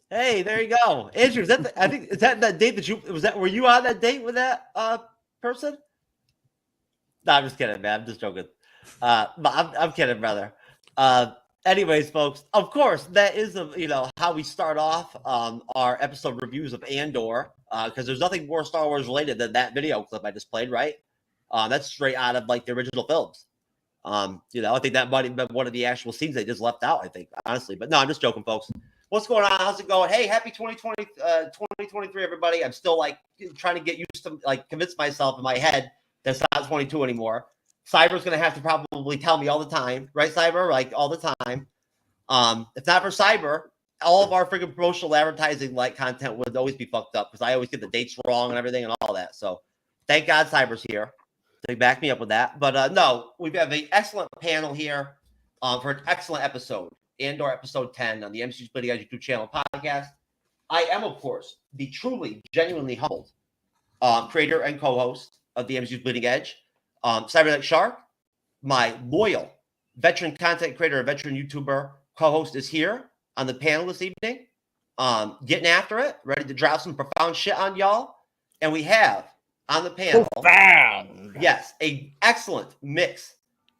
Hey, there you go, Andrew. Is that I think is that date that you were you on that date with that person? No, I'm just kidding, man. I'm just joking. I'm kidding, brother. Anyways, folks, of course, that is how we start off our episode reviews of Andor, because there's nothing more Star Wars related than that video clip I just played, right? That's straight out of like the original films. I think that might have been one of the actual scenes they just left out, I think, honestly. But no, I'm just joking, folks. What's going on? How's it going? Hey, happy 2023, everybody. I'm still like trying to get used to convince myself in my head that it's not 22 anymore. Cyber's going to have to probably tell me all the time, right, Cyber? Like all the time. If not for Cyber, all of our freaking promotional advertising content would always be fucked up because I always get the dates wrong and everything and all that. So thank God Cyber's here to back me up with that. But no, we have an excellent panel here for an excellent episode. Andor episode 10 on the MCU'S Bleeding Edge YouTube channel podcast. I am, of course, the truly, genuinely humbled creator and co-host of the MCU'S Bleeding Edge. Cyberneticshark, my loyal veteran content creator and veteran YouTuber co-host, is here on the panel this evening, getting after it, ready to drop some profound shit on y'all. And we have on the panel, yes, a excellent mix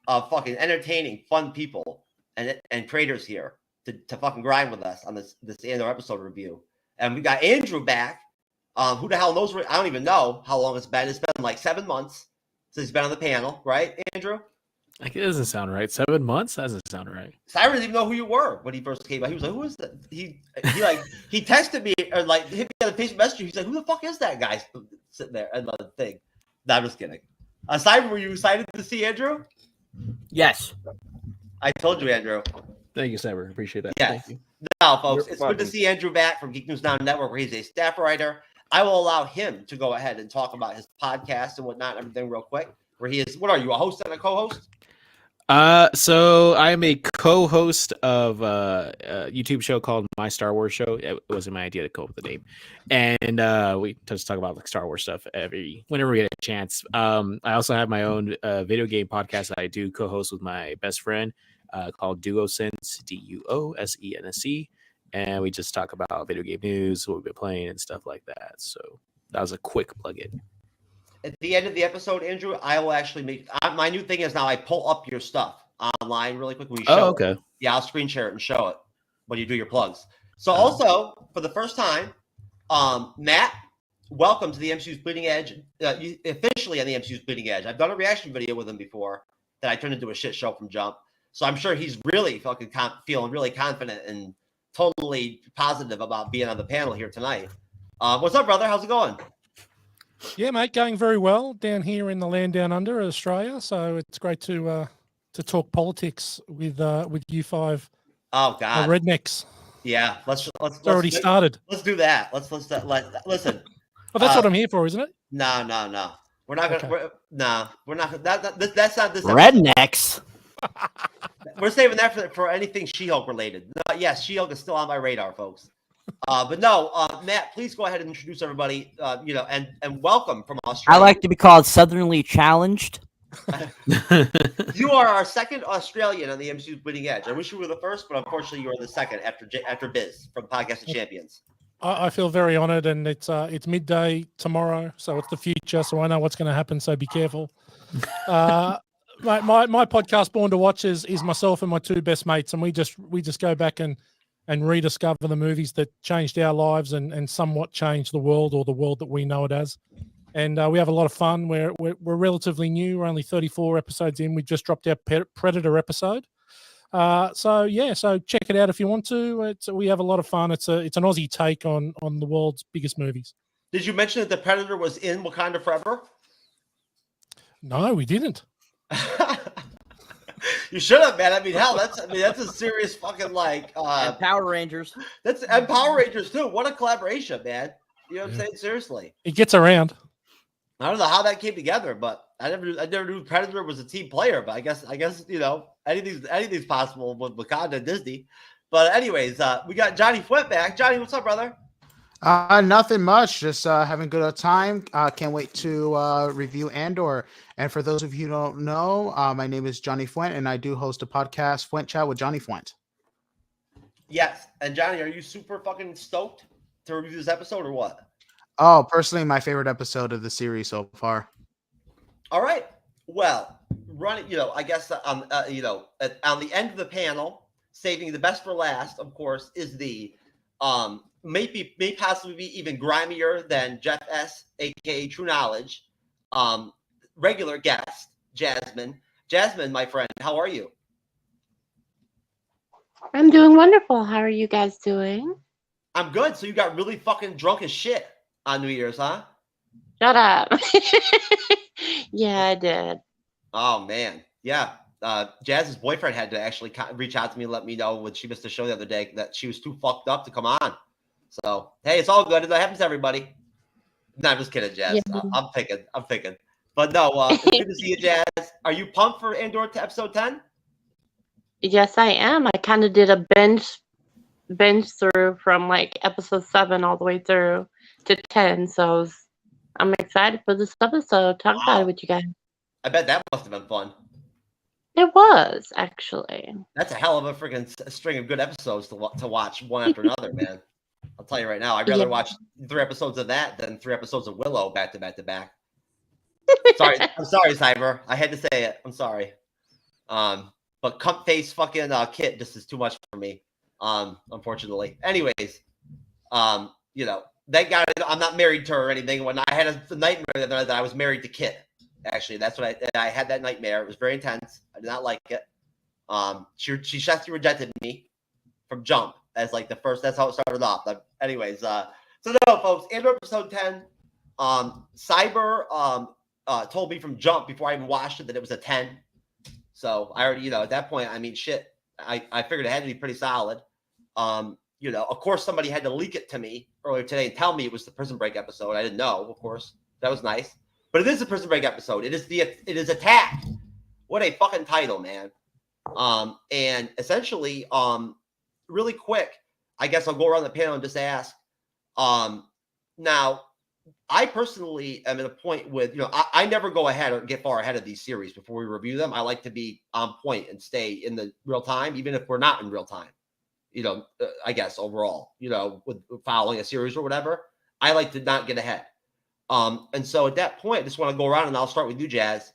of fucking entertaining, fun people and creators here to fucking grind with us on this Andor episode review. And we got Andrew back. Who the hell knows? I don't even know how long it's been. It's been like 7 months since he's been on the panel, right, Andrew? Like, it doesn't sound right. 7 months? That doesn't sound right. Cyrus didn't even know who you were when he first came out. He was like, "Who is that?" He texted me or hit me on the Facebook Messenger. He's like, "Who the fuck is that guy sitting there?" Another thing. No, I'm just kidding. Cyber, were you excited to see Andrew? Yes. I told you, Andrew. Thank you, Cyber. Appreciate that. Yes. Thank you. Now, folks, it's good to see Andrew back from Geek News Now Network, where he's a staff writer. I will allow him to go ahead and talk about his podcast and whatnot, everything real quick. Where he is, what are you, a host and a co-host? So I'm a co-host of a YouTube show called My Star Wars Show. It wasn't my idea to come up with the name, and we just talk about Star Wars stuff whenever we get a chance. I also have my own video game podcast that I do co-host with my best friend called DuoSense, DuoSense, and we just talk about video game news, what we've been playing, and stuff like that. So that was a quick plug-in. At the end of the episode, Andrew, I will actually make my new thing is now I pull up your stuff online really quick when you show okay. it. Yeah, I'll screen share it and show it when you do your plugs. So also, for the first time, Matt, welcome to the MCU'S Bleeding Edge, officially on the MCU'S Bleeding Edge. I've done a reaction video with him before that I turned into a shit show from jump. So I'm sure he's really fucking feeling really confident and totally positive about being on the panel here tonight. What's up, brother? How's it going? Yeah, mate, going very well down here in the land down under, Australia. So it's great to talk politics with you five. Oh God, rednecks. Yeah, let's already started. Let's do that. Listen. Well, that's what I'm here for, isn't it? No. We're not gonna. Okay. We're not. That's not this. Rednecks. We're saving that for anything She-Hulk related. Yes, She-Hulk is still on my radar, folks. But no, Matt, please go ahead and introduce everybody, and welcome from Australia. I like to be called Southernly Challenged. You are our second Australian on the MCU'S Bleeding Edge. I wish you were the first, but unfortunately you are the second after Biz from Podcast of Champions. I feel very honored, and it's midday tomorrow, so it's the future, so I know what's going to happen, so be careful. My podcast, Born to Watch, is myself and my two best mates, and we just go back and rediscover the movies that changed our lives and somewhat changed the world, or the world that we know it as. And we have a lot of fun. We're relatively new. We're only 34 episodes in. We just dropped our Predator episode. So check it out if you want to. We have a lot of fun. It's an Aussie take on the world's biggest movies. Did you mention that the Predator was in Wakanda Forever? No, we didn't. You should have, man. I mean, hell, that's a serious fucking like. And Power Rangers. And Power Rangers too. What a collaboration, man. You know what I'm saying? Seriously. It gets around. I don't know how that came together, but I never knew Predator was a team player. But I guess anything's possible with Wakanda and Disney. But anyways, we got Johnny Flint back. Johnny, what's up, brother? Nothing much. Just having a good time. Can't wait to review Andor. And for those of you who don't know, my name is Johnny Fuent, and I do host a podcast, Fuent Chat with Johnny Fuent. Yes. And Johnny, are you super fucking stoked to review this episode or what? Oh, personally, my favorite episode of the series so far. All right. Well, I guess on the end of the panel, saving the best for last, of course, is the may possibly be even grimier than Jeff S, aka TrueKnowledge, regular guest Jasmine. Jasmine, my friend, how are you? I'm doing wonderful. How are you guys doing? I'm good. So you got really fucking drunk as shit on New Year's, huh? Shut up. Yeah, I did. Oh man, yeah. Jazz's boyfriend had to actually reach out to me and let me know when she missed the show the other day that she was too fucked up to come on. So hey, it's all good. That happens to everybody. No, I'm just kidding, Jazz. Yeah. I'm thinking. But no, it's good to see you, Jazz. Are you pumped for Andor to episode 10? Yes, I am. I kind of did a binge through from like episode 7 all the way through to 10. So I'm excited for this episode. Talk about it with you guys. I bet that must have been fun. It was actually. That's a hell of a freaking string of good episodes to watch one after another, man. I'll tell you right now, I'd rather watch 3 episodes of that than 3 episodes of Willow back to back to back. Sorry, I'm sorry, Cyber. I had to say it. I'm sorry. But cunt face fucking Kit just is too much for me. Unfortunately. Anyways, thank God I'm not married to her or anything. When I had a nightmare that I was married to Kit. Actually, that's what I had that nightmare. It was very intense. I did not like it. She just rejected me from jump as like the first. That's how it started off. But anyways, so no, folks. Andor episode 10. Cyber told me from jump before I even watched it that it was a 10. So I already, at that point, I mean, shit. I figured it had to be pretty solid. Of course, somebody had to leak it to me earlier today and tell me it was the Prison Break episode. I didn't know, of course. That was nice. But it is a Prison Break episode. It is Attack. What a fucking title, man. And essentially, really quick, I guess I'll go around the panel and just ask. Now, I personally am at a point with, I never go ahead or get far ahead of these series before we review them. I like to be on point and stay in the real time, even if we're not in real time. I guess overall, with following a series or whatever, I like to not get ahead. And so at that point, I just want to go around and I'll start with you, Jazz.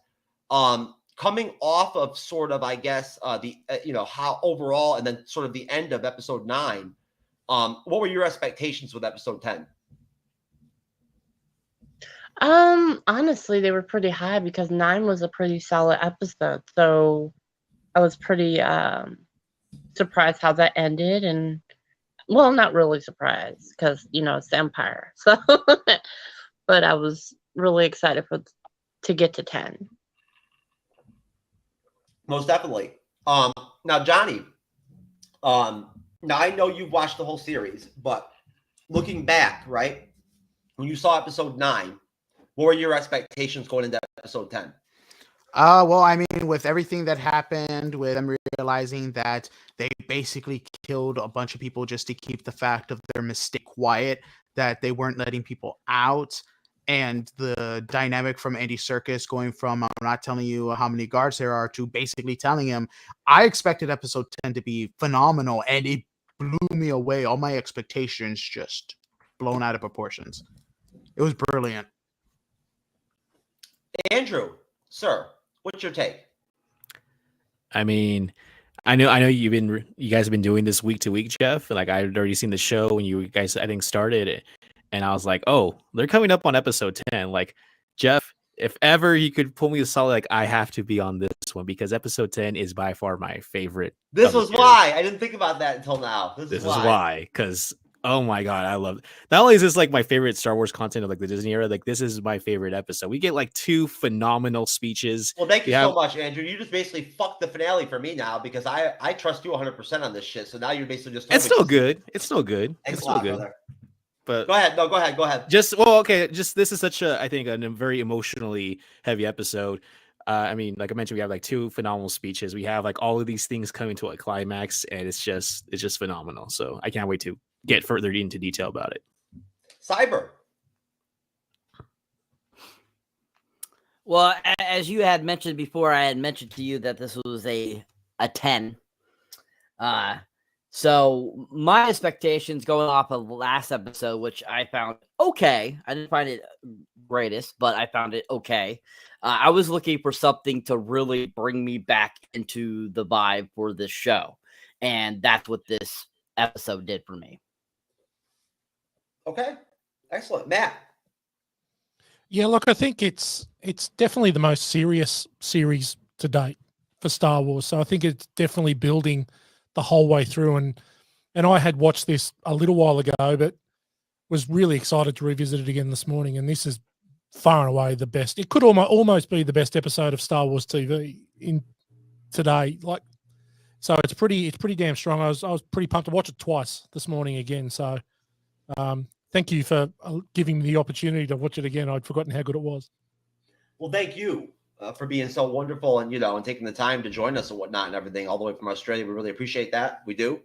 Coming off of sort of, I guess, how overall and then sort of the end of episode 9, what were your expectations with episode 10? Honestly, they were pretty high because 9 was a pretty solid episode. So I was pretty surprised how that ended, and well, not really surprised because it's the Empire. So, but I was really excited to get to 10. Most definitely. Now, Johnny. Now I know you've watched the whole series, but looking back, right, when you saw episode 9. What were your expectations going into episode 10? Well, I mean, with everything that happened, with them realizing that they basically killed a bunch of people just to keep the fact of their mistake quiet, that they weren't letting people out, and the dynamic from Andy Serkis going from, I'm not telling you how many guards there are, to basically telling him, I expected episode 10 to be phenomenal, and it blew me away. All my expectations just blown out of proportions. It was brilliant. Andrew, sir, what's your take? I mean, I know you guys have been doing this week to week, Jeff. Like I'd already seen the show when you guys I think started it, and I was like, oh, they're coming up on episode 10. Like, Jeff, if ever you could pull me aside, like I have to be on this one because episode 10 is by far my favorite. This was why I didn't think about that until now. This is why, because Oh my god, I love it. Not only is this like my favorite Star Wars content of like the Disney era, like this is my favorite episode. We get like 2 phenomenal speeches. Well, thank you We have- so much, Andrew. You just basically fucked the finale for me now because I trust you 100% on this shit. So now you're basically just. It's still good. It's still good. Thanks It's a lot, still good. brother. But Go ahead. No, go ahead. Go ahead. just well, okay. Just this is such a I think a very emotionally heavy episode. I mean, like I mentioned, we have like 2 phenomenal speeches. We have like all of these things coming to a climax, and it's just phenomenal. So I can't wait to get further into detail about it. Cyber. Well, as you had mentioned before, I had mentioned to you that this was a 10. So my expectations going off of last episode, which I found okay. I didn't find it greatest, but I found it okay. I was looking for something to really bring me back into the vibe for this show. And that's what this episode did for me. Okay. Excellent. Matt. Yeah, look, I think it's definitely the most serious series to date for Star Wars. So I think it's definitely building the whole way through. And I had watched this a little while ago, but was really excited to revisit it again this morning. And this is far and away the best. It could almost be the best episode of Star Wars TV in today. Like, so it's pretty damn strong. I was pretty pumped to watch it twice this morning again. So thank you for giving me the opportunity to watch it again. I'd forgotten how good it was. Well, thank you for being so wonderful and, and taking the time to join us and whatnot and everything all the way from Australia. We really appreciate that. We do.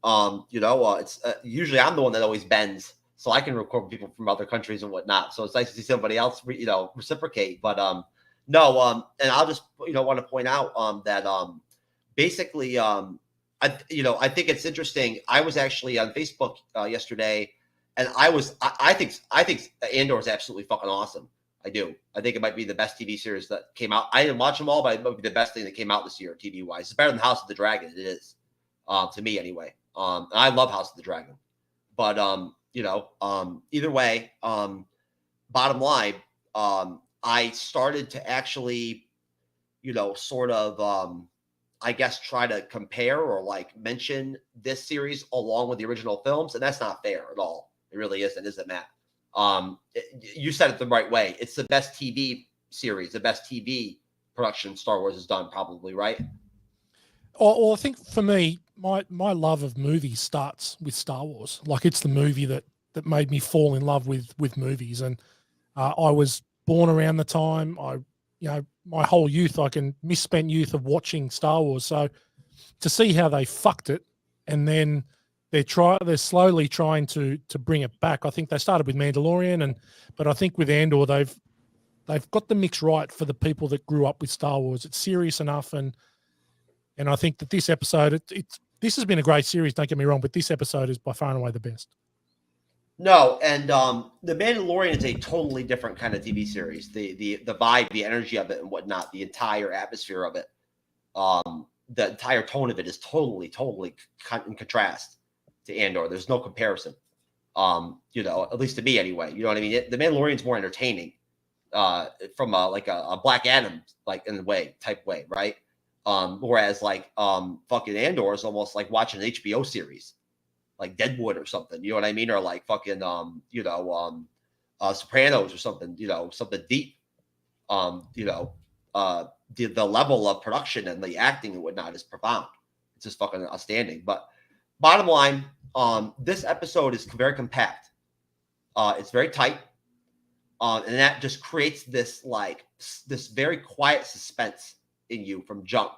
It's usually I'm the one that always bends, so I can record people from other countries and whatnot. So it's nice to see somebody else, reciprocate. But and I'll just, want to point out that basically, I think it's interesting. I was actually on Facebook yesterday, and I think Andor is absolutely fucking awesome. I do. I think it might be the best TV series that came out. I didn't watch them all, but it might be the best thing that came out this year, TV wise. It's better than House of the Dragon. It is, to me anyway. And I love House of the Dragon, but either way, bottom line, I started to actually, sort of, I guess, try to compare or like mention this series along with the original films, and that's not fair at all. It really isn't, is it, Matt? You said it the right way. It's the best TV series, the best TV production Star Wars has done, probably, right? Well, I think for me, my love of movies starts with Star Wars. Like, it's the movie that made me fall in love with movies. And I was born around the time my whole youth, misspent youth of watching Star Wars. So to see how they fucked it, and then they're slowly trying to bring it back. I think they started with Mandalorian, but I think with Andor they've got the mix right for the people that grew up with Star Wars. It's serious enough, and I think that this episode this has been a great series. Don't get me wrong, but this episode is by far and away the best. No, and The Mandalorian is a totally different kind of TV series. The vibe, the energy of it, and whatnot, the entire atmosphere of it, the entire tone of it is totally in contrast to Andor. There's no comparison. At least to me anyway. You know what I mean? The Mandalorian's more entertaining, from a Black Adam in a way, right? Whereas fucking Andor is almost like watching an HBO series, like Deadwood or something. You know what I mean? Or like fucking Sopranos or something. Something deep. The level of production and the acting and whatnot is profound. It's just fucking outstanding. But bottom line, this episode is very compact. It's very tight. And that just creates this very quiet suspense in you from jump.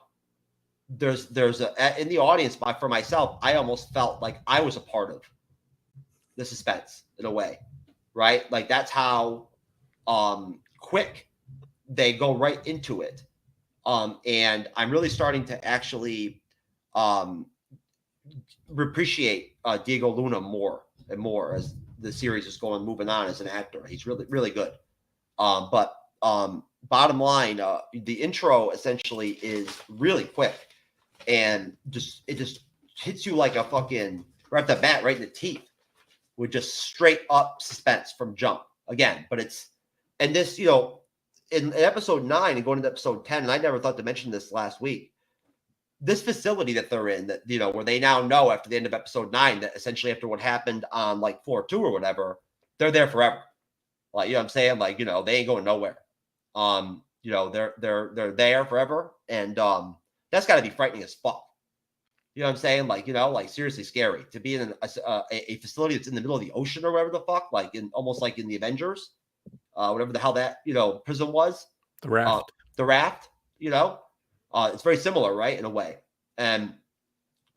There's in the audience, for myself, I almost felt like I was a part of the suspense in a way, right? Like that's how quick they go right into it. And I'm really starting to actually appreciate Diego Luna more and more as the series is moving on as an actor. He's really, really good. But bottom line, the intro essentially is really quick, and it just hits you like a fucking right off the bat, right in the teeth, with just straight up suspense from jump again. But in episode 9 and going into episode 10, and I never thought to mention this last week, this facility that they're in, that, you know, where they now know after the end of episode 9 that essentially after what happened on like floor 2 or whatever, they're there forever. Like, you know what I'm saying? Like, you know, they ain't going nowhere. You know, they're there forever. And that's got to be frightening as fuck. You know what I'm saying? Like, you know, like seriously scary to be in a facility that's in the middle of the ocean or whatever the fuck, like in almost like in the Avengers, whatever the hell that, you know, prison was. The raft. The raft, you know, it's very similar, right, in a way. And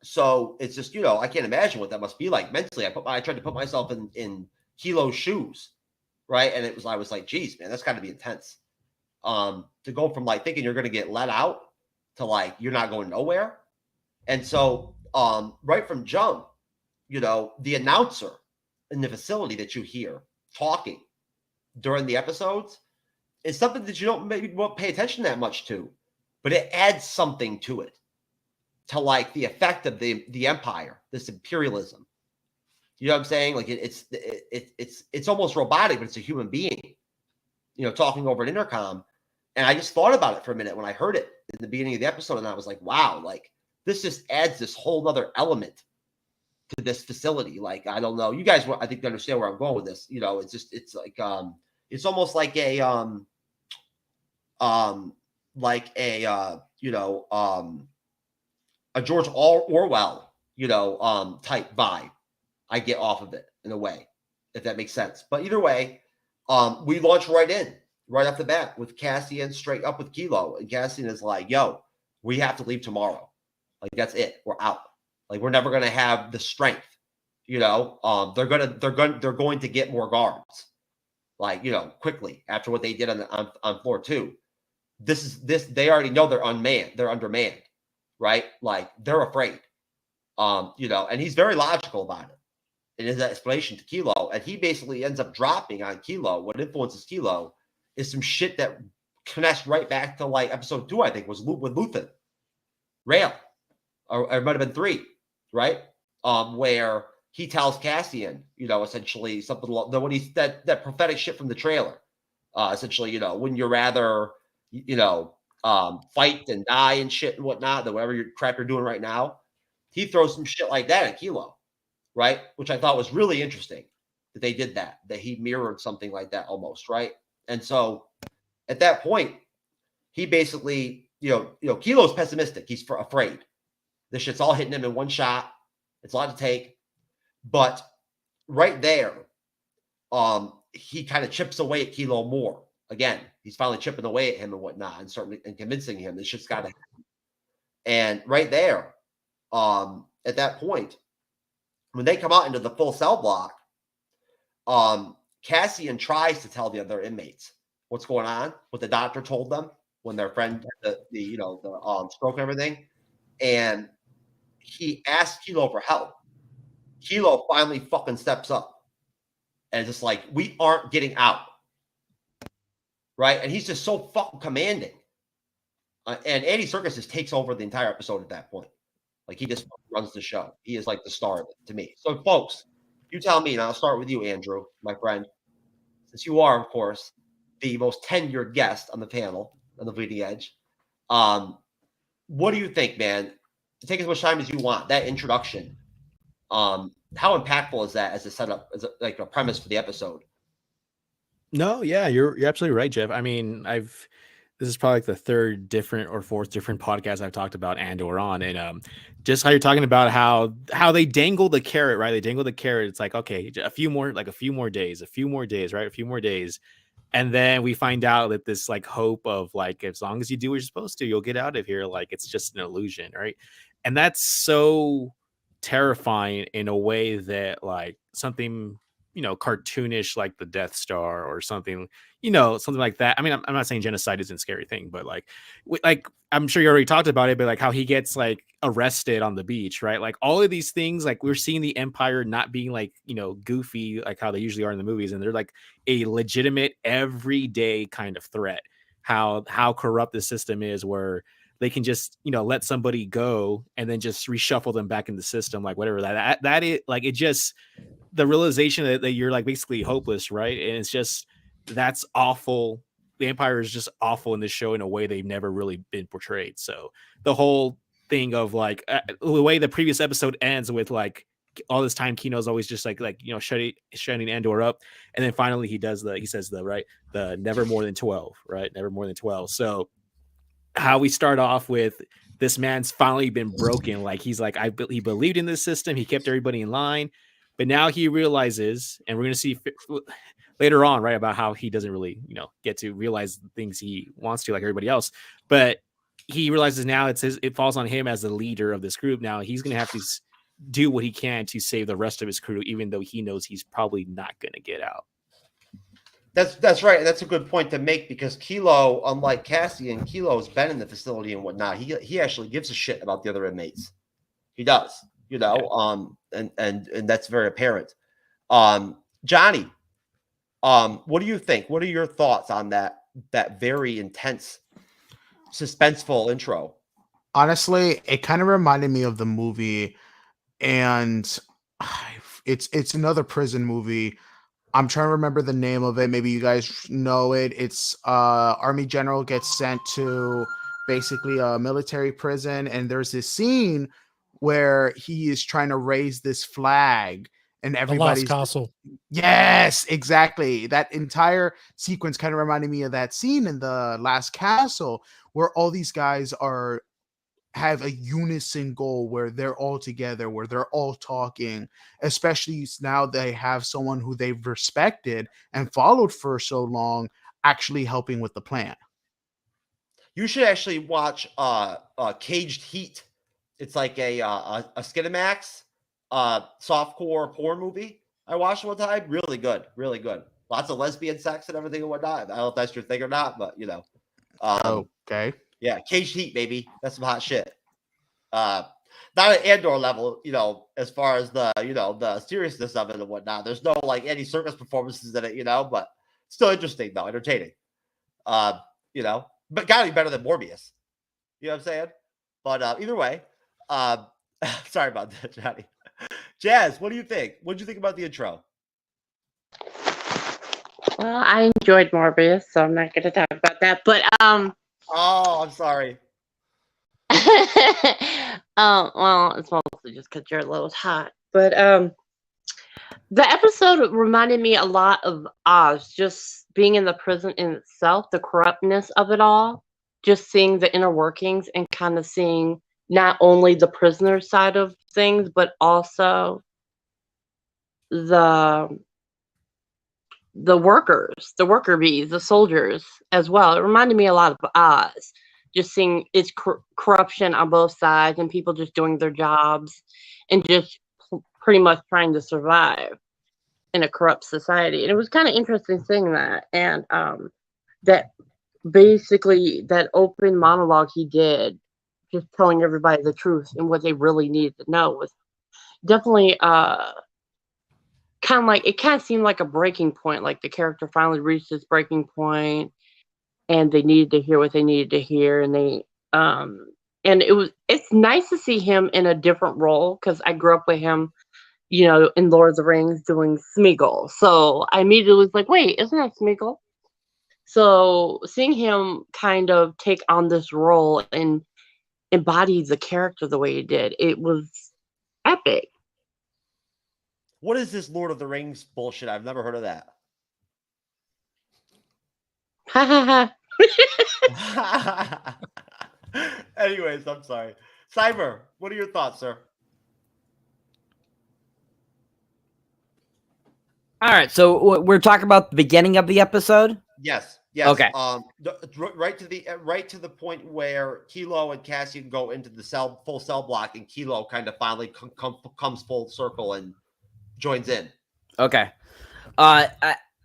so it's just, you know, I can't imagine what that must be like mentally. I tried to put myself in Kilo's shoes, right? And I was like, geez, man, that's got to be intense. To go from like thinking you're going to get let out to like you're not going nowhere. And so right from jump, you know, the announcer in the facility that you hear talking during the episodes is something that you won't pay attention that much to, but it adds something to it, to like the effect of the empire, this imperialism. You know what I'm saying? Like it's almost robotic, but it's a human being, you know, talking over an intercom. And I just thought about it for a minute when I heard it in the beginning of the episode, and I was like, wow, like this just adds this whole other element to this facility. Like, I don't know, you guys, I think, understand where I'm going with this. You know, it's just, it's like, it's almost like a, you know, a George Orwell, you know, type vibe I get off of it in a way, if that makes sense. But either way, we launch right off the bat with Cassian straight up with Kilo, and Cassian is like, yo, we have to leave tomorrow. Like, that's it. We're out. Like, we're never going to have the strength, you know, they're going to get more guards, like, you know, quickly after what they did on floor 2. They already know they're unmanned. They're undermanned, right? Like, they're afraid, you know, and he's very logical about it in his explanation to Kilo. And he basically ends up dropping on Kilo. What influences Kilo is some shit that connects right back to like episode 2, I think, was with Luthen Rail, or it might have been 3, right? Where he tells Cassian, you know, essentially something when he's that prophetic shit from the trailer, essentially, you know, wouldn't you rather, you know, fight and die and shit and whatnot than whatever crap you're doing right now? He throws some shit like that at Kilo, right? Which I thought was really interesting that they did that he mirrored something like that almost, right? And so at that point, he basically, you know, Kilo's pessimistic. He's afraid. This shit's all hitting him in one shot. It's a lot to take. But right there, he kind of chips away at Kilo more. Again, he's finally chipping away at him and whatnot, and starting and convincing him this shit's got to happen. And right there, at that point, when they come out into the full cell block, Cassian tries to tell the other inmates what's going on, what the doctor told them when their friend had the stroke and everything. And he asks Kilo for help. Kilo finally fucking steps up and just like, we aren't getting out. Right? And he's just so fucking commanding. And Andy Serkis just takes over the entire episode at that point. Like, he just runs the show. He is like the star of it to me. So, folks, you tell me, and I'll start with you, Andrew, my friend, since you are, of course, the most tenured guest on the panel on the Bleeding Edge. What do you think, man? Take as much time as you want. That introduction, how impactful is that as a setup, as like a premise for the episode? No, yeah, you're absolutely right, Jeff. I mean, this is probably like the 3rd different or 4th different podcast I've talked about ANDOR on, and just how you're talking about how they dangle the carrot, right? They dangle the carrot. It's like, okay, a few more days, right? A few more days. And then we find out that this like hope of like, as long as you do what you're supposed to, you'll get out of here. Like, it's just an illusion, right? And that's so terrifying in a way that like something, you know, cartoonish like the Death Star or something, you know, something like that. I mean, I'm not saying genocide isn't a scary thing, but like I'm sure you already talked about it, but like how he gets like arrested on the beach, right? Like all of these things, like we're seeing the Empire not being like, you know, goofy, like how they usually are in the movies. And they're like a legitimate everyday kind of threat. How corrupt the system is, where they can just, you know, let somebody go and then just reshuffle them back in the system, like whatever that is. Like, it just, the realization that you're like basically hopeless, right? And it's just, that's awful. The Empire is just awful in this show in a way they've never really been portrayed. So the whole thing of like the way the previous episode ends with like all this time Kino's always just like shutting Andor up, and then finally he says the never more than 12, right? Never more than 12. So how we start off with this man's finally been broken. Like he's like, he believed in this system. He kept everybody in line, but now he realizes, and we're going to see later on, right, about how he doesn't really, get to realize the things he wants to like everybody else. But he realizes now it falls on him as the leader of this group. Now he's going to have to do what he can to save the rest of his crew, even though he knows he's probably not going to get out. That's right. That's a good point to make, because Kilo, unlike Cassian, Kilo's been in the facility and whatnot. He actually gives a shit about the other inmates. He does, and that's very apparent. Johnny, what do you think? What are your thoughts on that very intense, suspenseful intro? Honestly, it kind of reminded me of the movie, and it's another prison movie. I'm trying to remember the name of it. Maybe you guys know it. It's Army General gets sent to basically a military prison, and there's this scene where he is trying to raise this flag, and everybody's The Last Castle. Yes, exactly. That entire sequence kind of reminded me of that scene in The Last Castle, where all these guys have a unison goal, where they're all together, where they're all talking, especially now they have someone who they've respected and followed for so long actually helping with the plan. You should actually watch Caged Heat. It's like a Skinamax softcore porn movie. I watched it one time. Really good. Really good. Lots of lesbian sex and everything and whatnot. I don't know if that's your thing or not, but Okay. Yeah, Caged Heat, baby. That's some hot shit. Not at Andor level, as far as the seriousness of it and whatnot. There's no like any circus performances in it, but still interesting though, entertaining. But gotta be better than Morbius. You know what I'm saying? But either way, sorry about that, Johnny. Jazz, what do you think? What did you think about the intro? Well, I enjoyed Morbius, so I'm not going to talk about that. But Oh, I'm sorry. well, it's mostly just because you're a little hot. But the episode reminded me a lot of Oz, just being in the prison in itself, the corruptness of it all, just seeing the inner workings and kind of seeing not only the prisoner side of things, but also the workers, the worker bees, the soldiers as well. It reminded me a lot of Oz, just seeing its corruption on both sides and people just doing their jobs and just pretty much trying to survive in a corrupt society. And it was kind of interesting seeing that. And that basically that open monologue he did, just telling everybody the truth and what they really needed to know, was definitely it kind of seemed like a breaking point, like the character finally reached this breaking point and they needed to hear what they needed to hear. And and it's nice to see him in a different role, because I grew up with him, in Lord of the Rings doing Smeagol. So I immediately was like, wait, isn't that Smeagol? So seeing him kind of take on this role and embody the character the way he did, it was epic. What is this Lord of the Rings bullshit? I've never heard of that. Ha ha ha. Anyways, I'm sorry. Cyber, what are your thoughts, sir? All right, so we're talking about the beginning of the episode. Yes. Yes. Okay. Right to the point where Kilo and Cassian go into the full cell block, and Kilo kind of finally comes full circle and joins in. Okay.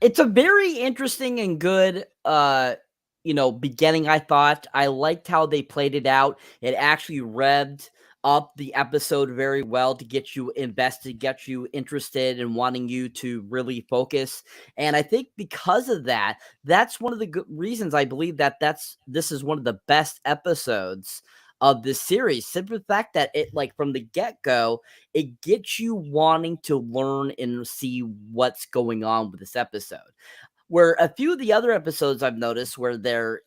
It's a very interesting and good beginning. I thought I liked how they played it out. It actually revved up the episode very well to get you invested, get you interested, and wanting you to really focus. And I think because of that, that's one of the good reasons I believe that this is one of the best episodes of this series. Simply the fact that it, like, from the get-go, it gets you wanting to learn and see what's going on with this episode. Where a few of the other episodes I've noticed where they're,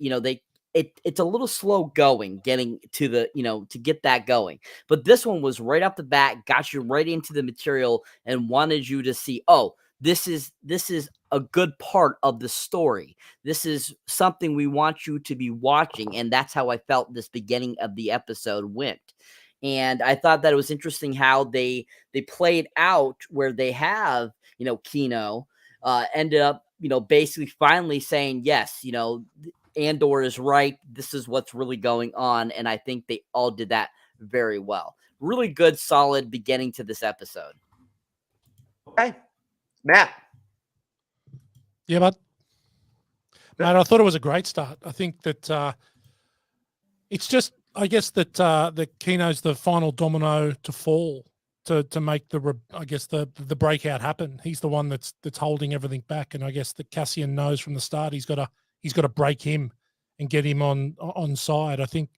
it's a little slow going, getting to the, to get that going. But this one was right off the bat, got you right into the material and wanted you to see, oh, this is a good part of the story. This is something we want you to be watching. And that's how I felt this beginning of the episode went. And I thought that it was interesting how they played out where they have, Kino ended up, basically finally saying, yes, Andor is right. This is what's really going on. And I think they all did that very well. Really good, solid beginning to this episode. Okay. Matt. Yeah, but Matt, I thought it was a great start. I think that it's just, I guess that the Kino's the final domino to fall to make the breakout happen. He's the one that's holding everything back, and I guess that Cassian knows from the start he's got to break him and get him on side. I think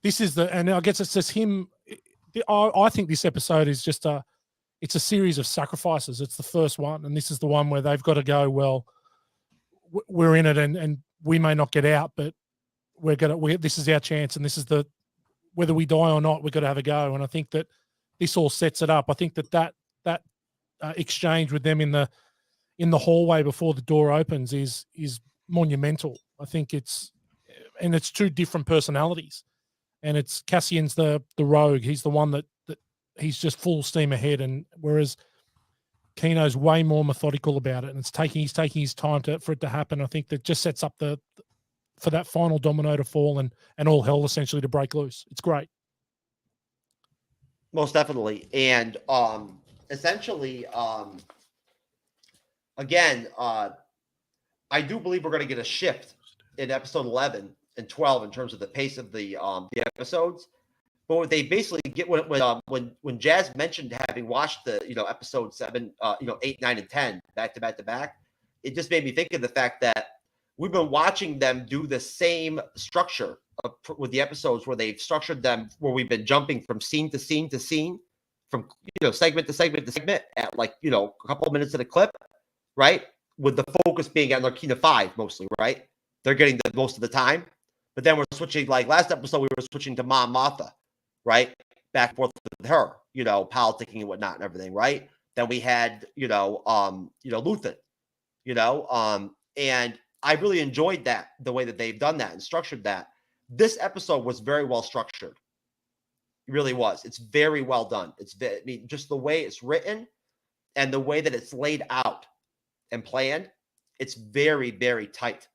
this is and I guess it's just him. I think this episode is just it's a series of sacrifices. It's the first one, and this is the one where they've got to go, well, we're in it, and we may not get out, but this is our chance, and this is whether we die or not, we've got to have a go. And I think that this all sets it up. I think that exchange with them in the hallway before the door opens is monumental. I think it's two different personalities, and it's Cassian's the rogue. He's the one that he's just full steam ahead, and whereas Kino's way more methodical about it, and he's taking his time for it to happen. I think that just sets up for that final domino to fall and all hell essentially to break loose. It's great. Most definitely. And essentially, again, I do believe we're going to get a shift in episode 11 and 12 in terms of the pace of the episodes. But what they basically get when Jazz mentioned having watched the episode 7, 8, 9, and 10 back to back, it just made me think of the fact that we've been watching them do the same structure with the episodes where they've structured them where we've been jumping from scene to scene to scene, from segment to segment to segment at a couple of minutes at a clip, right? With the focus being on Kino 5 mostly, right? They're getting the most of the time. But then we're switching, like last episode, we were switching to Mom Martha, right? Back and forth with her, politicking and whatnot and everything, right? Then we had, Luthen, and I really enjoyed that, the way that they've done that and structured that. This episode was very well structured. It really was. It's very well done. Just the way it's written and the way that it's laid out and planned, it's very, very tight.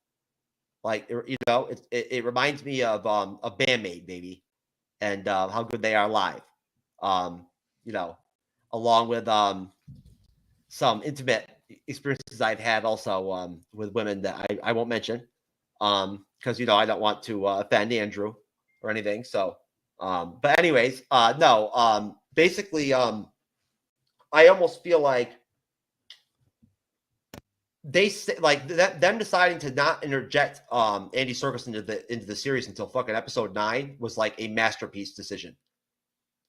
It reminds me of a Bandmaid, maybe, and how good they are live. Along with some intimate experiences I've had also with women that I won't mention because I don't want to offend Andrew or anything. So, but anyways, no. Basically, I almost feel like they them deciding to not interject Andy Serkis into the series until fucking episode 9 was like a masterpiece decision,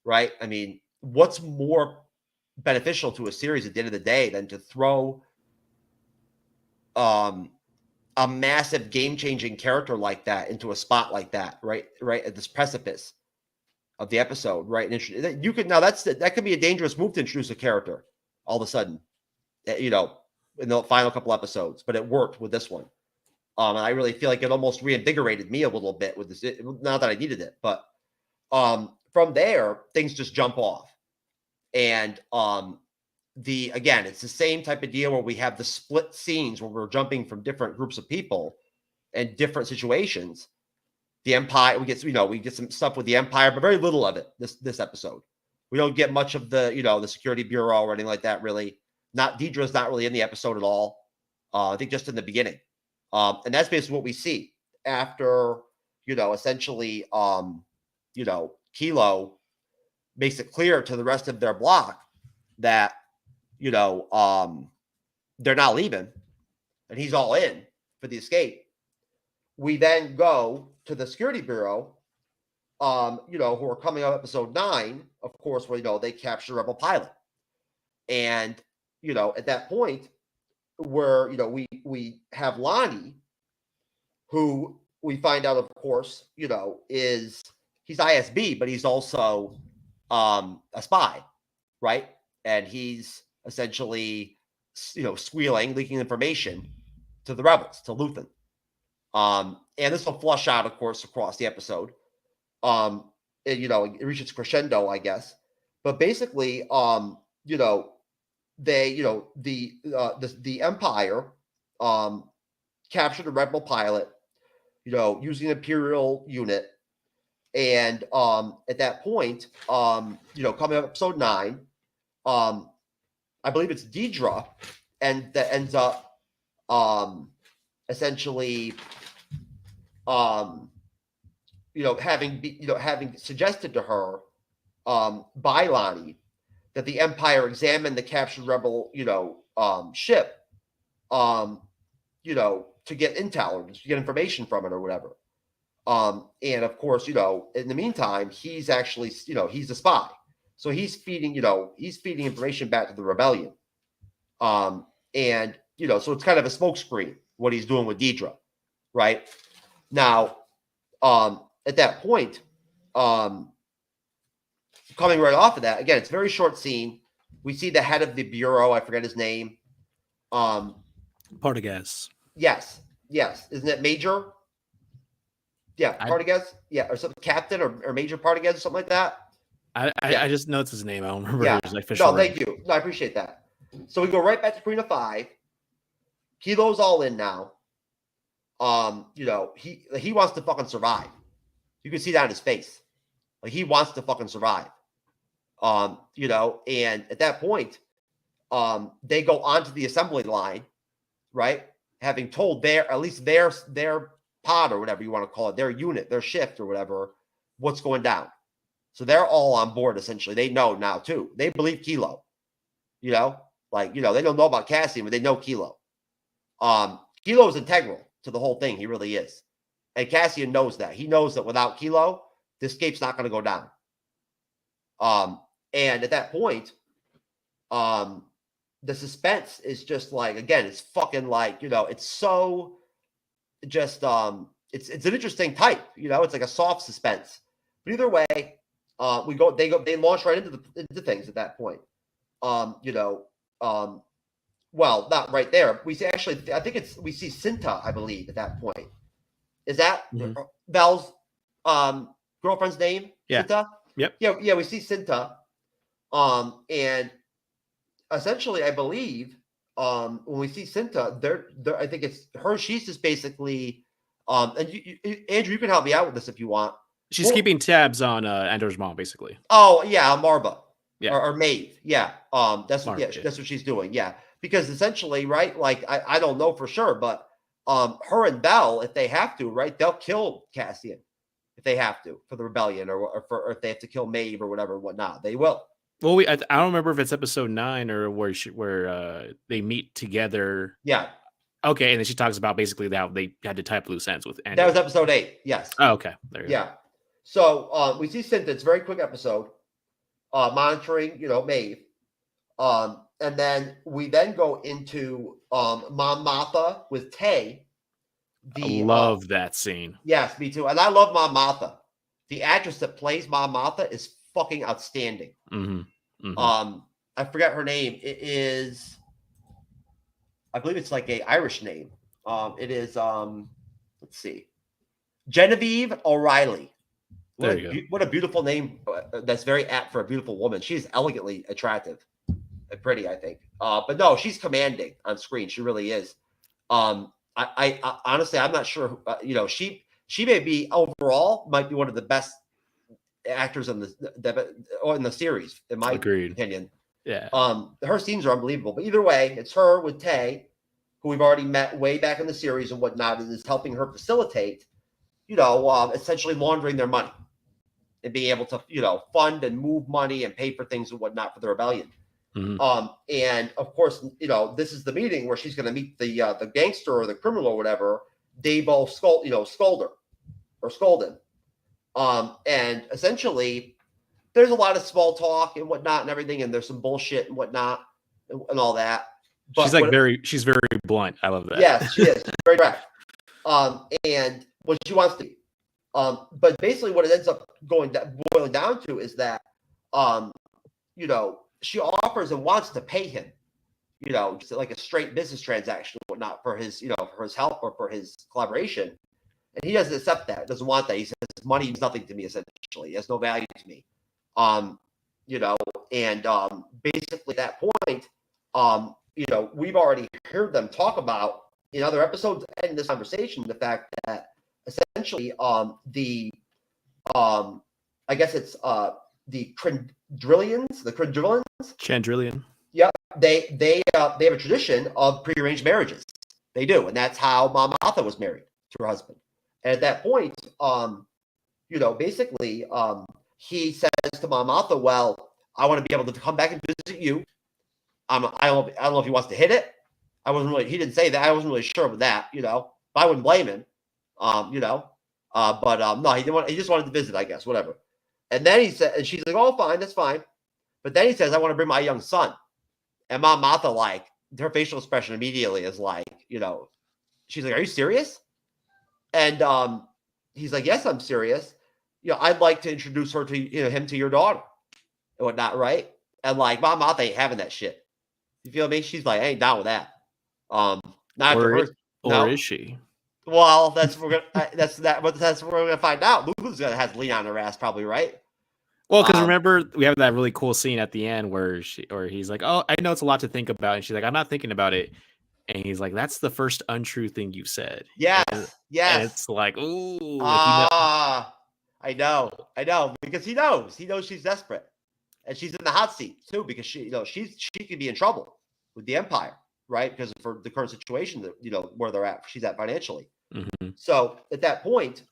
right? I mean, what's more beneficial to a series at the end of the day than to throw a massive game-changing character like that into a spot like that, right at this precipice of the episode, right? And you could that could be a dangerous move to introduce a character all of a sudden, in the final couple episodes, but it worked with this one. And I really feel like it almost reinvigorated me a little bit with this. Not that I needed it, but from there, things just jump off. And it's the same type of deal where we have the split scenes where we're jumping from different groups of people and different situations. The Empire, we get some stuff with the Empire, but very little of it this episode. We don't get much of the the Security Bureau or anything like that, really. Deidre's not really in the episode at all. I think just in the beginning. And that's basically what we see after, essentially, Kilo makes it clear to the rest of their block that, they're not leaving and he's all in for the escape. We then go to the Security Bureau, who are coming up episode 9, of course, where, they capture Rebel pilot. And, at that point where, we have Lonnie, who we find out, of course, is he's ISB, but he's also a spy, right? And he's essentially, squealing, leaking information to the rebels, to Luthen. And this will flush out, of course, across the episode. It reaches crescendo, I guess. But basically, the Empire captured a rebel pilot, using an Imperial unit. And at that point, coming up episode 9, I believe it's Deidre, and that ends up essentially having suggested to her by Lonnie that the Empire examine the captured rebel ship to get intel or to get information from it or whatever. And of course, in the meantime, he's actually, he's a spy. So he's feeding information back to the rebellion. So it's kind of a smokescreen, what he's doing with Deidre, right? Now, at that point, coming right off of that, again, it's a very short scene. We see the head of the bureau, I forget his name. Partagas. Yes. Isn't it Major? Yeah, Partagas. Yeah, or something, Captain or Major Partagas or something like that. I just know it's his name. I don't remember. Yeah. His official Thank you. No, I appreciate that. So we go right back to Karina 5. Kilo's all in now. He wants to fucking survive. You can see that in his face. Like, he wants to fucking survive. And at that point, they go onto the assembly line, right? Having told their pod or whatever you want to call it, their unit, their shift or whatever, what's going down. So they're all on board, essentially. They know now, too. They believe Kilo. They don't know about Cassian, but they know Kilo. Kilo is integral to the whole thing. He really is. And Cassian knows that. He knows that without Kilo, the escape's not going to go down. And at that point, the suspense is just like, again, it's fucking like, it's so just, it's an interesting type, it's like a soft suspense. But either way, they launch right into things at that point. Well, not right there. We see, actually, we see Cinta, I believe, at that point. Is that Belle's girlfriend's name? Yeah. Cinta? Yep. Yeah, we see Cinta. And essentially, I believe, when we see Cinta, I think it's her. She's just basically, and Andrew, you can help me out with this if you want. She's keeping tabs on Andor's mom, basically. Oh yeah, Marba. Yeah. Or Maeve. Yeah. That's what. Marba, Yeah, that's what she's doing. Yeah, because essentially, right? Like I don't know for sure, but her and Belle, if they have to, right, they'll kill Cassian if they have to for the rebellion, or if they have to kill Maeve or whatever, whatnot, they will. Well, I don't remember if it's episode 9 or where they meet together. Yeah. Okay, and then she talks about basically how they had to type loose ends with Andor. That was episode 8. Yes. Oh, okay. There you go. So we see Cinta. It's a very quick episode, monitoring, Maeve. And then we go into Mom Martha with Tay. I love that scene. Yes, me too. And I love Mom Martha. The actress that plays Mom Martha is fucking outstanding. Mm-hmm. Mm-hmm. I forget her name. It is, I believe it's like a Irish name. It is let's see, Genevieve O'Reilly. What a beautiful name. That's very apt for a beautiful woman. She's elegantly attractive and pretty, I think. But no, she's commanding on screen. She really is. I honestly, I'm not sure. She may be overall might be one of the best actors in the series, in my opinion. Yeah. Her scenes are unbelievable. But either way, it's her with Tay, who we've already met way back in the series and whatnot, and is helping her facilitate, essentially laundering their money and being able to, fund and move money and pay for things and whatnot for the rebellion. Mm-hmm. And of course, this is the meeting where she's going to meet the gangster or the criminal or whatever, Davo Skolden. And essentially, there's a lot of small talk and whatnot and everything, and there's some bullshit and whatnot and all that. But she's very blunt. I love that. Yes, she is very direct. And what she wants to be. But basically, what it ends up boiling down to is that, you know, she offers and wants to pay him, you know, just like a straight business transaction, or whatnot, for his, you know, for his help or for his collaboration. And he doesn't accept that, doesn't want that. He says, money means nothing to me, essentially. It has no value to me. You know, and basically at that point, you know, we've already heard them talk about in other episodes and in this conversation the fact that essentially I guess it's the Chandrillion. Yep, they have a tradition of prearranged marriages. They do, and that's how Mama Martha was married to her husband. And at that point, you know, basically, he says to Mama Martha, "Well, I want to be able to come back and visit you. I don't know if he wants to hit it. He didn't say that. I wasn't really sure with that, you know. But I wouldn't blame him, you know. No, he didn't want. He just wanted to visit, I guess, whatever. And then he said, and she's like, "Oh, fine, that's fine." But then he says, "I want to bring my young son." And Mama Martha, like, her facial expression immediately is like, you know, she's like, "Are you serious?" And he's like, "Yes, I'm serious. You know, I'd like to introduce her to, you know, him to your daughter and whatnot, right?" And like, Mama Martha ain't having that shit. You feel me? She's like, "I ain't down with that." Not or is she? Well, that's what we're gonna find out. Lulu's gonna have to lean on her ass, probably, right? Well, because remember, we have that really cool scene at the end where he's like, "Oh, I know it's a lot to think about," and she's like, "I'm not thinking about it," and he's like, "That's the first untrue thing you've said." Yes, yes. And it's like, ooh, I know, because he knows she's desperate, and she's in the hot seat too, because she could be in trouble with the Empire, right? Because for the current situation that, you know, where she's at financially. Mm-hmm. So at that point,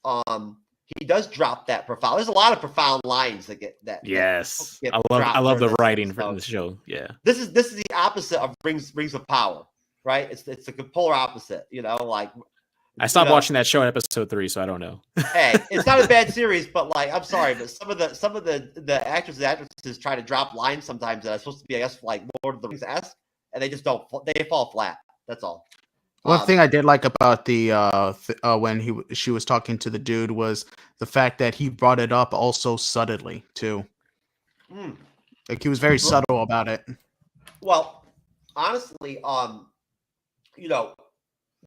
he does drop that profound. There's a lot of profound lines that get that. Yes, that I love the writing from the show. Yeah, this is the opposite of Rings of Power, right? It's the polar opposite. You know, like I stopped watching that show at episode 3, so I don't know. Hey, it's not a bad series, but like, I'm sorry, but some of the actors and actresses try to drop lines sometimes that are supposed to be, I guess, like Lord of the Rings-esque, and they just don't. They fall flat. That's all. One thing I did like about the when she was talking to the dude was the fact that he brought it up also subtly too. Like he was very subtle about it. Well, honestly, you know,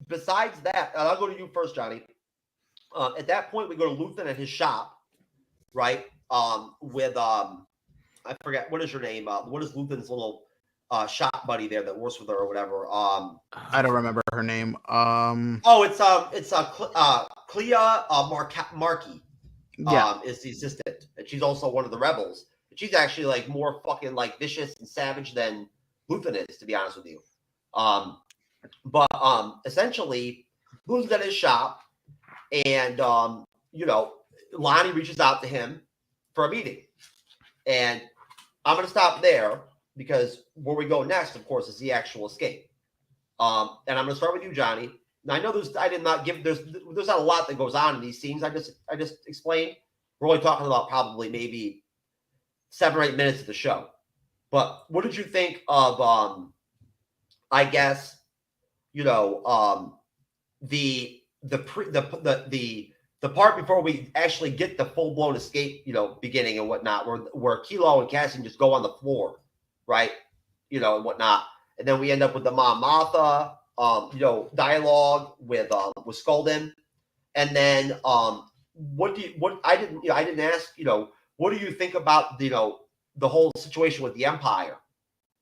besides that, and I'll go to you first, Johnny. At that point, we go to Luthen at his shop, right? With I forget, what is her name? What is Luthen's little shop buddy there that works with her or whatever? I don't remember her name. It's Clea Markey. Is the assistant, and she's also one of the rebels. But she's actually like more fucking like vicious and savage than Luthen is, to be honest with you. But essentially, Luthen's at his shop, and you know, Lonnie reaches out to him for a meeting, and I'm gonna stop there because where we go next, of course, is the actual escape. And I'm gonna start with you, Johnny. Now, I know there's not a lot that goes on in these scenes. I just explained. We're only talking about probably maybe 7 or 8 minutes of the show. But what did you think of I guess, you know, the part before we actually get the full blown escape, you know, beginning and whatnot, where Kilo and Cassian just go on the floor, right? You know, and whatnot, and then we end up with the Mom Martha, you know, dialogue with Skulden, and then I didn't ask, you know, what do you think about, you know, the whole situation with the Empire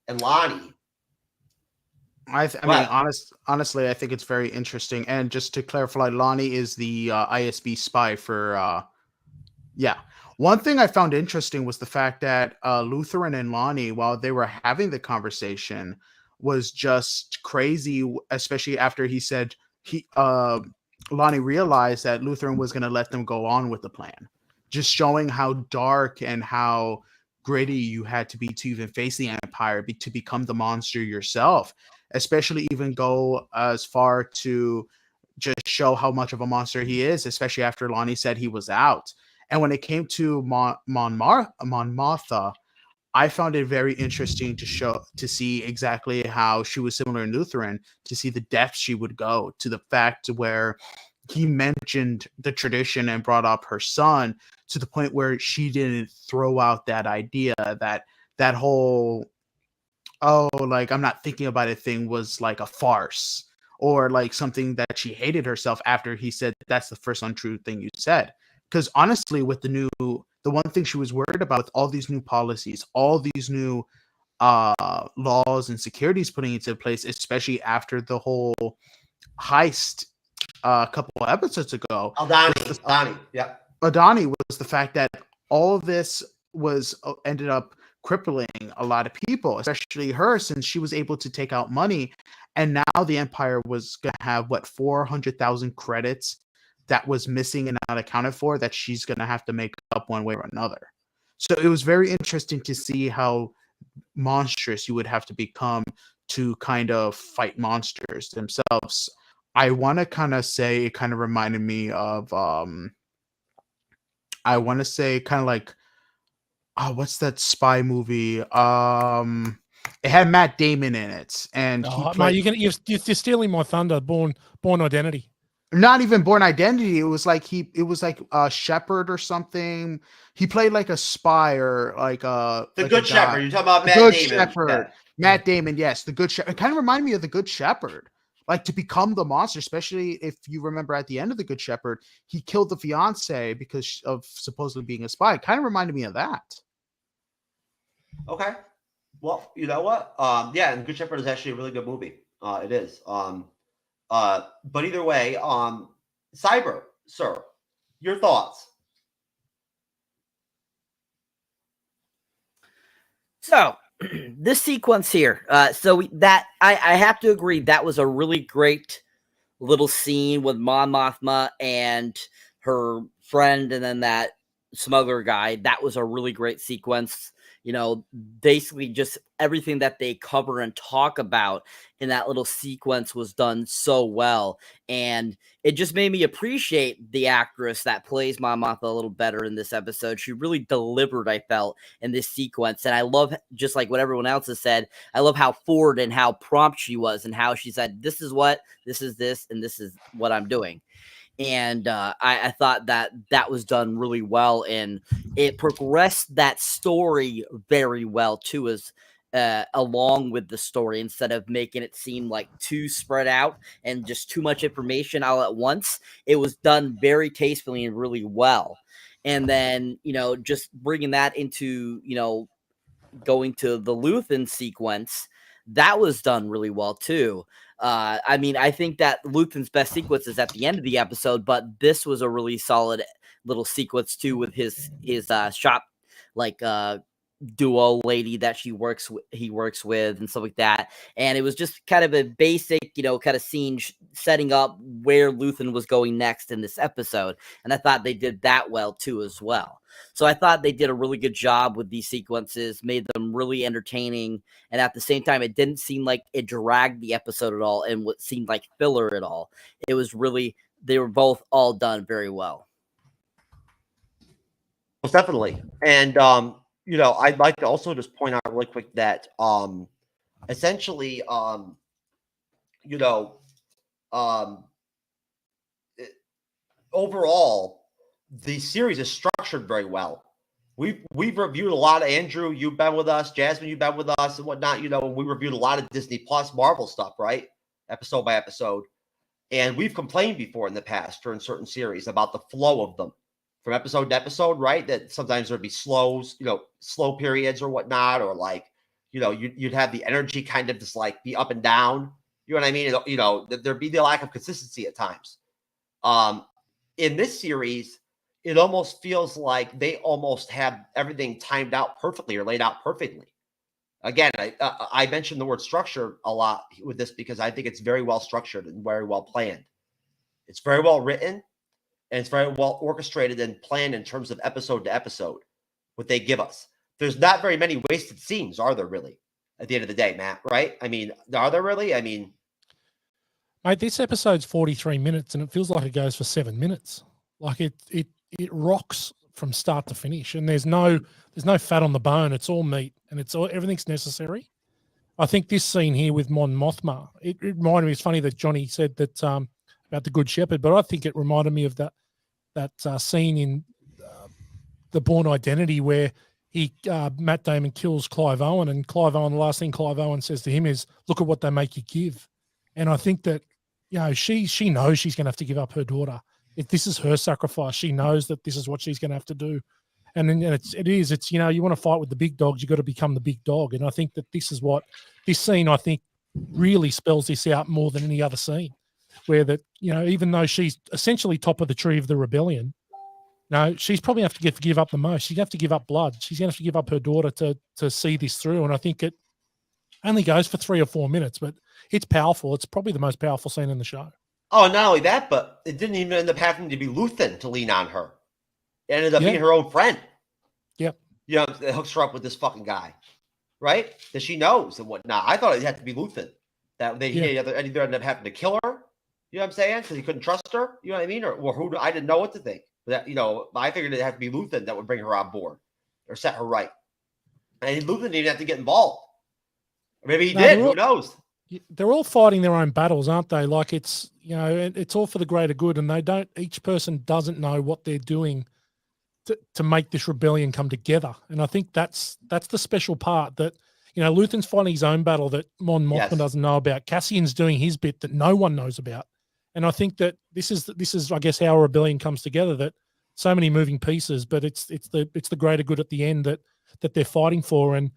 and Lonnie? I mean, honestly, I think it's very interesting. And just to clarify, Lonnie is the ISB spy for, One thing I found interesting was the fact that Lutheran and Lonnie, while they were having the conversation, was just crazy, especially after he said Lonnie realized that Lutheran was going to let them go on with the plan, just showing how dark and how gritty you had to be to even face the Empire, to become the monster yourself. Especially even go as far to just show how much of a monster he is, especially after Lonnie said he was out. And when it came to Mon Martha, I found it very interesting to see exactly how she was similar in Lutheran, to see the depths she would go, to the fact where he mentioned the tradition and brought up her son to the point where she didn't throw out that idea, that whole, oh, like, I'm not thinking about it thing was like a farce, or like something that she hated herself after he said that's the first untrue thing you said. Because honestly, with the one thing she was worried about with all these new policies, all these new laws and securities putting into place, especially after the whole heist a couple of episodes ago, Adani was the fact that all of this was ended up crippling a lot of people, especially her, since she was able to take out money, and now the Empire was going to have 400,000 credits that was missing and not accounted for, that she's going to have to make up one way or another. So it was very interesting to see how monstrous you would have to become to kind of fight monsters themselves. I want to kind of say it kind of reminded me of I want to say kind of like, oh, what's that spy movie? It had Matt Damon in it, and he played... you're stealing my thunder. Born Identity. Not even Born Identity. It was like Shepherd or something. He played like a spy or like The like Good a Shepherd. You're talking about The Matt Good Damon. Shepherd. Yeah. Matt Damon, yes, The Good Shepherd. It kind of reminded me of The Good Shepherd. Like, to become the monster, especially if you remember at the end of The Good Shepherd, he killed the fiance because of supposedly being a spy. It kind of reminded me of that. Okay. Well, you know what? Yeah, and Good Shepherd is actually a really good movie. It is. But either way, Cyber, sir, your thoughts? So this sequence here, I have to agree that was a really great little scene with Mon Mothma and her friend, and then that smuggler guy. That was a really great sequence. You know, basically just everything that they cover and talk about in that little sequence was done so well. And it just made me appreciate the actress that plays Mon Mothma a little better in this episode. She really delivered, I felt, in this sequence. And I love, just like what everyone else has said, I love how forward and how prompt she was, and how she said, this is what, this is this, and this is what I'm doing. And I thought that was done really well, and it progressed that story very well too, as along with the story, instead of making it seem like too spread out and just too much information all at once. It was done very tastefully and really well. And then, you know, just bringing that into, you know, going to the Luthen sequence, that was done really well too. I mean, I think that Luthen's best sequence is at the end of the episode, but this was a really solid little sequence too, with his shop, like duo lady that he works with and stuff like that. And it was just kind of a basic, you know, kind of scene setting up where Luthen was going next in this episode. And I thought they did that well too as well. So I thought they did a really good job with these sequences, made them really entertaining. And at the same time, it didn't seem like it dragged the episode at all and what seemed like filler at all. It was really, they were both all done very well. Most definitely. And, you know, I'd like to also just point out really quick that essentially, you know, overall, the series is structured very well. We've reviewed a lot of, Andrew, you've been with us, Jasmine, you've been with us and whatnot. You know, we reviewed a lot of Disney Plus Marvel stuff, right? Episode by episode. And we've complained before in the past during certain series about the flow of them from episode to episode, right? That sometimes there'd be slow periods or whatnot, or like, you know, you'd have the energy kind of just like be up and down. You know what I mean? You know, there'd be the lack of consistency at times. In this series, it almost feels like they almost have everything timed out perfectly or laid out perfectly. Again, I mentioned the word structure a lot with this because I think it's very well structured and very well planned. It's very well written, and it's very well orchestrated and planned in terms of episode to episode, what they give us. There's not very many wasted scenes, are there really, at the end of the day, Matt, right? I mean, are there really? I mean... Mate, this episode's 43 minutes, and it feels like it goes for 7 minutes. Like it rocks from start to finish, and there's no fat on the bone. It's all meat, and everything's necessary. I think this scene here with Mon Mothma, it reminded me. It's funny that Johnny said that the Good Shepherd, but I think it reminded me of that scene in The Bourne Identity where Matt Damon kills Clive Owen, and Clive Owen, the last thing Clive Owen says to him is, "Look at what they make you give." And I think that, she knows she's going to have to give up her daughter. If this is her sacrifice, she knows that this is what she's going to have to do. And then it's you want to fight with the big dogs, you got to become the big dog. And I think that this scene, I think, really spells this out more than any other scene, where that, even though she's essentially top of the tree of the rebellion, no, she's probably have to give up the most. She's going to have to give up blood. She's going to have to give up her daughter to see this through. And I think it only goes for 3 or 4 minutes, but it's powerful. It's probably the most powerful scene in the show. Oh, not only that, but it didn't even end up having to be Luthen to lean on her. It ended up being her own friend. Yep. That hooks her up with this fucking guy, right? That she knows and whatnot. I thought it had to be Luthen. That he either ended up having to kill her. You know what I'm saying? Because he couldn't trust her. You know what I mean? Or who? I didn't know what to think. That I figured it had to be Luthen that would bring her on board or set her right. And Luthen didn't have to get involved. Or maybe he did. Who knows? They're all fighting their own battles, aren't they? Like it's all for the greater good, and each person doesn't know what they're doing to make this rebellion come together. And I think that's the special part that, Luthen's fighting his own battle that Mon Mothma doesn't know about. Cassian's doing his bit that no one knows about. And I think that this is, I guess, how a rebellion comes together, that so many moving pieces, but it's the greater good at the end that they're fighting for. And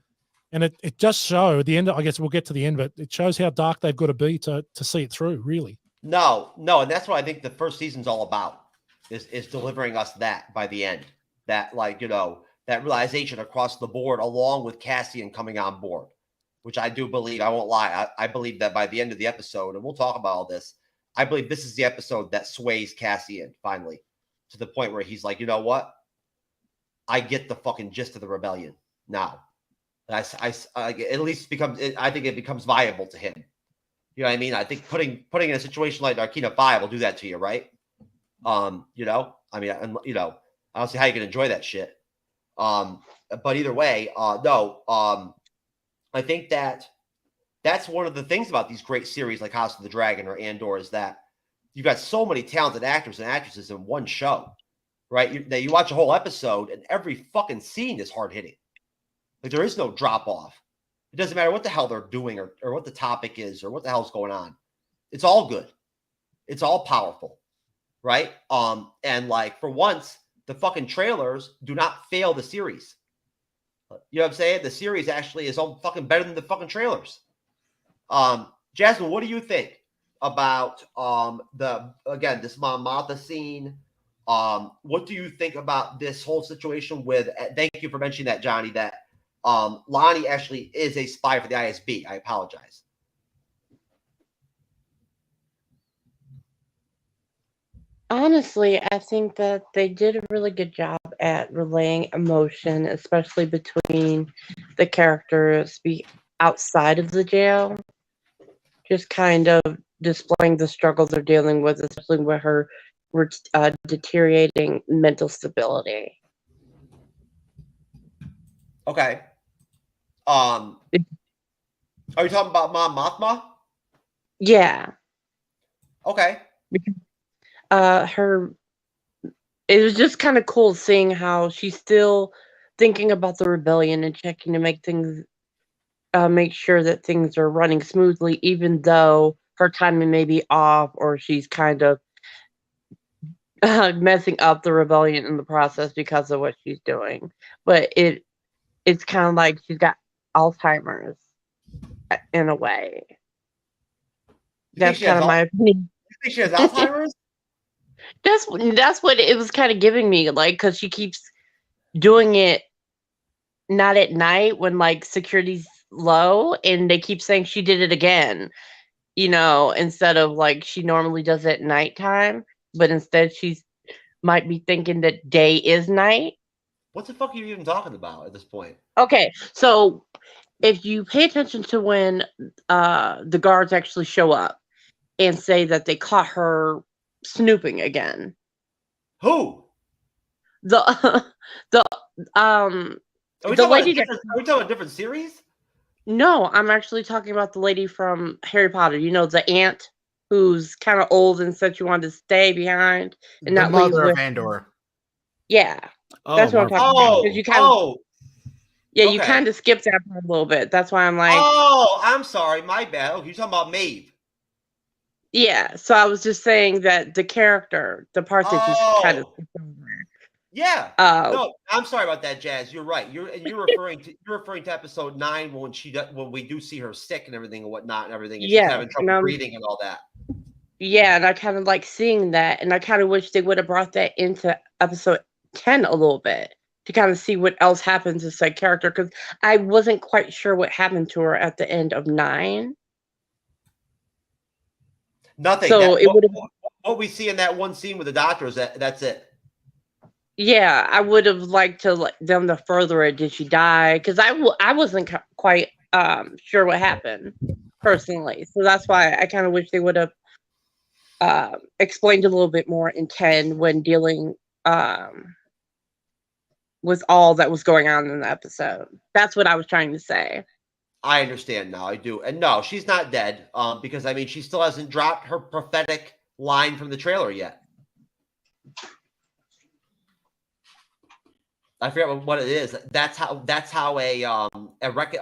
it just shows at the end, I guess we'll get to the end, but it shows how dark they've got to be to see it through, really. No. And that's what I think the first season's all about, is delivering us that by the end. That, that realization across the board, along with Cassian coming on board, which I do believe, I won't lie. I believe that by the end of the episode, and we'll talk about all this, I believe this is the episode that sways Cassian finally to the point where he's like, you know what? I get the fucking gist of the rebellion now. I at least I think it becomes viable to him. You know what I mean? I think putting in a situation like Narkina 5 will do that to you, right? I don't see how you can enjoy that shit. But either way, I think that's one of the things about these great series like House of the Dragon or Andor, is that you've got so many talented actors and actresses in one show, right? You watch a whole episode and every fucking scene is hard hitting. Like, there is no drop off. It doesn't matter what the hell they're doing or what the topic is or what the hell's going on. It's all good. It's all powerful, right? And like, for once, the fucking trailers do not fail the series. You know what I'm saying? The series actually is all fucking better than the fucking trailers. Jasmine, what do you think about this Mon Mothma scene? What do you think about this whole situation with? Thank you for mentioning that, Johnny. That Lonnie actually is a spy for the ISB. I apologize. Honestly, I think that they did a really good job at relaying emotion, especially between the characters outside of the jail. Just kind of displaying the struggle they're dealing with, especially with her deteriorating mental stability. Okay. Are you talking about Mon Mothma? Yeah. Okay. It was just kind of cool seeing how she's still thinking about the rebellion and checking to make sure that things are running smoothly, even though her timing may be off or she's kind of messing up the rebellion in the process because of what she's doing. But it's kind of like she's got Alzheimer's in a way. That's kind of my opinion. You think she has Alzheimer's? That's what it was kind of giving me, like, because she keeps doing it not at night when like security's low, and they keep saying she did it again, instead of like she normally does it at nighttime, but instead she's might be thinking that day is night. What the fuck are you even talking about at this point? Okay, so if you pay attention to when the guards actually show up and say that they caught her snooping again. Who? The lady. Are we talking about a different series? No, I'm actually talking about the lady from Harry Potter. The aunt who's kind of old and said she wanted to stay behind and The not leave mother with of Andor. Yeah, Oh, that's what I'm Marvel. talking about. 'Cause you kind of, you okay. kind of skipped that part a little bit. That's why I'm like, Oh, I'm sorry, my bad. Oh, you're talking about Maeve. yeah. So I was just saying that the character, the part that you kind of Oh, skipped over. yeah. Uh, No, I'm sorry about that, Jazz. You're right. You're referring to episode 9 when we do see her sick and everything and whatnot and everything, and she's yeah, having trouble breathing and all that. yeah, and I kind of like seeing that, and I kind of wish they would have brought that into episode 10 a little bit to kind of see what else happened to said character, because I wasn't quite sure what happened to her at the end of 9. Nothing. So it would have. What we see in that one scene with the doctor is that's it. Yeah, I would have liked to them to further it. Did she die? Because I wasn't quite sure what happened personally. So that's why I kind of wish they would have explained a little bit more in 10 when dealing with all that was going on in the episode. That's what I was trying to say. I understand now. I do. And no, she's not dead. Because I mean, she still hasn't dropped her prophetic line from the trailer yet. I forget what it is. That's how a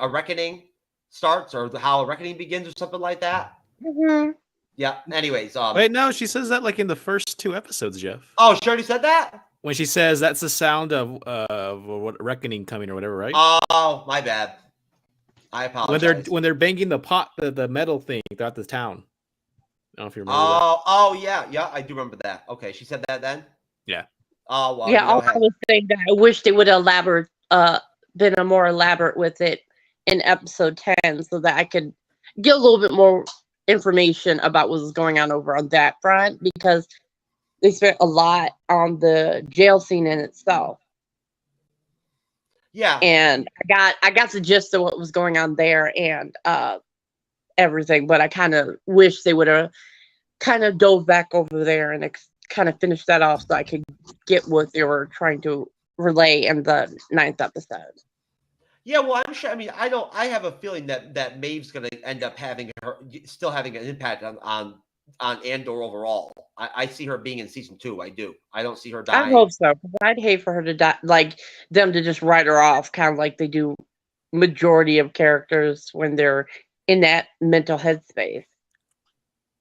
reckoning starts, or how a reckoning begins, or something like that. Mm-hmm. Yeah. Anyways, Wait, no, she says that like in the first 2 episodes, Jeff. Oh, she already said that? When she says that's the sound of what reckoning coming or whatever, right? Oh, my bad. I apologize. When they're banging the pot, the metal thing throughout the town. I don't know if you remember that. Oh yeah, I do remember that. Okay, she said that then. Yeah. Oh well. Yeah, I was saying that I wish they would have been a more elaborate with it in episode 10, so that I could get a little bit more information about what was going on over on that front, because they spent a lot on the jail scene in itself. Yeah. And I got the gist of what was going on there and everything, but I kind of wish they would have kind of dove back over there and kind of finished that off so I could get what they were trying to relay in the 9th episode. Yeah, well, I'm sure. I mean, I have a feeling that Maeve's going to end up still having an impact on Andor overall. I see her being in season 2. I do. I don't see her dying. I hope so, because I'd hate for her to die, like them to just write her off, kind of like they do majority of characters when they're in that mental headspace.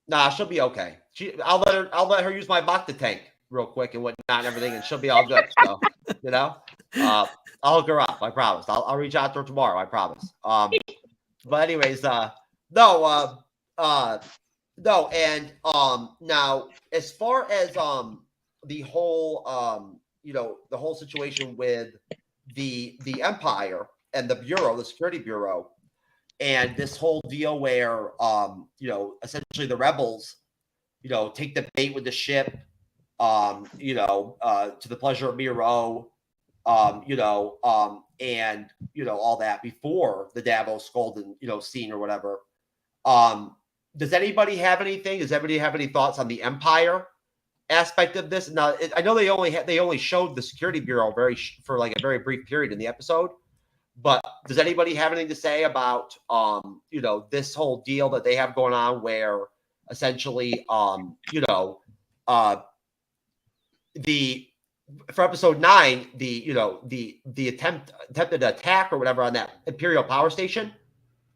Nah, she'll be okay. I'll let her use my Bacta tank real quick and whatnot and everything, and she'll be all good. So, you know, I'll hook her up. I promise. I'll reach out to her tomorrow. I promise. But anyways, no, and now as far as the whole the whole situation with the Empire and the Bureau, the Security Bureau, and this whole deal where essentially the rebels take the bait with the ship to the pleasure of Miro, and all that before the Davos Golden scene or whatever. Does anybody have anything? Does anybody have any thoughts on the Empire aspect of this? Now, I know they only showed the Security Bureau for like a very brief period in the episode, but does anybody have anything to say about this whole deal that they have going on, where essentially for episode 9, the attempted attack or whatever on that Imperial power station,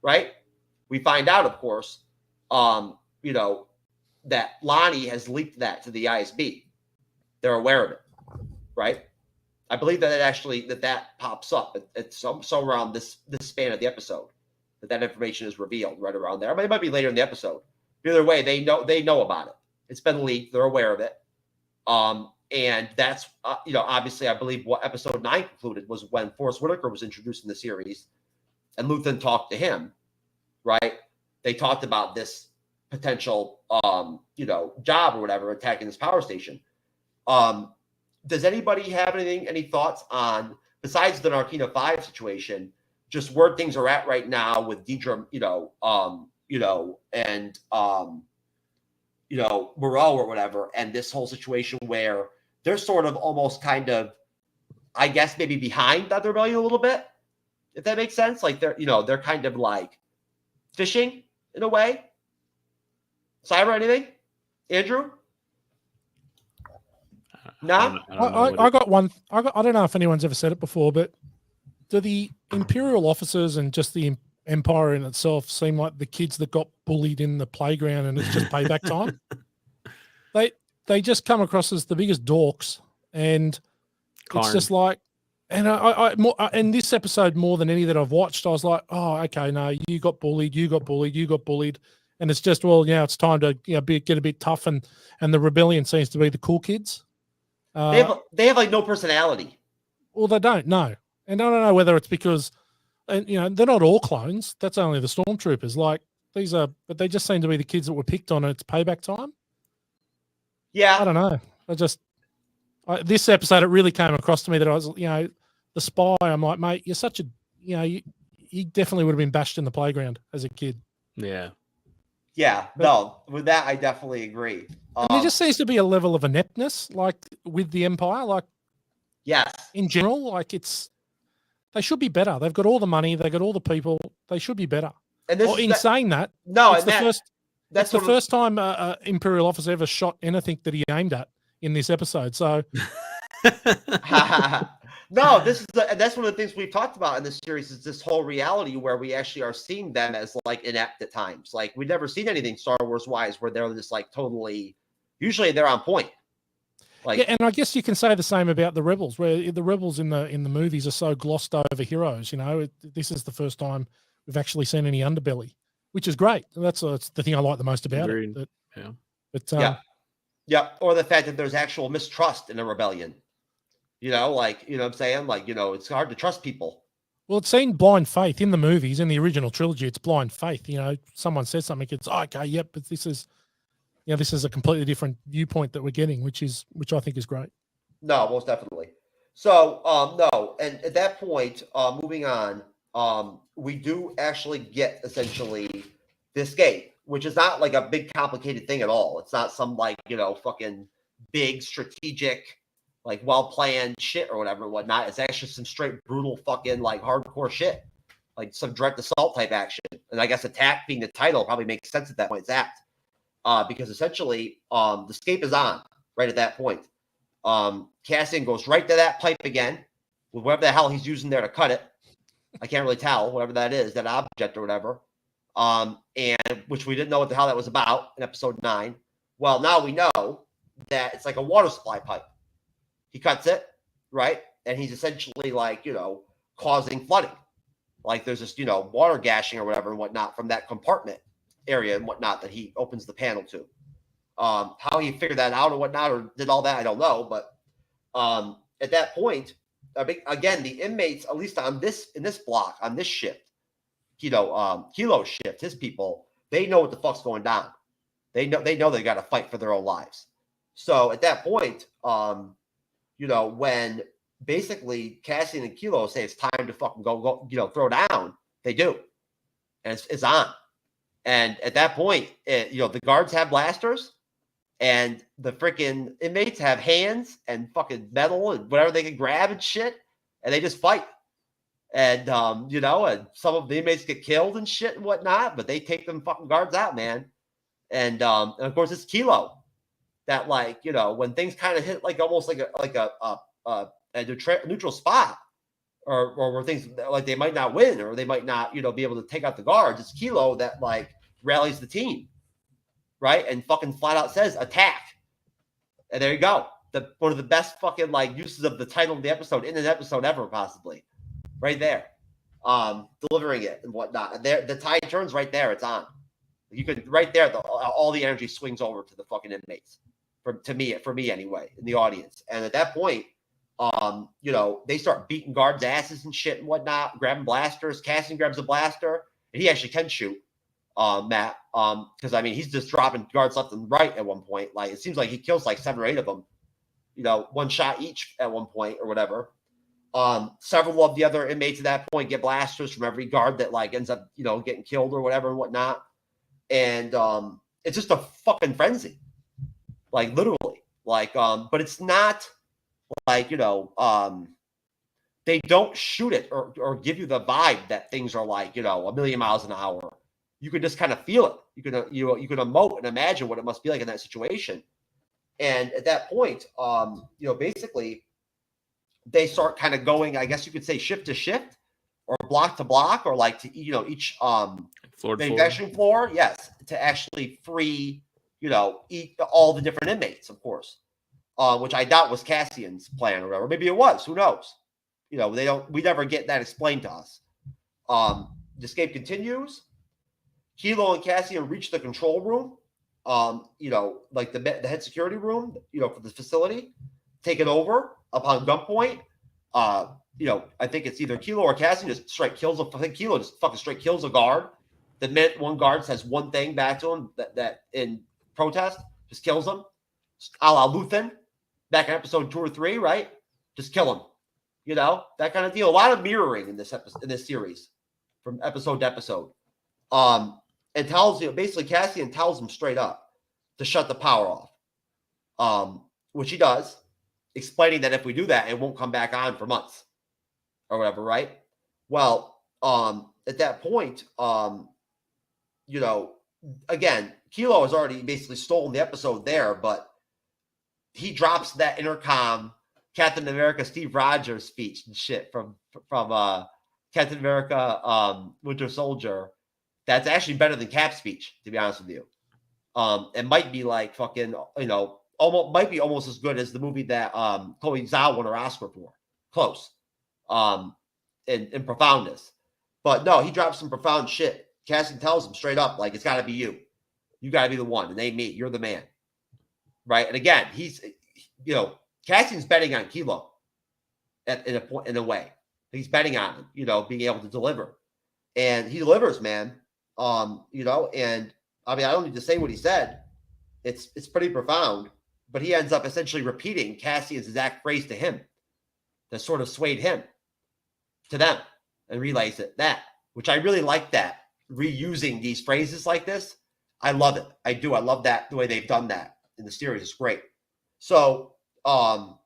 right? We find out, of course, that Lonnie has leaked that to the ISB. They're aware of it, right? I believe that pops up. It's so around this span of the episode that information is revealed right around there. I mean, it might be later in the episode. Either way, they know about it. It's been leaked. They're aware of it. And that's obviously, I believe what episode 9 concluded was when Forrest Whitaker was introduced in the series, and Luthen talked to him. Right? They talked about this potential, job or whatever, attacking this power station. Does anybody have any thoughts on, besides the Narkina 5 situation, just where things are at right now with Deidre, and Moreau or whatever, and this whole situation where they're sort of almost kind of, I guess, maybe behind the rebellion a little bit, if that makes sense. Like they're kind of like fishing in a way. Cyber, anything? Andrew? No. I got one. I don't know if anyone's ever said it before, but do the Imperial officers and just the Empire in itself seem like the kids that got bullied in the playground and it's just payback time? They just come across as the biggest dorks, and it's just like, and in this episode more than any that I've watched, I was like, oh, okay, no, you got bullied, and it's just, well, it's time to get a bit tough, and the rebellion seems to be the cool kids. They have like no personality. Well, they don't, no. And I don't know whether it's because, and they're not all clones. That's only the stormtroopers. Like but they just seem to be the kids that were picked on. And it's payback time. Yeah, I don't know. This episode, it really came across to me that I was, the spy. I'm like, mate, you're such a, you definitely would have been bashed in the playground as a kid. Yeah. Yeah. No, with that, I definitely agree. There just seems to be a level of ineptness, like with the Empire, like yes, in general, like they should be better. They've got all the money, they got all the people. They should be better. And saying that, no, it's that's the first time an Imperial officer ever shot anything that he aimed at in this episode. So, no, that's one of the things we've talked about in this series is this whole reality where we actually are seeing them as like inept at times. Like we've never seen anything Star Wars wise where they're just like totally. Usually they're on point. Like, yeah, and I guess you can say the same about the rebels, where the rebels in the movies are so glossed over heroes. This is the first time we've actually seen any underbelly, which is great. That's the thing I like the most about Agreed. it. Yeah. But yeah, or the fact that there's actual mistrust in a rebellion. What I'm saying? Like, it's hard to trust people. Well, it's seen blind faith in the movies. In the original trilogy, it's blind faith. Someone says something, it's okay, yep, but this is a completely different viewpoint that we're getting, which I think is great. No, most definitely. So, no, and at that point, moving on, we do actually get essentially this game, which is not like a big complicated thing at all. It's not some like, fucking big strategic, like well-planned shit or whatever and whatnot. It's actually some straight brutal fucking like hardcore shit, like some direct assault type action. And I guess attack being the title probably makes sense at that point. It's act. Because essentially the escape is on right at that point. Cassian goes right to that pipe again with whatever the hell he's using there to cut it. I can't really tell, whatever that is, that object or whatever. And which we didn't know what the hell that was about in episode 9. Well, now we know that it's like a water supply pipe. He cuts it, right? And he's essentially like, causing flooding. Like there's this, water gashing or whatever and whatnot from that compartment area and whatnot that he opens the panel to. How he figured that out or whatnot or did all that, I don't know. But at that point, again, the inmates, at least in this block, on this shift, Kilo's shift, his people, they know what the fuck's going down. They know they got to fight for their own lives. So at that point, when basically Cassian and Kilo say it's time to fucking go, throw down, they do, and it's on. And at that point, the guards have blasters, and the freaking inmates have hands and fucking metal and whatever they can grab and shit, and they just fight. And and some of the inmates get killed and shit and whatnot, but they take them fucking guards out, man. And of course it's Kilo that when things kind of hit like almost like a neutral spot, or where things like they might not win or they might not be able to take out the guards, it's Kilo that rallies the team, right? And fucking flat out says attack, and there you go. One of the best fucking uses of the title of the episode in an episode ever, possibly, right there, delivering it and whatnot. And there, the tide turns right there. It's on. You could right there. All the energy swings over to the fucking inmates. For me anyway, in the audience. And at that point, they start beating guards' asses and shit and whatnot, grabbing blasters. Cassian grabs a blaster, and he actually can shoot, Matt. Because he's just dropping guards left and right at one point. Like it seems like he kills 7 or 8 of them, one shot each at one point or whatever. Several of the other inmates at that point get blasters from every guard that ends up getting killed or whatever and whatnot. And it's just a fucking frenzy. Literally, but it's not they don't shoot it or give you the vibe that things are a million miles an hour. you could just kind of feel it. You could emote and imagine what it must be like in that situation. And at that point, basically they start kind of going, I guess you could say shift to shift or block to block, or like to, each manufacturing floor. Yes. To actually free, eat all the different inmates, of course, which I doubt was Cassian's plan or whatever. Maybe it was, who knows? We never get that explained to us. The escape continues. Kilo and Cassian reach the control room, like the head security room, for the facility, take it over upon gunpoint. I think it's either Kilo or Cassian just straight kills. I think Kilo just fucking straight kills a guard. The minute one guard says one thing back to him that in protest, just kills him. A la Luthen, back in episode 2 or 3, right? Just kill him. That kind of deal. A lot of mirroring in this series, from episode to episode. And tells basically Cassian tells him straight up to shut the power off, which he does, explaining that if we do that, it won't come back on for months or whatever, right? Well, at that point, again, Kilo has already basically stolen the episode there, but he drops that intercom Captain America Steve Rogers speech and shit from Captain America Winter Soldier. That's actually better than Cap's speech, to be honest with you. It might be like fucking, might be almost as good as the movie that Chloe Zhao won her Oscar for. Close. In profoundness. But no, he drops some profound shit. Cassian tells him straight up, like, it's got to be you. You got to be the one. And they me. You're the man. Right? And again, he's, Cassian's betting on Kilo in a way. He's betting on him, being able to deliver. And he delivers, man. And I mean, I don't need to say what he said. It's pretty profound, but he ends up essentially repeating Cassian's exact phrase to him that sort of swayed him to them and relays that, which I really like that, reusing these phrases like this. I love it. I do. I love that, the way they've done that in the series. It's great. So, what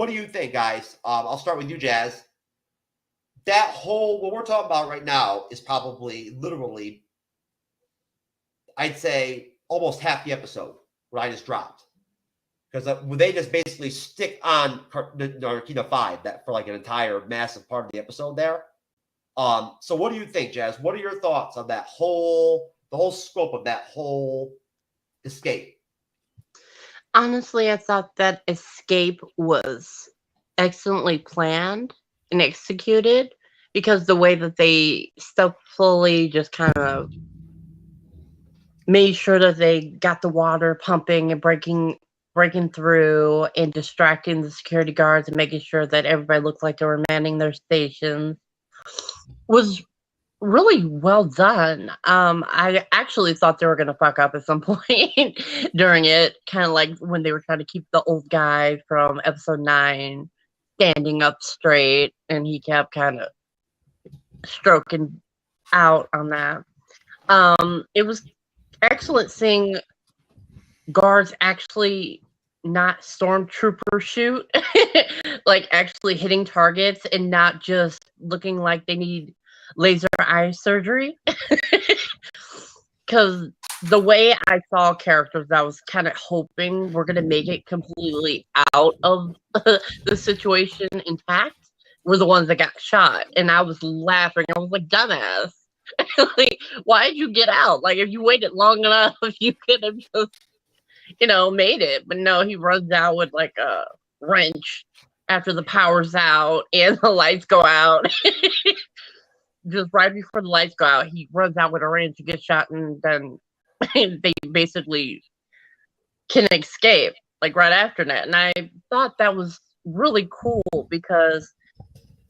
do you think, guys? I'll start with you, Jazz. That whole, what we're talking about right now is probably literally, I'd say, almost half the episode what I just dropped. Because they just basically stick on Narkina 5 that for like an entire massive part of the episode there. So what do you think, Jazz? What are your thoughts on the whole scope of that whole escape? Honestly, I thought that escape was excellently planned and executed, because the way that they stealthily just kind of made sure that they got the water pumping and breaking through and distracting the security guards and making sure that everybody looked like they were manning their stations was really well done. I actually thought they were going to fuck up at some point during it, kind of like when they were trying to keep the old guy from episode 9 standing up straight, and he kept kind of stroking out on that. It was excellent seeing guards actually not stormtrooper shoot, like actually hitting targets and not just looking like they need laser eye surgery. Because the way I saw characters that I was kind of hoping were going to make it completely out of the situation intact were the ones that got shot. And I was laughing. I was like, dumbass. Like, why did you get out? Like, if you waited long enough, you could have just, made it. But no, he runs out with like a wrench after the power's out and the lights go out. Just right before the lights go out, he runs out with a wrench to get shot, and then they basically can escape like right after that. And I thought that was really cool, because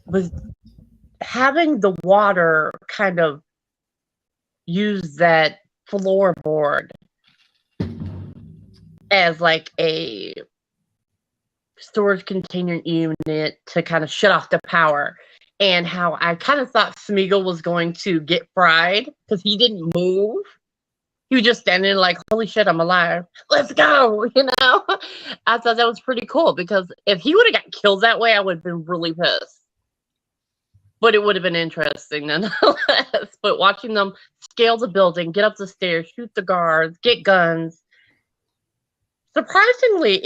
with having the water kind of use that floorboard as like a storage container unit to kind of shut off the power. And how I kind of thought Smeagol was going to get fried because he didn't move. He was just standing like, holy shit, I'm alive. Let's go, I thought that was pretty cool, because if he would have got killed that way, I would have been really pissed. but it would have been interesting nonetheless. But watching them scale the building, get up the stairs, shoot the guards, get guns, surprisingly,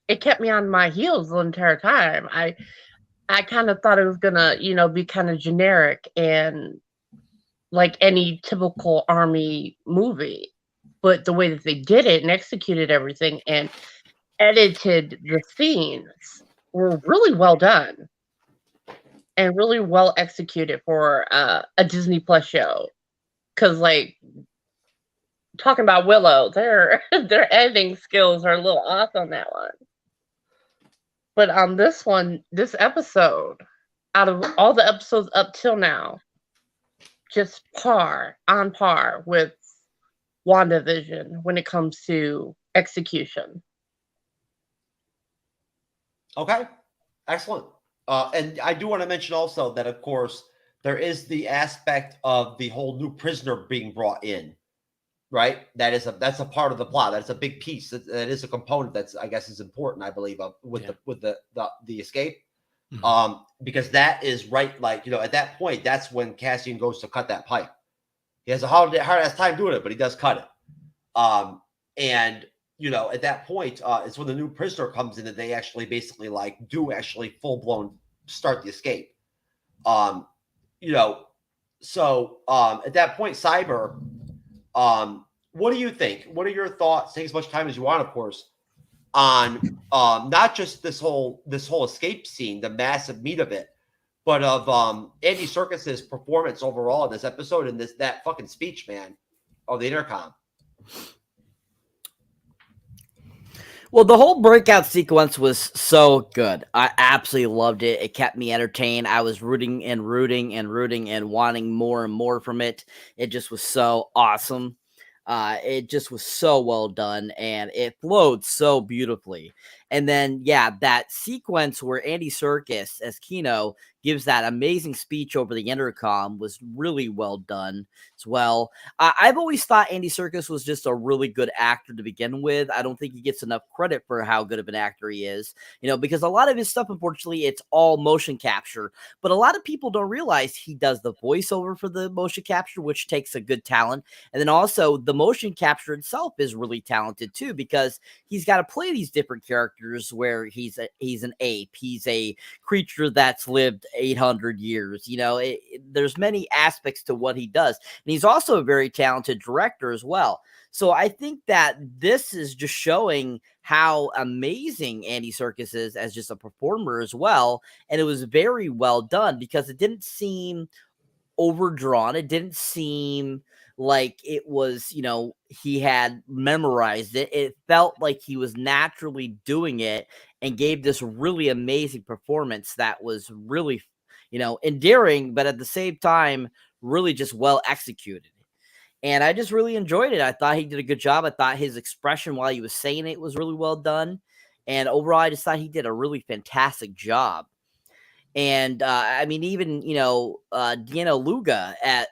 it kept me on my heels the entire time. I kind of thought it was gonna, be kind of generic and like any typical army movie, but the way that they did it and executed everything and edited the scenes were really well done and really well executed for a Disney Plus show. Because, like, talking about Willow, their editing skills are a little off on that one. But on this episode, out of all the episodes up till now, just on par with WandaVision when it comes to execution. Okay, excellent. And I do want to mention also that, of course, there is the aspect of the whole new prisoner being brought in, right? That's a part of the plot. That's a big piece. That is a component that's, I guess, is important. I believe with the escape, because that is right. Like, at that point, that's when Cassian goes to cut that pipe. He has a hard ass time doing it, but he does cut it. And at that point, it's when the new prisoner comes in that they actually basically do full blown start the escape. So at that point, Cyber, what do you think? What are your thoughts? Take as much time as you want, of course, on not just this whole escape scene, the massive meat of it, but of Andy Serkis's performance overall in this episode and that fucking speech, man, on the intercom. Well, the whole breakout sequence was so good. I absolutely loved it. It kept me entertained. I was rooting and wanting more and more from it. It just was so awesome. It just was so well done, and it flowed so beautifully. And then, that sequence where Andy Serkis as Kino gives that amazing speech over the intercom was really well done as well. I've always thought Andy Serkis was just a really good actor to begin with. I don't think he gets enough credit for how good of an actor he is, because a lot of his stuff, unfortunately, it's all motion capture. But a lot of people don't realize he does the voiceover for the motion capture, which takes a good talent. And then also the motion capture itself is really talented too, because he's got to play these different characters where he's an ape, he's a creature that's lived 800 years. There's many aspects to what he does, and he's also a very talented director as well. So I think that this is just showing how amazing Andy Serkis is as just a performer as well, and it was very well done because it didn't seem overdrawn. It didn't seem like it was, he had memorized it. It felt like he was naturally doing it and gave this really amazing performance that was really, endearing, but at the same time, really just well executed. And I just really enjoyed it. I thought he did a good job. I thought his expression while he was saying it was really well done. And overall, I just thought he did a really fantastic job. And even, Deanna Luga at,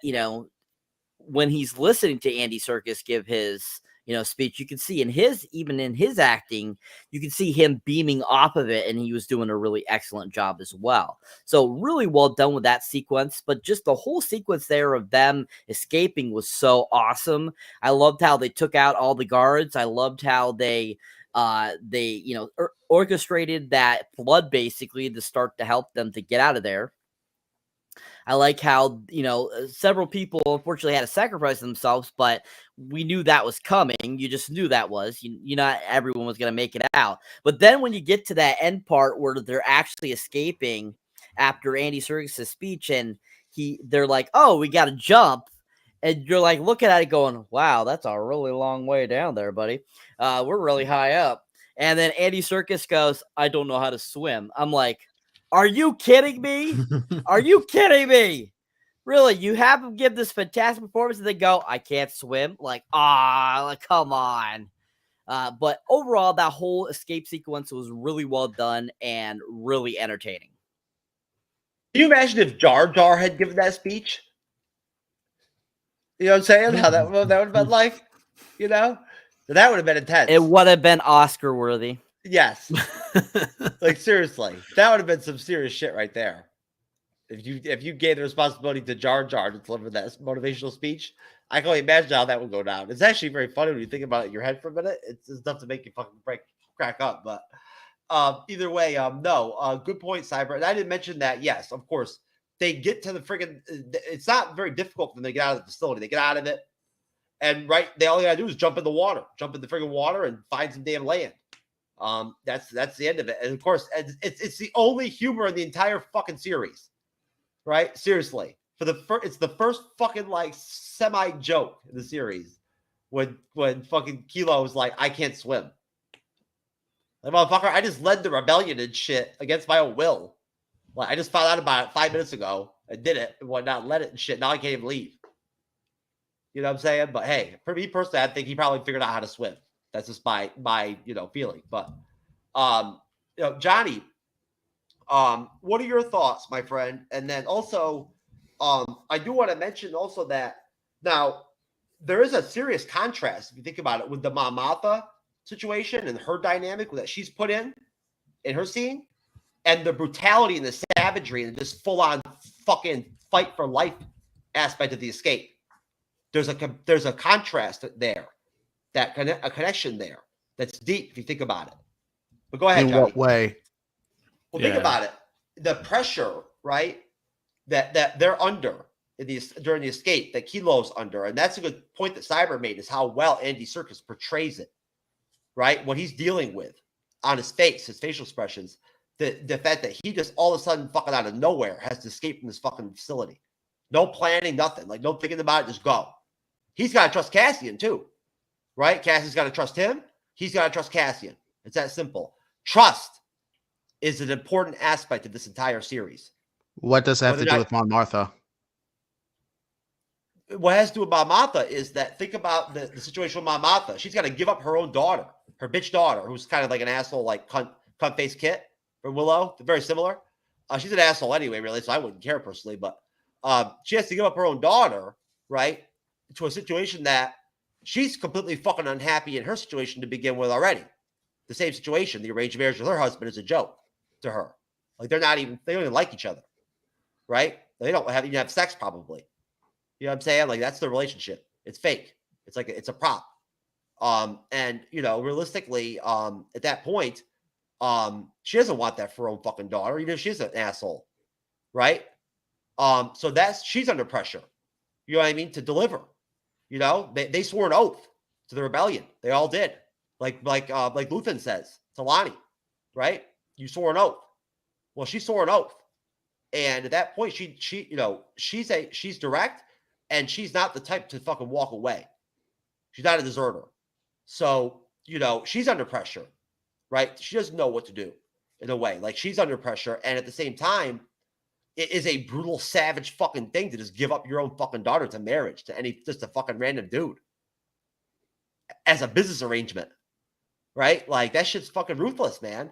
when he's listening to Andy Serkis give his, speech, you can see in his acting, you can see him beaming off of it, and he was doing a really excellent job as well. So really well done with that sequence, but just the whole sequence there of them escaping was so awesome. I loved how they took out all the guards. I loved how they orchestrated that flood basically to start to help them to get out of there. I like how, several people unfortunately had to sacrifice themselves, but we knew that was coming. You just knew that was. Not everyone was going to make it out. But then when you get to that end part where they're actually escaping after Andy Serkis' speech, and they're like, oh, we got to jump. And you're like looking at it going, wow, that's a really long way down there, buddy. We're really high up. And then Andy Serkis goes, I don't know how to swim. I'm like, are you kidding me? Are you kidding me? Really? You have them give this fantastic performance and they go, I can't swim? Come on. But overall, that whole escape sequence was really well done and really entertaining. Can you imagine if Jar Jar had given that speech? You know what I'm saying? How that would have been like, that would have been intense. It would have been Oscar worthy. Yes. Seriously, that would have been some serious shit right there. If you gave the responsibility to Jar Jar to deliver that motivational speech, I can only imagine how that would go down. It's actually very funny when you think about it in your head for a minute. It's enough to make you fucking crack up. But either way, no, good point, Cyber. And I didn't mention that. Yes, of course, they get to the friggin'. It's not very difficult for them to get out of the facility. They get out of it, and they all they gotta do is jump in the water, jump in the friggin' water, and find some damn land. That's the end of it. And of course, it's the only humor in the entire fucking series. Right? Seriously. It's the first fucking like semi joke in the series when fucking Kilo was like, I can't swim. Like, motherfucker, I just led the rebellion and shit against my own will. Like, I just found out about it 5 minutes ago and did it and whatnot, led it and shit. Now I can't even leave. You know what I'm saying? But hey, for me personally, I think he probably figured out how to swim. That's just my feeling. But Johnny, what are your thoughts, my friend? And then also, I do want to mention also that now there is a serious contrast, if you think about it, with the Mom Martha situation and her dynamic that she's put in her scene, and the brutality and the savagery and this full-on fucking fight for life aspect of the escape. There's a contrast there, a connection there that's deep if you think about it. But go ahead, In Johnny. what way? Well, think about it. The pressure, right, that they're under during the escape, that Kilo's under, and that's a good point that Cyber made, is how well Andy Serkis portrays it, right? What he's dealing with on his face, his facial expressions, the fact that he just all of a sudden fucking out of nowhere has to escape from this fucking facility. No planning, nothing. Like, no thinking about it, just go. He's got to trust Cassian too, right? Cassian's got to trust him. He's got to trust Cassian. It's that simple. Trust is an important aspect of this entire series. What does that have to do with Mom Martha? What has to do with Mom Martha is that, think about the situation with Mom Martha. She's got to give up her own daughter, her bitch daughter, who's kind of like an asshole, like cunt face Kit from Willow. They're very similar. She's an asshole anyway, really, so I wouldn't care personally. But she has to give up her own daughter, right, to a situation that she's completely fucking unhappy in her situation to begin with already. The same situation, the arranged marriage with her husband is a joke to her. Like, they don't even like each other, right? They don't even have sex probably. You know what I'm saying? Like, that's the relationship. It's fake. It's like, it's a prop. And realistically, at that point, she doesn't want that for her own fucking daughter, even if she's an asshole, right? So she's under pressure. You know what I mean? To deliver. They swore an oath to the rebellion. They all did. Like Luthen says to Lonnie, right? You swore an oath. Well, she swore an oath, and at that point, she's direct, and she's not the type to fucking walk away. She's not a deserter, so she's under pressure, right? She doesn't know what to do in a way. Like, she's under pressure, and at the same time, it is a brutal, savage fucking thing to just give up your own fucking daughter to marriage to just a fucking random dude as a business arrangement, right? Like, that shit's fucking ruthless, man.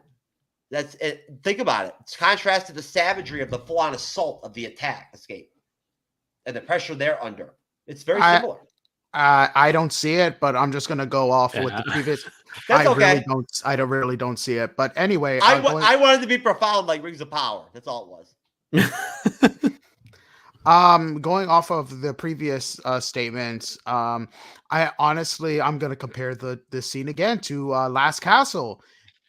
That's it. Think about it. It's contrast to the savagery of the full-on assault of the escape, and the pressure they're under. It's very similar. I don't see it, but I'm just gonna go off with the previous. That's okay. I really don't see it. But anyway, I wanted to be profound, like Rings of Power. That's all it was. Going off of the previous statements, I'm gonna compare the scene again to Last Castle.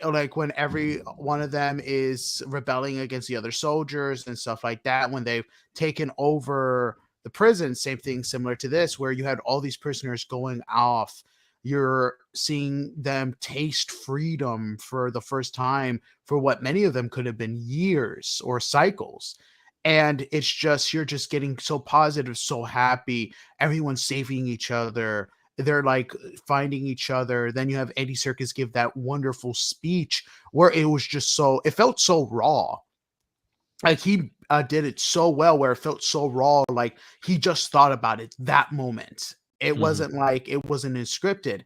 Like, when every one of them is rebelling against the other soldiers and stuff like that, when they've taken over the prison, same thing similar to this, where you had all these prisoners going off. You're seeing them taste freedom for the first time for what many of them could have been years or cycles. And it's just, you're just getting so positive, so happy. Everyone's saving each other. They're like finding each other. Then you have Andy Serkis give that wonderful speech where it was just it felt so raw. Like, he did it so well, where it felt so raw. Like, he just thought about it that moment. It wasn't like, it wasn't scripted.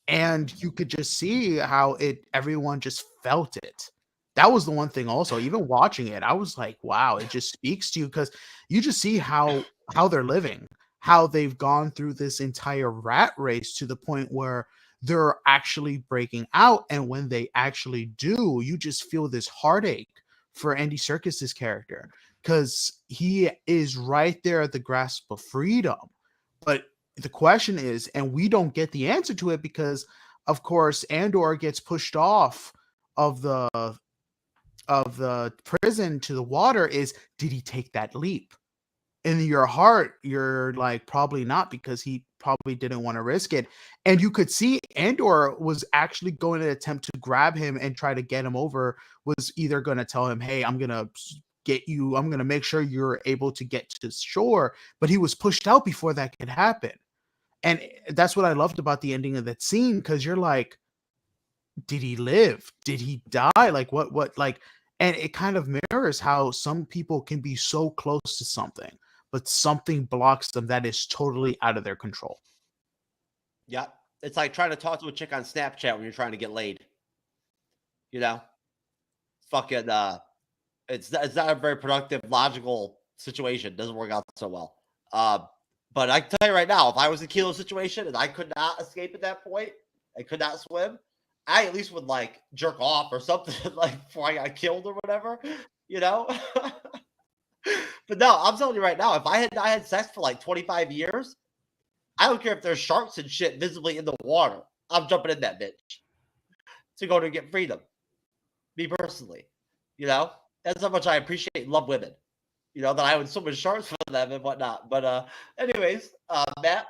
And you could just see how everyone just felt it. That was the one thing also, even watching it, I was like, wow, it just speaks to you, because you just see how they're living, how they've gone through this entire rat race to the point where they're actually breaking out. And when they actually do, you just feel this heartache for Andy Serkis's character, because he is right there at the grasp of freedom. But the question is, and we don't get the answer to it because, of course, Andor gets pushed off of the prison to the water, is did he take that leap? In your heart, you're like, probably not, because he probably didn't want to risk it. And you could see Andor was actually going to attempt to grab him and try to get him over, was either going to tell him, hey, I'm going to make sure you're able to get to shore. But he was pushed out before that could happen. And that's what I loved about the ending of that scene, because you're like, did he live? Did he die? Like, what, like, and it kind of mirrors how some people can be so close to something, but something blocks them that is totally out of their control. Yeah. It's like trying to talk to a chick on Snapchat when you're trying to get laid. You know? Fucking, it's not a very productive, logical situation. Doesn't work out so well. But I can tell you right now, if I was in Kilo's situation and I could not escape at that point, I could not swim, I at least would like jerk off or something like before I got killed or whatever, you know? But no, I'm telling you right now, if I had sex for like 25 years, I don't care if there's sharks and shit visibly in the water. I'm jumping in that bitch to go to get freedom. Me personally, you know? That's how much I appreciate and love women. You know, that I would swim with sharks for them and whatnot. But anyways, Matt,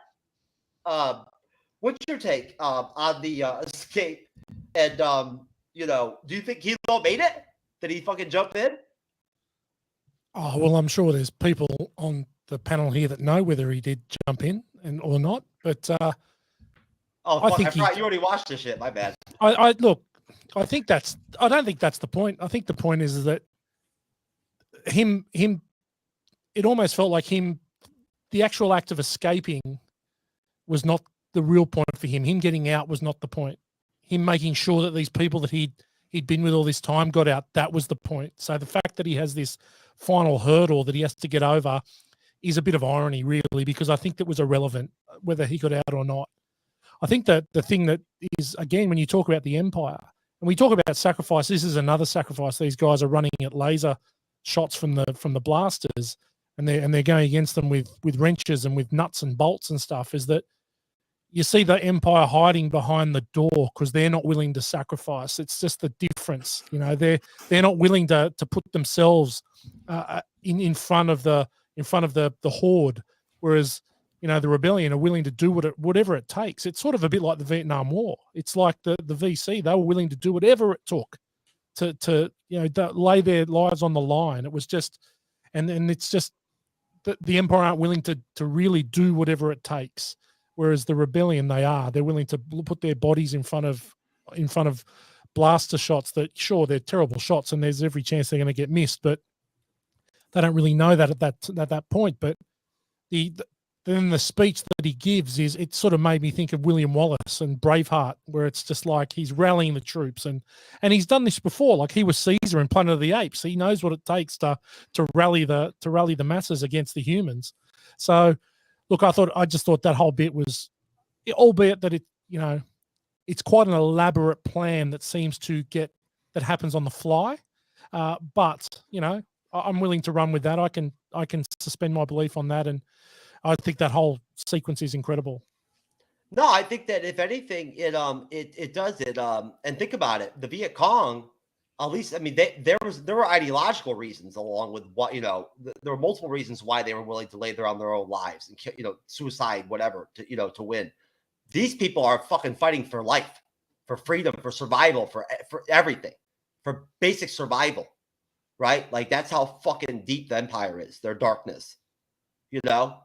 what's your take on the escape? And you know, do you think Kilo made it? Did he fucking jump in? Oh, well, I'm sure there's people on the panel here that know whether he did jump in or not. But Oh, I fuck, think I forgot you already watched this shit. My bad. I look, I don't think that's the point. I think the point is that him, it almost felt like the actual act of escaping was not the real point for him. Him getting out was not the point. Him making sure that these people that he'd been with all this time got out, that was the point. So the fact that he has this final hurdle that he has to get over is a bit of irony, really, because I think that was irrelevant whether he got out or not. I think that the thing that is, again, when you talk about the Empire, and we talk about sacrifice, this is another sacrifice. These guys are running at laser shots from the blasters, and they're going against them with wrenches and with nuts and bolts and stuff, is that you see the Empire hiding behind the door because they're not willing to sacrifice. It's just the difference, you know. They're not willing to put themselves in front of the horde, whereas, you know, the rebellion are willing to do whatever it takes. It's sort of a bit like the Vietnam War. It's like the VC; they were willing to do whatever it took to you know, lay their lives on the line. It was just, and it's just that the Empire aren't willing to really do whatever it takes. Whereas the rebellion, they're willing to put their bodies in front of blaster shots that, sure, they're terrible shots and there's every chance they're going to get missed, but they don't really know that at that point. But then the speech that he gives it sort of made me think of William Wallace and Braveheart, where it's just like he's rallying the troops, and he's done this before. Like, he was Caesar in Planet of the Apes. He knows what it takes to rally the masses against the humans. So, look, I just thought that whole bit was, albeit that it's quite an elaborate plan that happens on the fly. But, you know, I'm willing to run with that. I can suspend my belief on that, and I think that whole sequence is incredible. No, I think that if anything, it does it. And think about it, the Viet Cong, at least, I mean, there were ideological reasons along with what, you know, there were multiple reasons why they were willing to lay down their own lives and, you know, suicide, whatever, to win. These people are fucking fighting for life, for freedom, for survival, for everything, for basic survival, right? Like, that's how fucking deep the Empire is, their darkness, you know?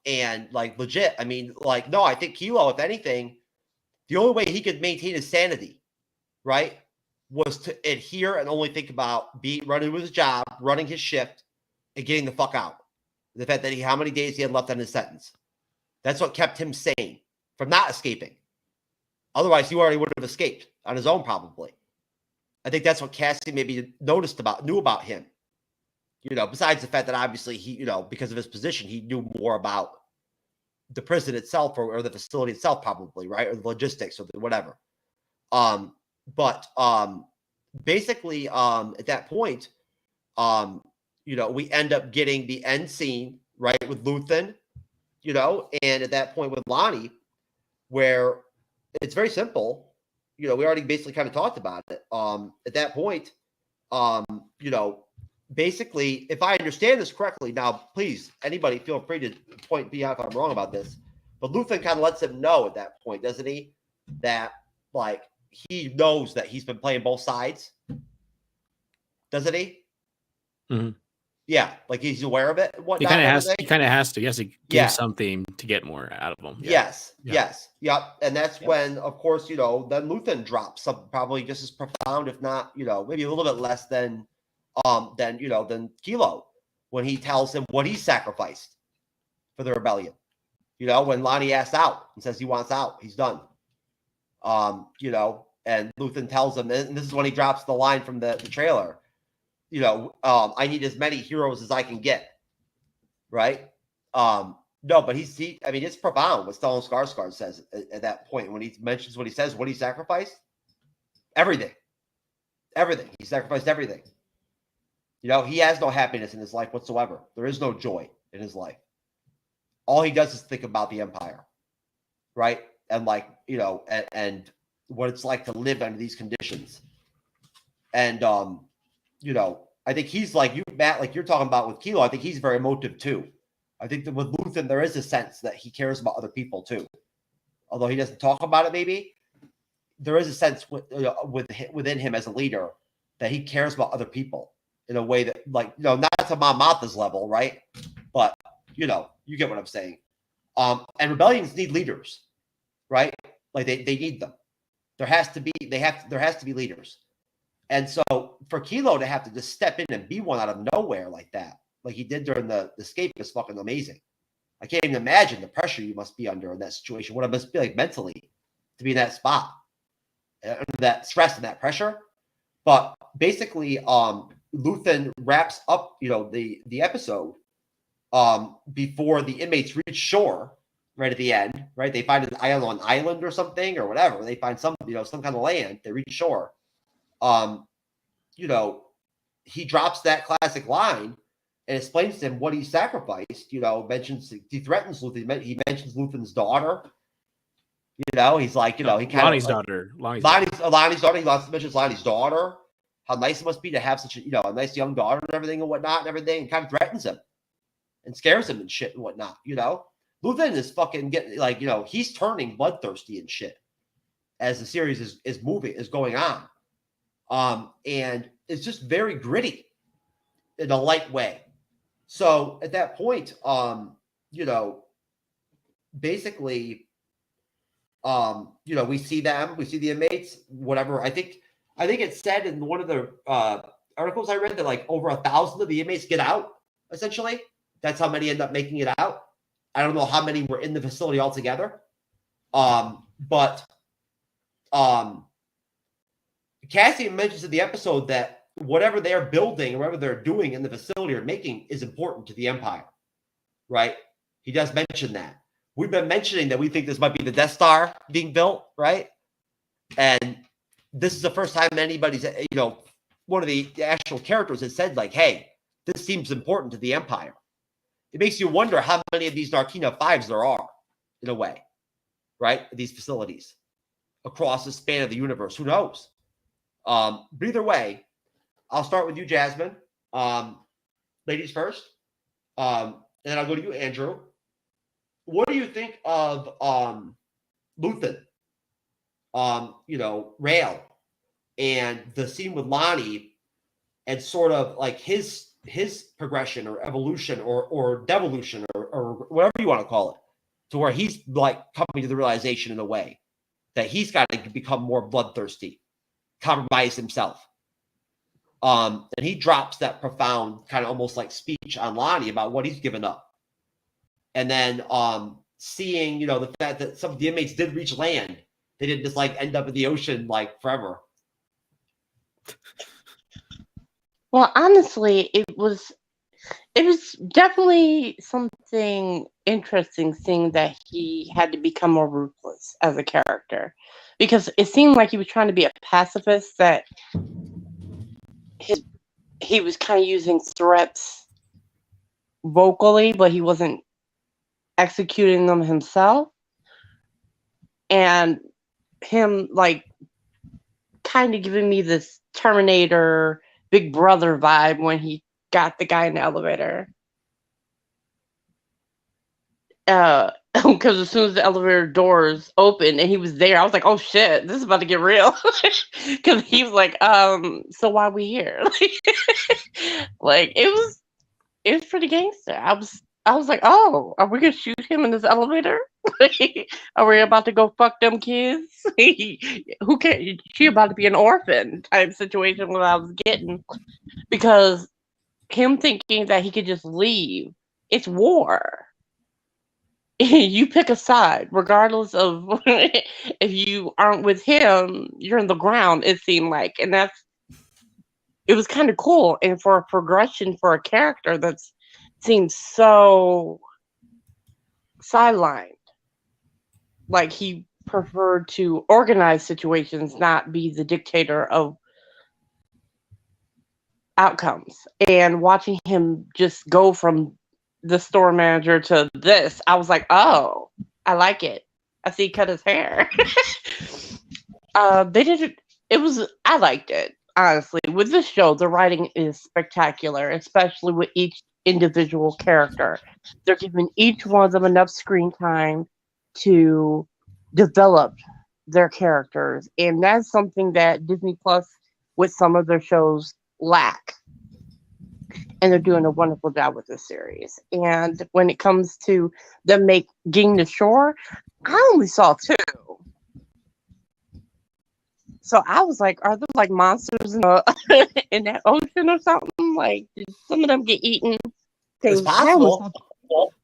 And like, legit, I mean, like, no, I think Kilo, if anything, the only way he could maintain his sanity, right, was to adhere and only think about running with his job, running his shift, and getting the fuck out. The fact that how many days he had left on his sentence. That's what kept him sane from not escaping. Otherwise, he already would have escaped on his own, probably. I think that's what Cassie maybe knew about him. You know, besides the fact that obviously he, you know, because of his position, he knew more about the prison itself or the facility itself, probably, right? Or the logistics or whatever. But basically, at that point, we end up getting the end scene, right, with Luthen, and at that point with Lonnie, where it's very simple. We already basically kind of talked about it. At that point, basically, if I understand this correctly, now please, anybody feel free to point me out if I'm wrong about this. But Luthen kind of lets him know at that point, doesn't he? That like he knows that he's been playing both sides, doesn't he? Mm-hmm. Yeah, like he's aware of it. He kind of has. He kind of has to. He has to give something to get more out of him. Yeah. Yes. Yep. And that's when, of course, then Luthen drops something probably just as profound, if not, maybe a little bit less than Kilo, when he tells him what he sacrificed for the rebellion. When Lonnie asks out and says he wants out, he's done. And Luthen tells him, and this is when he drops the line from the trailer. I need as many heroes as I can get. Right? No, but it's profound what Stellan Skarsgård says at that point when he mentions what he says, what he sacrificed. Everything. He sacrificed everything. He has no happiness in his life whatsoever. There is no joy in his life. All he does is think about the Empire. Right? And and what it's like to live under these conditions. And, I think he's like you, Matt, like you're talking about with Kilo. I think he's very emotive too. I think that with Luthen, there is a sense that he cares about other people too. Although he doesn't talk about it, maybe there is a sense within him as a leader that he cares about other people in a way that, like, not to Mon Mothma's level, right? But you get what I'm saying. And rebellions need leaders, right? Like they need them. There has to be leaders. And so for Kilo to have to just step in and be one out of nowhere like that, like he did during the escape, is fucking amazing. I can't even imagine the pressure you must be under in that situation. What it must be like mentally to be in that spot, under that stress and that pressure. But basically, Luthen wraps up, the episode before the inmates reach shore. Right at the end, right? They find an island or something or whatever. They find some kind of land. They reach shore. He drops that classic line and explains to him what he sacrificed. He threatens Luthen. He mentions Luthen's daughter. He's like, he kind Lonnie's of daughter. Lonnie's daughter. He mentions Lonnie's daughter. How nice it must be to have such a nice young daughter and everything and whatnot and everything, and kind of threatens him and scares him and shit and whatnot. Luthen is fucking getting he's turning bloodthirsty and shit as the series is going on. And it's just very gritty in a light way. So at that point, basically, we see the inmates, whatever. I think it said in one of the articles I read that like over 1,000 of the inmates get out, essentially. That's how many end up making it out. I don't know how many were in the facility altogether. But Cassian mentions in the episode that whatever they're building or whatever they're doing in the facility or making is important to the Empire, right? He does mention that. We've been mentioning that we think this might be the Death Star being built, right? And this is the first time anybody's, one of the actual characters has said like, hey, this seems important to the Empire. It makes you wonder how many of these Narkina 5s there are, in a way, right? These facilities across the span of the universe. Who knows? But either way, I'll start with you, Jasmine. Ladies first. And then I'll go to you, Andrew. What do you think of Luthen? Rael, and the scene with Lonnie, and sort of like his progression or evolution or devolution or whatever you want to call it, to where he's like coming to the realization in a way that he's got to become more bloodthirsty, compromise himself. And he drops that profound kind of almost like speech on Lonnie about what he's given up. And then seeing, the fact that some of the inmates did reach land. They didn't just like end up in the ocean like forever. Well, honestly, it was definitely something interesting seeing that he had to become more ruthless as a character, because it seemed like he was trying to be a pacifist, that his he was kind of using threats vocally, but he wasn't executing them himself. And him like kind of giving me this Terminator Big Brother vibe when he got the guy in the elevator. Because as soon as the elevator doors opened and he was there, I was like, oh shit, this is about to get real. Because he was like, so why are we here? Like it was pretty gangster. I was like, oh, are we gonna shoot him in this elevator? Are we about to go fuck them kids? Who can she about to be an orphan type situation what I was getting. Because him thinking that he could just leave, it's war. You pick a side, regardless of if you aren't with him, you're in the ground, it seemed like. And it was kind of cool. And for a progression for a character that seems so sidelined, like he preferred to organize situations, not be the dictator of outcomes. And watching him just go from the store manager to this, I was like, oh, I like it. I see he cut his hair. They did it. I liked it, honestly. With this show, the writing is spectacular, especially with each individual character. They're giving each one of them enough screen time to develop their characters. And that's something that Disney Plus, with some of their shows, lack. And they're doing a wonderful job with this series. And when it comes to them getting the shore, I only saw 2. So I was like, are there like monsters in that ocean or something? Like, did some of them get eaten? It's possible.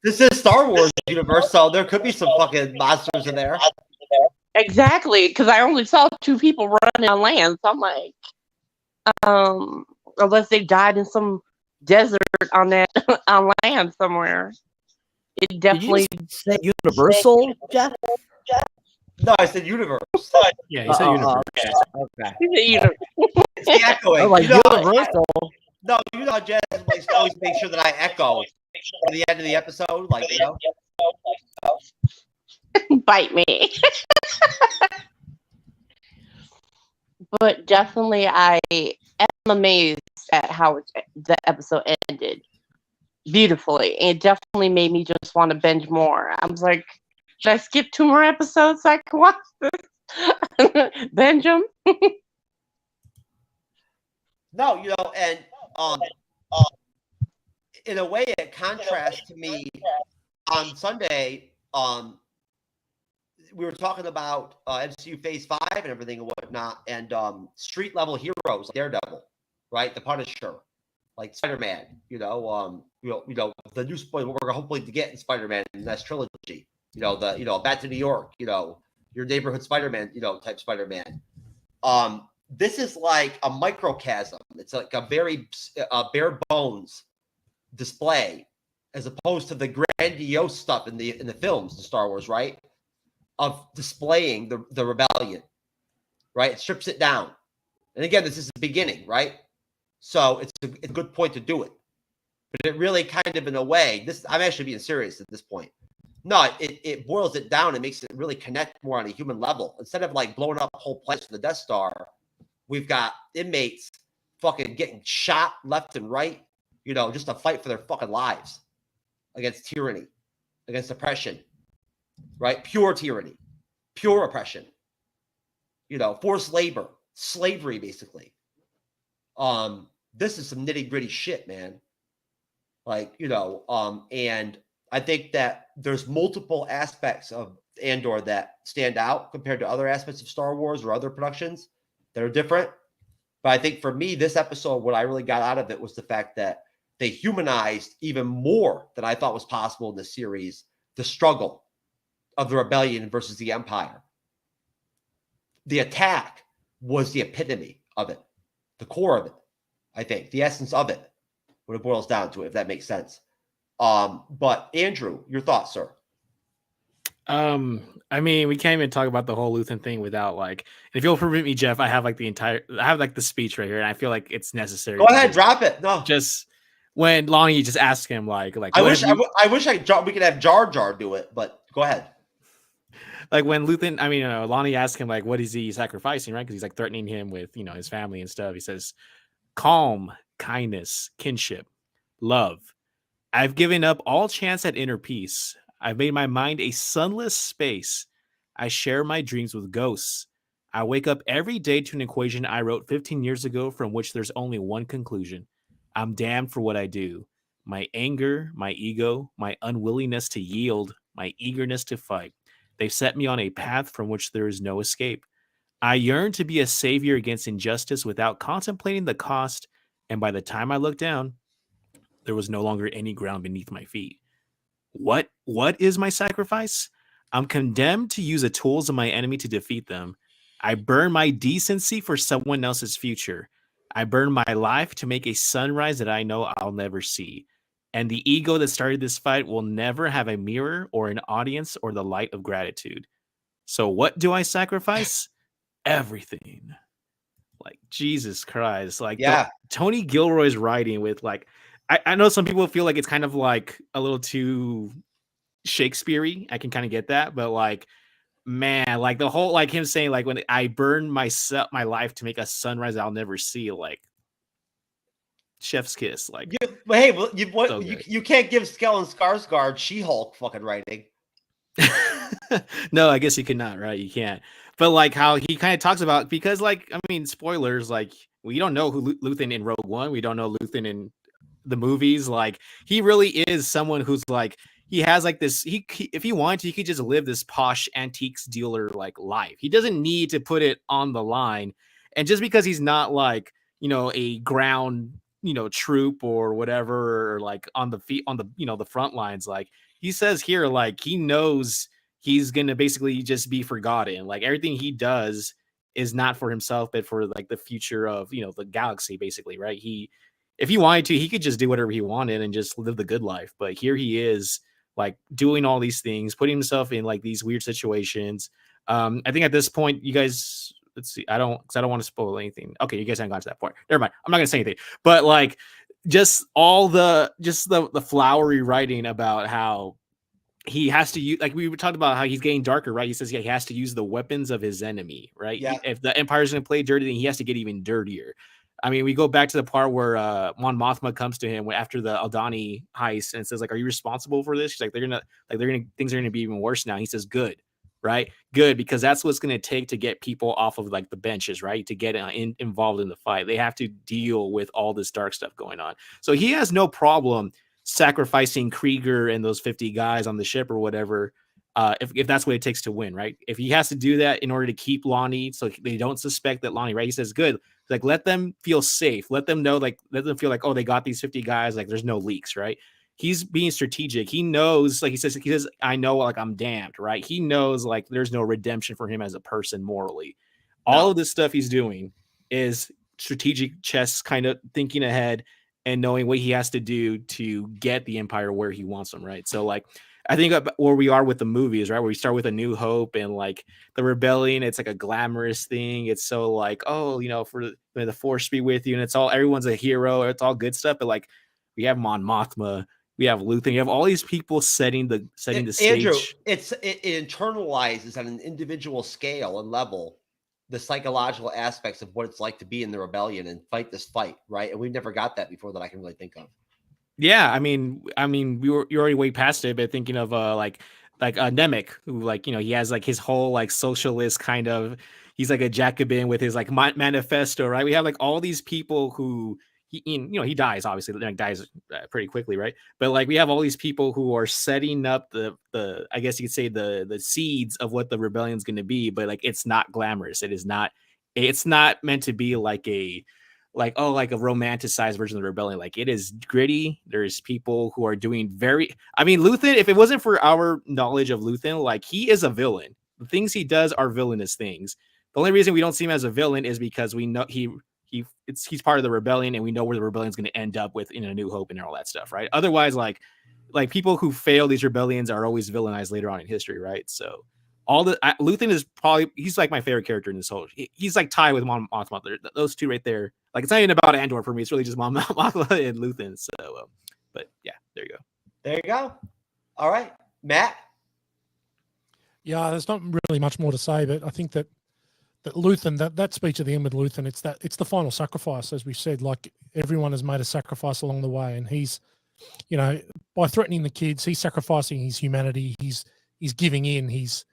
This is Star Wars universe, so there could be some fucking monsters in there. Exactly, because I only saw 2 people running on land. So I'm like, unless they died in some desert on land somewhere. It definitely. Did you say Universal, Jeff? No, I said universe. Yeah, you said universe. Okay. It's the echoing. Oh, like Universal. No, you know how Jazz likes to always make sure that I echo at the end of the episode, like you know. Bite me. But definitely, I am amazed at how the episode ended beautifully. It definitely made me just want to binge more. I was like, should I skip 2 more episodes so I can watch this? Binge them? No, you know, and in a way, it contrasts to me on Sunday. We were talking about MCU Phase 5 and everything and whatnot, and street level heroes like Daredevil, right? The Punisher, like Spider-Man. You know, the new spoiler we're hopefully to get in Spider-Man in the next trilogy. You know, Back to New York. You know, your neighborhood Spider-Man. You know, type Spider-Man. This is like a microcosm. It's like a very bare bones display, as opposed to the grandiose stuff in the films in Star Wars, right? Of displaying the rebellion, right? It strips it down. And again, this is the beginning, right? So it's a good point to do it. But it really kind of, in a way, I'm actually being serious at this point. No, it boils it down and makes it really connect more on a human level. Instead of like blowing up whole planets for the Death Star, we've got inmates fucking getting shot left and right, you know, just to fight for their fucking lives against tyranny, against oppression, right? Pure tyranny, pure oppression, you know, forced labor, slavery, basically. This is some nitty gritty shit, man. Like, you know, and I think that there's multiple aspects of Andor that stand out compared to other aspects of Star Wars or other productions that are different. But I think for me, this episode, what I really got out of it was the fact that they humanized even more than I thought was possible in the series, the struggle of the rebellion versus the Empire. The attack was the epitome of it, the core of it, I think, the essence of it, when it boils down to it, if that makes sense. But Andrew, your thoughts, sir? I mean, we can't even talk about the whole Luthen thing without like. If you'll permit me, Jeff, I have like the speech right here, and I feel like it's necessary. Go ahead, drop it. No, just when Lonnie just asked him like I wish we could have Jar Jar do it, but go ahead. Like when Luthen, I mean, Lonnie asked him like, what is he sacrificing, right? Because he's like threatening him with his family and stuff. He says, calm, kindness, kinship, love. I've given up all chance at inner peace. I've made my mind a sunless space. I share my dreams with ghosts. I wake up every day to an equation I wrote 15 years ago from which there's only one conclusion. I'm damned for what I do. My anger, my ego, my unwillingness to yield, my eagerness to fight. They've set me on a path from which there is no escape. I yearn to be a savior against injustice without contemplating the cost, and by the time I looked down, there was no longer any ground beneath my feet. What is my sacrifice? I'm condemned to use the tools of my enemy to defeat them. I burn my decency for someone else's future. I burn my life to make a sunrise that I know I'll never see. And the ego that started this fight will never have a mirror or an audience or the light of gratitude. So what do I sacrifice? Everything. Like, Jesus Christ. Like, Yeah. Tony Gilroy's writing with like, I know some people feel like it's kind of like a little too Shakespeare-y. I can kind of get that, but like, man, like the whole, like him saying like, when I burn my life to make a sunrise I'll never see, like chef's kiss. Like, you can't give Skellen Skarsgård She-Hulk fucking writing. No, I guess you could not, right? You can't. But like how he kind of talks about, because like, I mean, spoilers, like we don't know who Luthen in Rogue One. We don't know Luthen in the movies. Like he really is someone who's like, he has like this, he if he wanted to, he could just live this posh antiques dealer like life. He doesn't need to put it on the line. And just because he's not like, a ground, troop or whatever, or like on the feet, on the, the front lines, like he says here, like he knows he's going to basically just be forgotten. Like everything he does is not for himself, but for like the future of, the galaxy, basically, right? If he wanted to, he could just do whatever he wanted and just live the good life. But here he is, like doing all these things, putting himself in like these weird situations. I think at this point, you guys, let's see, I don't want to spoil anything. Okay, you guys haven't got to that point. Never mind. I'm not gonna say anything. But like, just all the flowery writing about how he has to use, like we talked about how he's getting darker, right? He says he has to use the weapons of his enemy, right? Yeah. If the Empire's gonna play dirty, then he has to get even dirtier. I mean, we go back to the part where Mon Mothma comes to him after the Aldhani heist and says, like, "Are you responsible for this?" She's like, things are gonna be even worse now. He says, "Good, right? Good, because that's what's gonna take to get people off of like the benches, right? To get involved in the fight. They have to deal with all this dark stuff going on. So he has no problem sacrificing Krieger and those 50 guys on the ship or whatever, if that's what it takes to win, right? If he has to do that in order to keep Lonnie, so they don't suspect that Lonnie, right? He says, good. Like, let them feel safe. Let them know, like, let them feel like, oh, they got these 50 guys. Like, there's no leaks, right? He's being strategic. He knows, like he says, I know, like, I'm damned, right? He knows, like, there's no redemption for him as a person morally. All of this stuff he's doing is strategic chess, kind of thinking ahead and knowing what he has to do to get the Empire where he wants them, right? So, like, I think where we are with the movies, right? Where we start with A New Hope and like the rebellion, it's like a glamorous thing. It's so like, oh, for the Force be with you, and it's all, everyone's a hero. It's all good stuff. But like, we have Mon Mothma, we have Luthen, you have all these people setting the stage. Andrew, it internalizes on an individual scale and level the psychological aspects of what it's like to be in the rebellion and fight this fight, right? And we've never got that before that I can really think of. Yeah, I mean, you're already way past it, but thinking of like Nemec, who, like, he has like his whole like socialist kind of, he's like a Jacobin with his like manifesto, right? We have like all these people who he dies, obviously, like dies pretty quickly, right? But like we have all these people who are setting up the I guess you could say the seeds of what the rebellion's going to be, but like it's not glamorous. It's not meant to be like a romanticized version of the rebellion. Like, it is gritty. There's people who are doing Luthen, if it wasn't for our knowledge of Luthen, like, he is a villain. The things he does are villainous things. The only reason we don't see him as a villain is because we know he's part of the rebellion, and we know where the rebellion is going to end up with in A New Hope and all that stuff, right? Otherwise, like, like people who fail these rebellions are always villainized later on in history, right? So Luthen is probably he's like my favorite character in this whole. He's like tied with Mon Mothma. Those two right there. Like it's not even about Andor for me. It's really just Mon Mothma and Luthen. So, but yeah, there you go. There you go. All right, Matt. Yeah, there's not really much more to say, but I think that Luthen, that speech at the end with Luthen, it's the final sacrifice, as we said. Like everyone has made a sacrifice along the way, and he's, by threatening the kids, he's sacrificing his humanity. He's giving in. He's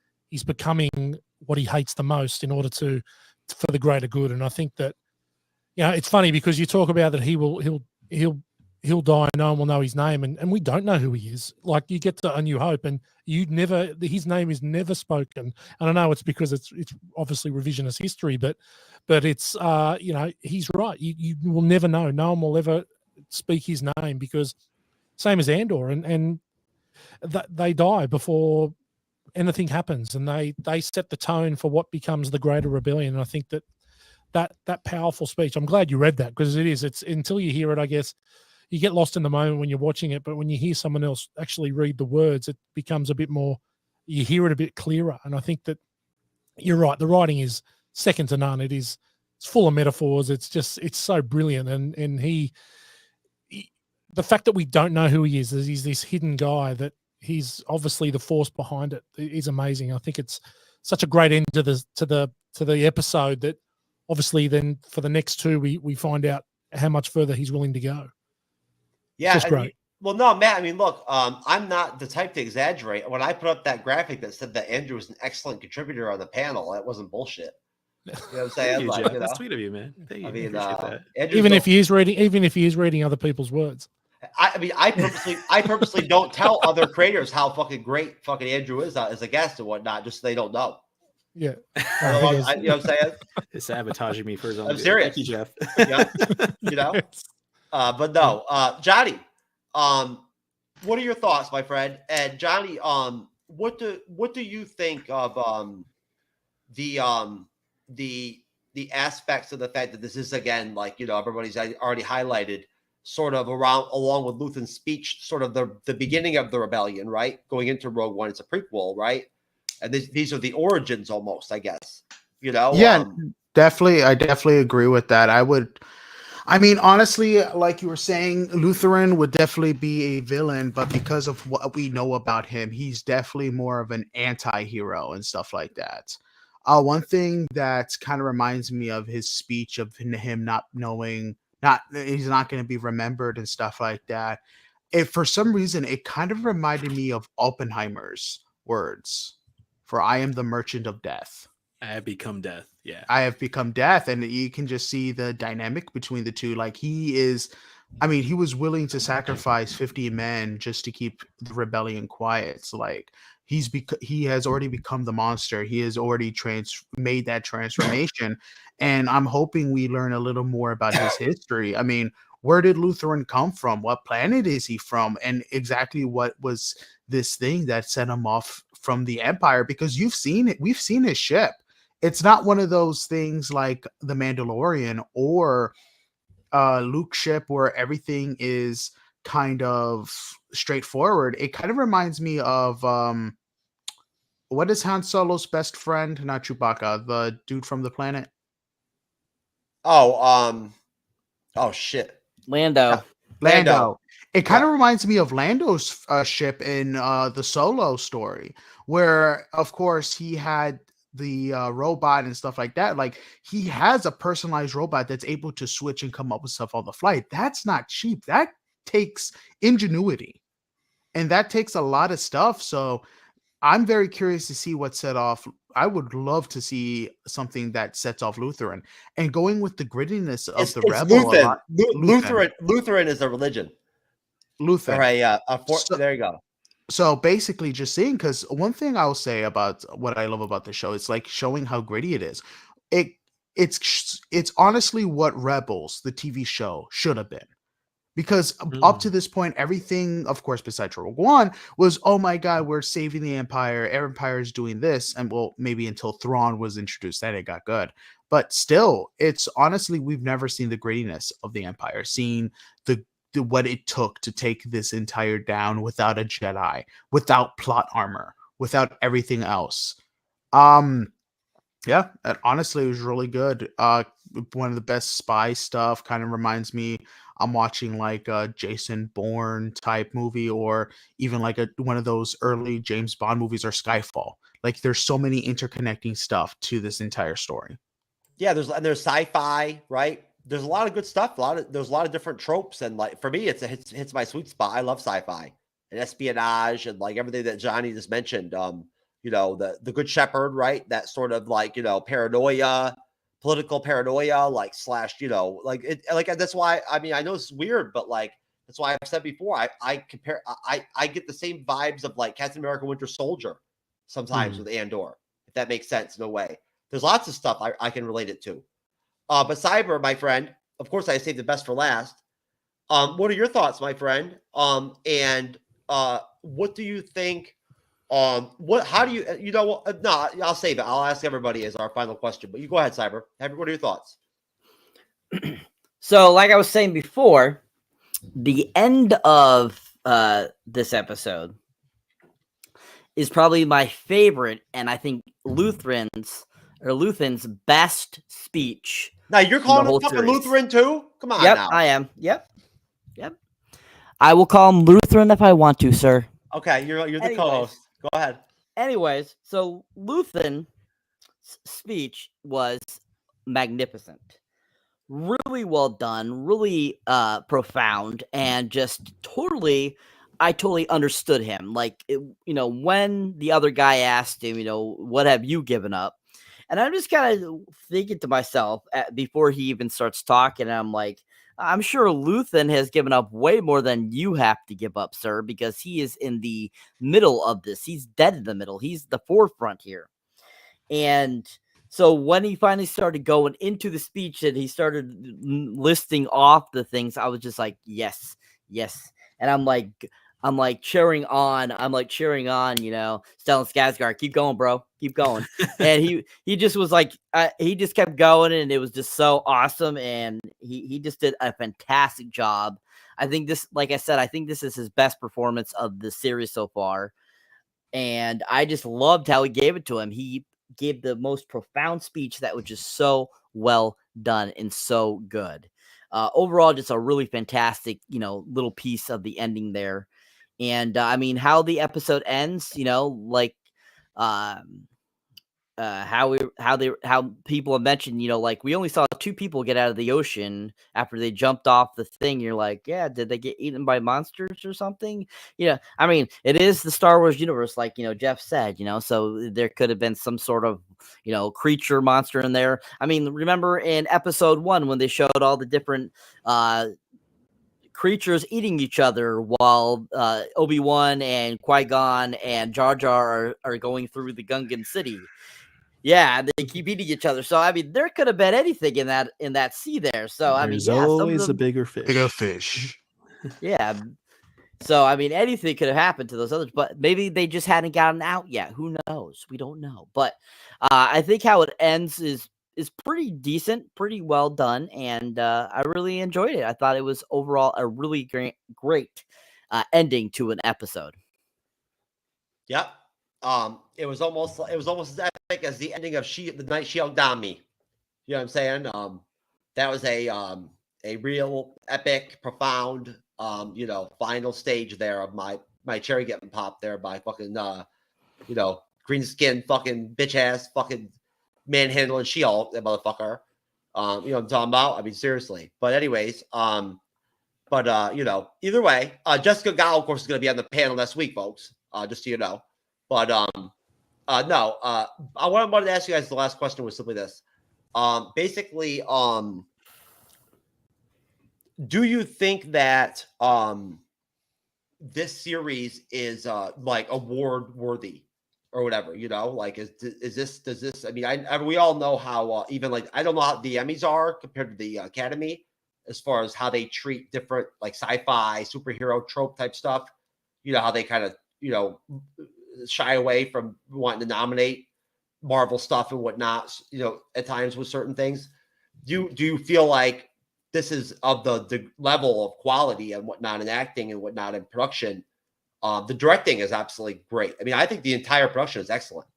becoming what he hates the most in order for the greater good. And I think that, it's funny because you talk about that he'll die and no one will know his name, and we don't know who he is. Like you get to A New Hope and his name is never spoken. And I know it's because it's obviously revisionist history, but it's he's right. You will never know. No one will ever speak his name because same as Andor, and they die before anything happens, and they set the tone for what becomes the greater rebellion. And I think that powerful speech, I'm glad you read that, because it's until you hear it, I guess you get lost in the moment when you're watching it, but when you hear someone else actually read the words, it becomes a bit more, you hear it a bit clearer. And I think that you're right. The writing is second to none. It's full of metaphors. It's so brilliant. And he the fact that we don't know who he is he's this hidden guy, that he's obviously the force behind it, is amazing. I think it's such a great end to the episode that obviously then for the next two, we find out how much further he's willing to go. Yeah, just great. Well, no, Matt, I mean, look, I'm not the type to exaggerate. When I put up that graphic that said that Andrew was an excellent contributor on the panel, that wasn't bullshit. You know what I'm saying? Thank you, that's sweet of you, man. Thank you. I mean, that. Even if he is reading other people's words. I purposely don't tell other creators how fucking great fucking Andrew is as a guest and whatnot, just so they don't know. Yeah. You know what I'm saying? It's sabotaging me for his own. I'm serious. Thank you, Jeff. Yeah. But no, Johnny, what are your thoughts, my friend? And Johnny, what do you think of the aspects of the fact that this is, again, like, everybody's already highlighted, sort of along with Luthen's speech, sort of the beginning of the rebellion, right? Going into Rogue One, it's a prequel, right? And these are the origins almost, I guess. Yeah, definitely. I definitely agree with that. I mean, honestly, like you were saying, Lutheran would definitely be a villain, but because of what we know about him, he's definitely more of an anti-hero and stuff like that. One thing that kind of reminds me of his speech of him not knowing, he's not going to be remembered and stuff like that. For some reason, it kind of reminded me of Oppenheimer's words, "For I am the merchant of death. I have become death." Yeah. I have become death. And you can just see the dynamic between the two. Like he was willing to sacrifice 50 men just to keep the rebellion quiet. So like he has already become the monster. He has already made that transformation. And I'm hoping we learn a little more about his history. I mean, where did Lutheran come from? What planet is he from? And exactly what was this thing that set him off from the Empire? Because you've seen it. We've seen his ship. It's not one of those things like The Mandalorian or Luke's ship where everything is kind of straightforward. It kind of reminds me of what is Han Solo's best friend? Not Chewbacca, the dude from the planet. Oh shit. Lando. It kind of reminds me of Lando's ship in the Solo story, where of course he had the robot and stuff like that. Like he has a personalized robot that's able to switch and come up with stuff on the flight. That's not cheap. That takes ingenuity, and that takes a lot of stuff. So I'm very curious to see what set off. I would love to see something that sets off Lutheran, and going with the grittiness of the rebel. Lutheran is a religion. Lutheran. There you go. So basically just seeing, because one thing I'll say about what I love about the show, it's like showing how gritty it is. It's honestly what Rebels, the TV show, should have been. Because up to this point, everything, of course, besides Rogue One, was, oh my God, we're saving the Empire. Empire is doing this. And well, maybe until Thrawn was introduced, then it got good. But still, it's honestly, we've never seen the grittiness of the Empire, seen the what it took to take this entire down without a Jedi, without plot armor, without everything else. Yeah, honestly, it was really good. One of the best spy stuff. Kind of reminds me, I'm watching like a Jason Bourne type movie, or even like one of those early James Bond movies or Skyfall. Like, there's so many interconnecting stuff to this entire story. Yeah, there's sci-fi, right? There's a lot of good stuff. There's a lot of different tropes, and like for me, it hits my sweet spot. I love sci-fi and espionage and like everything that Johnny just mentioned. You know, the Good Shepherd, right? That sort of like, you know, paranoia, political paranoia, like slash, you know, like it, like that's why, I mean, I know it's weird, but like that's why I've said before, I get the same vibes of like Captain America Winter Soldier sometimes with Andor, if that makes sense in a way. There's lots of stuff I can relate it to. But Cyber, my friend, of course I saved the best for last. What are your thoughts, my friend? And what do you think? How do you, you know, no, I'll save it. I'll ask everybody as our final question, but you go ahead, Cyber. What are your thoughts? So, like I was saying before, the end of this episode is probably my favorite, and I think Luthen's best speech. Now you're calling him fucking series. Lutheran too? Come on, Yep, now. I am. Yep. I will call him Lutheran if I want to, sir. Okay, you're the co-host. Go ahead. Anyways, so Luthen's speech was magnificent. Really well done, really profound, and just I totally understood him. Like, you know, when the other guy asked him, you know, what have you given up? And I'm just kind of thinking to myself before he even starts talking, and I'm like, I'm sure Luthen has given up way more than you have to give up, sir, because he is in the middle of this. He's dead in the middle. He's the forefront here. And so when he finally started going into the speech and he started listing off the things, I was just like, yes. And I'm like cheering on, you know, Stellan Skarsgård, keep going, bro, keep going. And he just was like, he just kept going, and it was just so awesome. And he just did a fantastic job. I think this, like I said, I think this is his best performance of the series so far. And I just loved how he gave it to him. He gave the most profound speech that was just so well done and so good. Overall, just a really fantastic, you know, little piece of the ending there. And I mean, how the episode ends, you know, like how people have mentioned, you know, like we only saw 2 people get out of the ocean after they jumped off the thing. You're like, yeah, did they get eaten by monsters or something? Yeah, I mean, it is the Star Wars universe, like, you know, Jeff said, you know, so there could have been some sort of, you know, creature monster in there. I mean, remember in episode 1 when they showed all the different creatures eating each other while Obi-Wan and Qui-Gon and Jar Jar are going through the Gungan city. Yeah, they keep eating each other. So I mean, there could have been anything in that sea there. So I mean, There's yeah, always a bigger fish. Bigger fish. Yeah. So I mean, anything could have happened to those others, but maybe they just hadn't gotten out yet. Who knows? We don't know. But I think how it ends is pretty decent, pretty well done, and I really enjoyed it. I thought it was overall a really great ending to an episode. Yep. It was almost as epic as the ending of The Night She Outdone Me. You know what I'm saying? That was a real epic, profound, you know, final stage there of my cherry getting popped there by fucking you know, green skin fucking bitch ass fucking manhandling She-Hulk, that motherfucker. You know what I'm talking about? I mean, seriously. But anyways, you know, either way, Jessica Gao, of course, is going to be on the panel next week, folks. Just so you know. But no, what I wanted to ask you guys, the last question was simply this. Basically, do you think that this series is like award worthy or whatever? You know, like does this? I mean, we all know how even like I don't know how the Emmys are compared to the Academy as far as how they treat different like sci-fi superhero trope type stuff. You know how they kind of, you know, shy away from wanting to nominate Marvel stuff and whatnot, you know, at times with certain things. Do you feel like this is of the level of quality and whatnot in acting and whatnot in production. The directing is absolutely great. I mean, I think the entire production is excellent.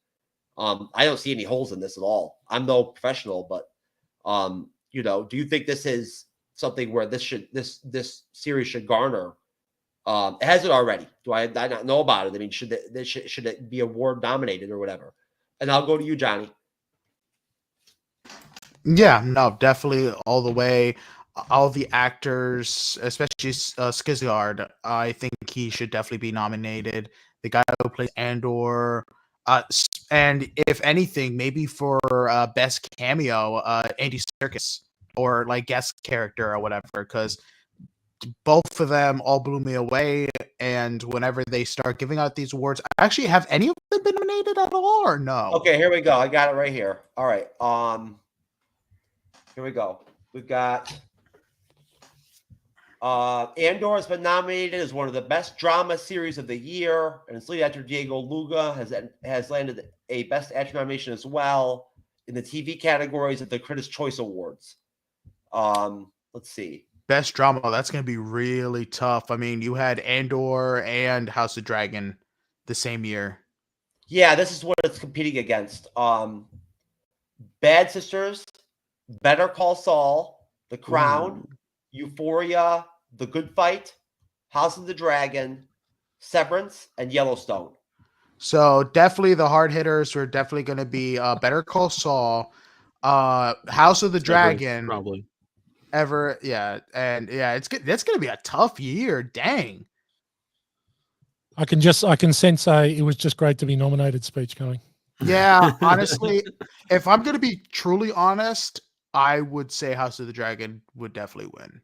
I don't see any holes in this at all. I'm no professional, but you know, do you think this is something where this series should garner? Has it already? Do I not know about it? I mean, should it be award nominated or whatever? And I'll go to you, Johnny. Yeah, no, definitely all the way. All the actors, especially Skarsgård, I think he should definitely be nominated. The guy who plays Andor, and if anything, maybe for best cameo, Andy Serkis, or like guest character or whatever, because both of them all blew me away. And whenever they start giving out these awards, actually, have any of them been nominated at all, or no? Okay, here we go. I got it right here. All right. Here we go. We've got Andor has been nominated as one of the best drama series of the year, and its lead actor Diego Luna has landed a Best Actor nomination as well in the TV categories at the Critics' Choice Awards. Let's see. Best drama, that's going to be really tough. I mean, you had Andor and House of Dragon the same year. Yeah, this is what it's competing against. Bad Sisters, Better Call Saul, The Crown, Euphoria, The Good Fight, House of the Dragon, Severance, and Yellowstone. So definitely the hard hitters are definitely going to be Better Call Saul, House of the Dragon, probably. And it's good. That's going to be a tough year. Dang. I can sense it was just great to be nominated speech coming. Yeah, honestly, if I'm going to be truly honest, I would say House of the Dragon would definitely win.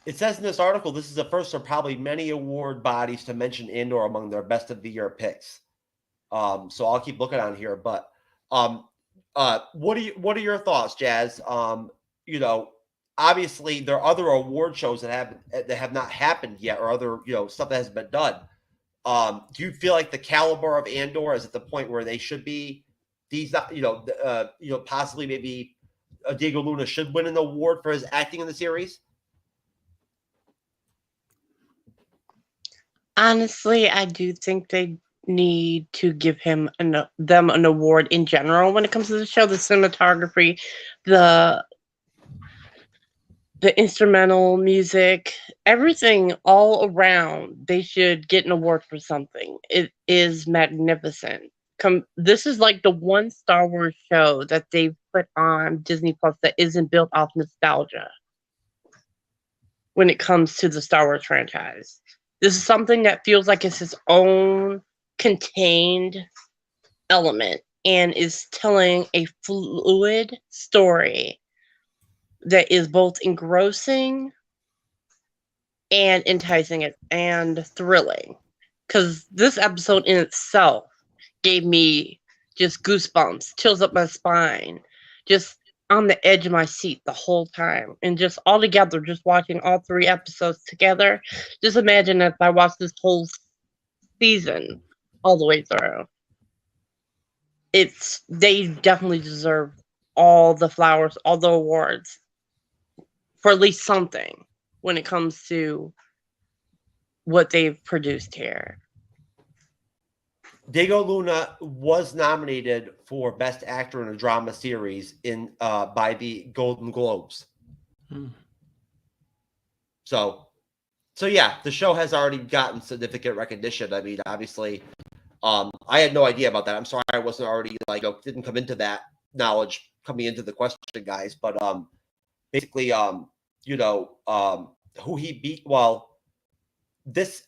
It says in this article, this is the first of probably many award bodies to mention Andor among their best of the year picks. So I'll keep looking on here. But what are your thoughts, Jazz? You know, obviously there are other award shows that have not happened yet, or other stuff that hasn't been done. Do you feel like the caliber of Andor is at the point where they should be? These, possibly maybe Diego Luna should win an award for his acting in the series. Honestly, I do think they need to give them an award in general when it comes to the show, the cinematography, the instrumental music, everything all around. They should get an award for something. It is magnificent. This is like the one Star Wars show that they've put on Disney Plus that isn't built off nostalgia when it comes to the Star Wars franchise. This is something that feels like it's its own contained element and is telling a fluid story that is both engrossing and enticing and thrilling. Because this episode in itself gave me just goosebumps, chills up my spine, just on the edge of my seat the whole time. And just all together, just watching all 3 episodes together. Just imagine if I watched this whole season all the way through. They definitely deserve all the flowers, all the awards for at least something when it comes to what they've produced here. Diego Luna was nominated for Best Actor in a Drama Series by the Golden Globes. So yeah, the show has already gotten significant recognition. I mean, obviously, I had no idea about that. I'm sorry I wasn't already didn't come into that knowledge coming into the question, guys. But basically, who he beat. Well, this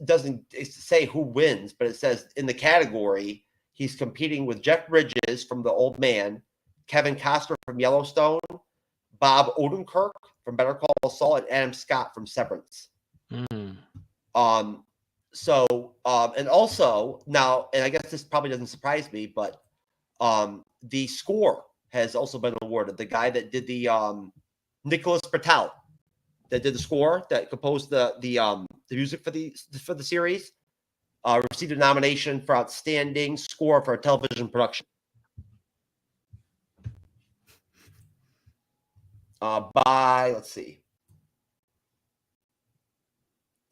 doesn't say who wins, but it says in the category he's competing with Jeff Bridges from The Old Man, Kevin Costner from Yellowstone, Bob Odenkirk from Better Call Saul, and Adam Scott from Severance. And also now, and I guess this probably doesn't surprise me, but the score has also been awarded. The guy that did the Nicholas Bertel that did the score, that composed the music for the series, received a nomination for outstanding score for a television production. by, let's see.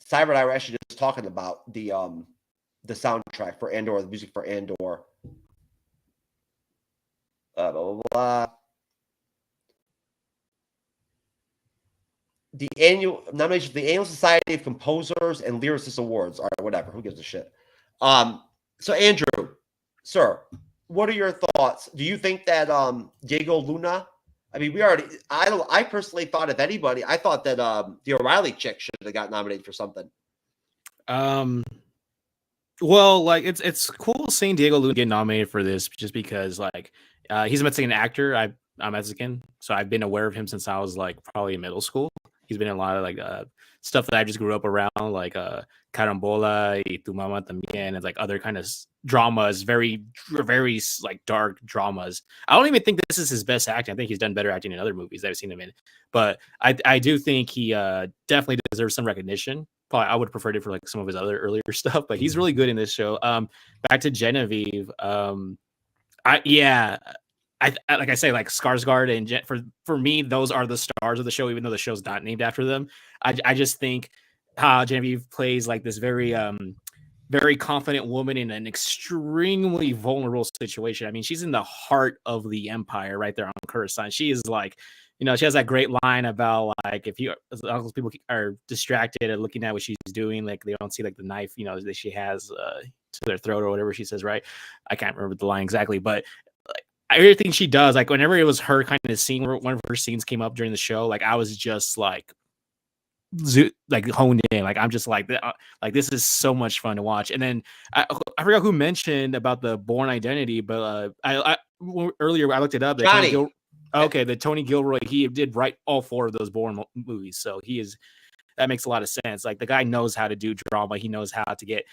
Cyber and I were actually just talking about the soundtrack for Andor, the music for Andor. Blah, blah, blah. The annual nomination for the Annual Society of Composers and Lyricists Awards. All right, whatever. Who gives a shit? So Andrew, sir, what are your thoughts? Do you think that Diego Luna? I mean, I personally thought, if anybody, I thought that the O'Reilly chick should have got nominated for something. Well, like it's cool seeing Diego Luna get nominated for this, just because like he's a Mexican actor. I'm Mexican, so I've been aware of him since I was like probably in middle school. He's been in a lot of like stuff that I just grew up around, like Carambola y Tu Mama También, and like other kind of dramas, very like dark dramas. I don't even think this is his best acting. I think he's done better acting in other movies that I've seen him in. But I do think he definitely deserves some recognition. Probably I would have preferred it for like some of his other earlier stuff, but he's really good in this show. Back to Genevieve. Like I say, like Skarsgård and for me, those are the stars of the show, even though the show's not named after them. I just think how Genevieve plays like this very very confident woman in an extremely vulnerable situation. I mean, she's in the heart of the empire right there on Coruscant. She is like, she has that great line about like, as long as people are distracted and looking at what she's doing, like they don't see like the knife, that she has to their throat or whatever she says, right? I can't remember the line exactly, but everything she does, like whenever it was her kind of scene, where one of her scenes came up during the show, like I was just like honed in. Like I'm just like this is so much fun to watch. And then I forgot who mentioned about the Bourne Identity, but earlier I looked it up. Johnny. The Tony Gilroy, he did write all 4 of those Bourne movies, so that makes a lot of sense. Like the guy knows how to do drama. He knows how to get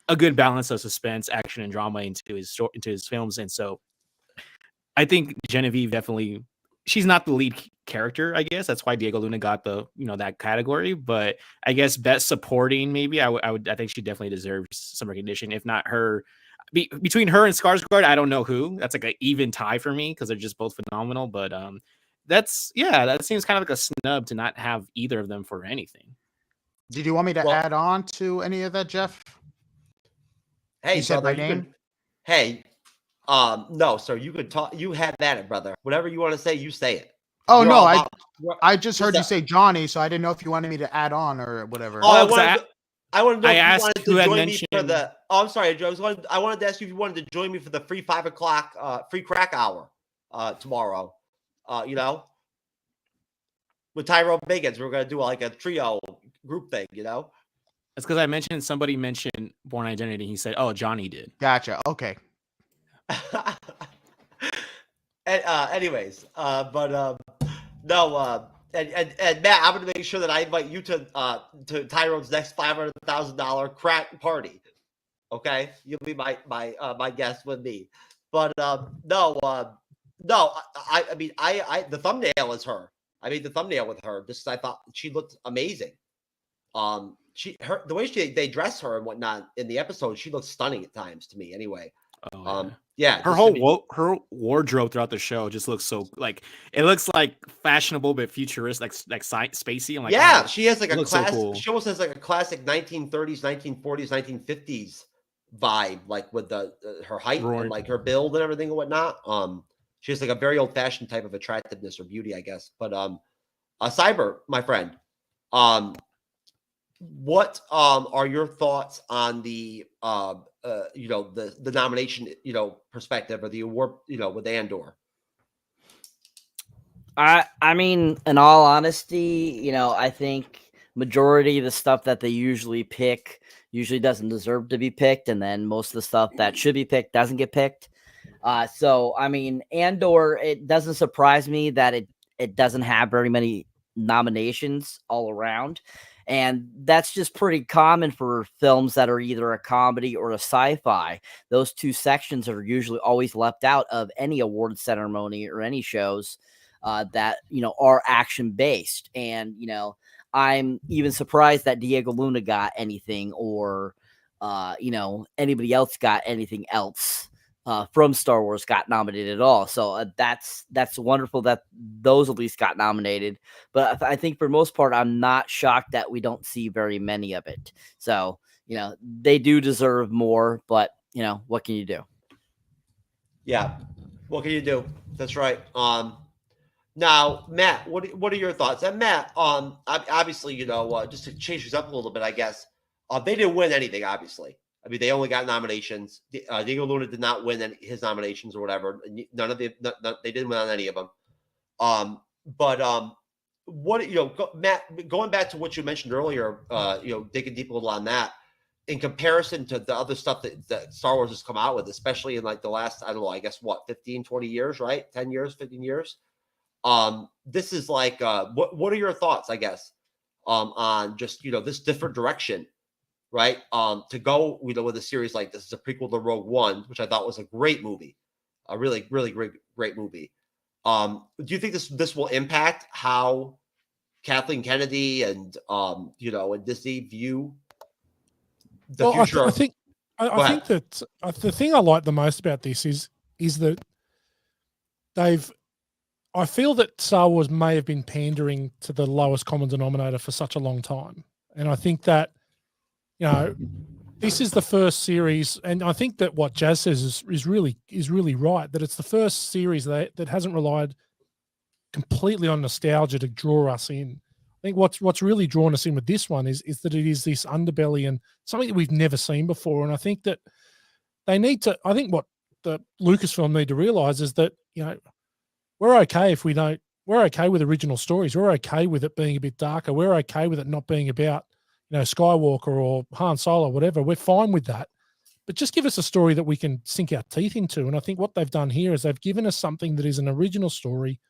a good balance of suspense, action, and drama into his films. And so I think Genevieve definitely, she's not the lead character, I guess. That's why Diego Luna got the, that category. But I guess best supporting, maybe I think she definitely deserves some recognition. If not her, between her and Skarsgård, I don't know who. That's like an even tie for me because they're just both phenomenal. But that seems kind of like a snub to not have either of them for anything. Did you want me to add on to any of that, Jeff? Hey, you said brother, my name? No, sir. You could talk. You had at it, brother. Whatever you want to say, you say it. Oh, no, I just heard you say Johnny, so I didn't know if you wanted me to add on or whatever. Oh, I wanted to know if you wanted to join me for the. Oh, I'm sorry, Joe. I wanted to ask you if you wanted to join me for the free 5 o'clock free crack hour tomorrow. With Tyrone Biggins, we're gonna do like a trio group thing. That's because somebody mentioned Bourne Identity. He said, "Oh, Johnny did." Gotcha. Okay. Anyways, no, and Matt, I'm gonna make sure that I invite you to Tyrone's next $500,000 crack party. Okay, you'll be my guest with me. But no, I mean, the thumbnail is her. I made the thumbnail with her just I thought she looked amazing. The way they dress her and whatnot in the episode, she looks stunning at times to me. Anyway. Her her wardrobe throughout the show just looks so like it looks like fashionable but futuristic, like spacey. I'm like, she has like a classic. So cool. She almost has like a classic 1930s, 1940s, 1950s vibe, like with her height and like her build and everything and whatnot. She has like a very old fashioned type of attractiveness or beauty, I guess. But Cyber, my friend, what are your thoughts on the the nomination perspective or the award with Andor? I mean, in all honesty, I think majority of the stuff that they usually pick usually doesn't deserve to be picked, and then most of the stuff that should be picked doesn't get picked. So I mean, Andor, it doesn't surprise me that it doesn't have very many nominations all around. And that's just pretty common for films that are either a comedy or a sci-fi. Those 2 sections are usually always left out of any award ceremony or any shows that, are action based. And, I'm even surprised that Diego Luna got anything or, anybody else got anything else from Star Wars got nominated at all. So that's wonderful that those at least got nominated. But I think for most part, I'm not shocked that we don't see very many of it. So, they do deserve more, but what can you do? Yeah. What can you do? That's right. Now, Matt, what are your thoughts? And Matt, obviously, just to change things up a little bit, I guess, they didn't win anything, obviously. I mean, they only got nominations. Diego Luna did not win his nominations or whatever. None of they didn't win on any of them. Matt, going back to what you mentioned earlier, digging deep a little on that, in comparison to the other stuff that Star Wars has come out with, especially in like the last, I don't know, I guess 15, 20 years, right? 10 years, 15 years. This is like, what are your thoughts, I guess, on just, this different direction? Right. To go, with a series like this is a prequel to Rogue One, which I thought was a great movie, a really, really great movie. Do you think this will impact how Kathleen Kennedy and and Disney view the future? I think that the thing I like the most about this is that I feel that Star Wars may have been pandering to the lowest common denominator for such a long time, and I think that. This is the first series, and I think that what Jazz says is really right. That it's the first series that hasn't relied completely on nostalgia to draw us in. I think what's really drawn us in with this one is that it is this underbelly and something that we've never seen before. And I think that they need to. I think what the Lucasfilm need to realize is that we're okay if we don't. We're okay with original stories. We're okay with it being a bit darker. We're okay with it not being about Skywalker or Han Solo, whatever. We're fine with that. But just give us a story that we can sink our teeth into. And I think what they've done here is they've given us something that is an original story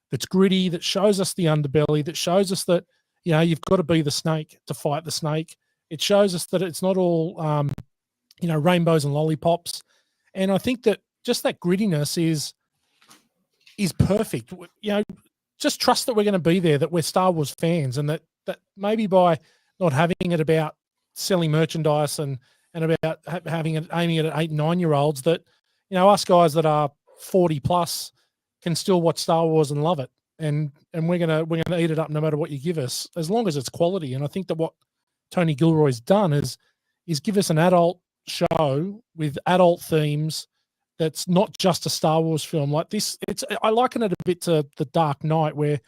that's gritty, that shows us the underbelly, that shows us that, you've got to be the snake to fight the snake. It shows us that it's not all, rainbows and lollipops. And I think that just that grittiness is perfect. Just trust that we're going to be there, that we're Star Wars fans, and that maybe by not having it about selling merchandise and about having it aiming it at 8 and 9-year-olds, that us guys that are 40 plus can still watch Star Wars and love it, and we're gonna eat it up no matter what you give us, as long as it's quality. And I think that what Tony Gilroy's done is give us an adult show with adult themes that's not just a Star Wars film like this. I liken it a bit to The Dark Knight, where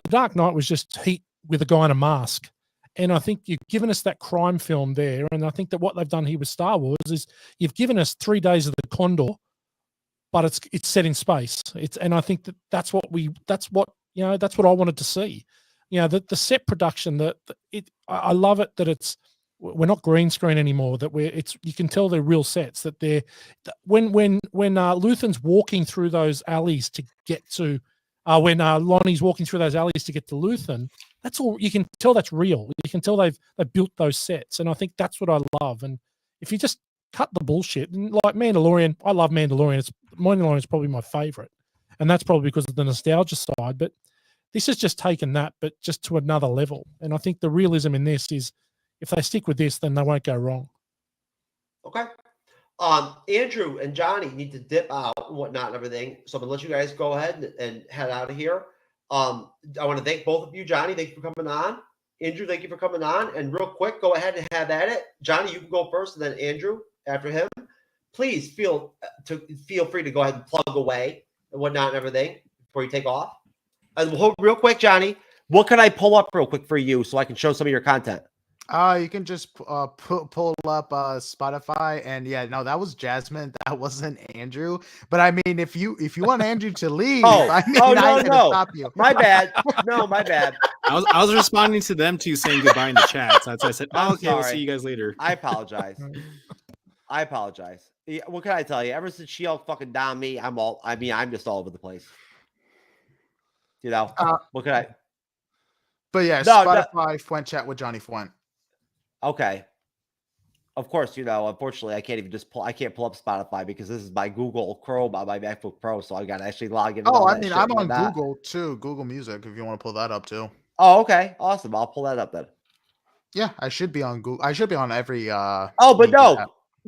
The Dark Knight was just Heat with a guy in a mask. And I think you've given us that crime film there. And I think that what they've done here with Star Wars is you've given us 3 days of the Condor, but it's set in space. And I think that's what I wanted to see. The set production, I love it that we're not green screen anymore. That you can tell they're real sets. That they're when Luthen's walking through those alleys to get to. When Lonnie's walking through those alleys to get to Luthen, that's all you can tell. That's real. You can tell they've built those sets, and I think that's what I love. And if you just cut the bullshit, and like Mandalorian, I love Mandalorian. Mandalorian is probably my favorite, and that's probably because of the nostalgia side. But this has just taken that, but just to another level. And I think the realism in this is, if they stick with this, then they won't go wrong. Okay. Andrew and Johnny need to dip out and whatnot and everything. So I'm gonna let you guys go ahead and head out of here. I want to thank both of you. Johnny, thank you for coming on. Andrew, thank you for coming on. And real quick, go ahead and have at it. Johnny, you can go first, and then Andrew after him. Please feel free to go ahead and plug away and whatnot and everything before you take off. And real quick, Johnny, what can I pull up real quick for you so I can show some of your content? You can just pull up Spotify, and that was Jasmine. That wasn't Andrew. But I mean, if you want Andrew to leave, I'm gonna stop you. My bad. No, my bad. I was responding to them two saying goodbye in the chat. So I said, okay, we'll see you guys later. I apologize. Yeah, what can I tell you? Ever since she all fucking down me, I'm just all over the place. What can I? But yeah, Spotify, Fuent Chat with Johnny Fuent. Okay. Of course, unfortunately, I can't even I can't pull up Spotify because this is my Google Chrome on my MacBook Pro, so I got to actually log in. Oh, I mean, I'm on Google too, Google Music, if you want to pull that up too. Oh, okay. Awesome. I'll pull that up then. Yeah, I should be on Google. I should be on every. But no.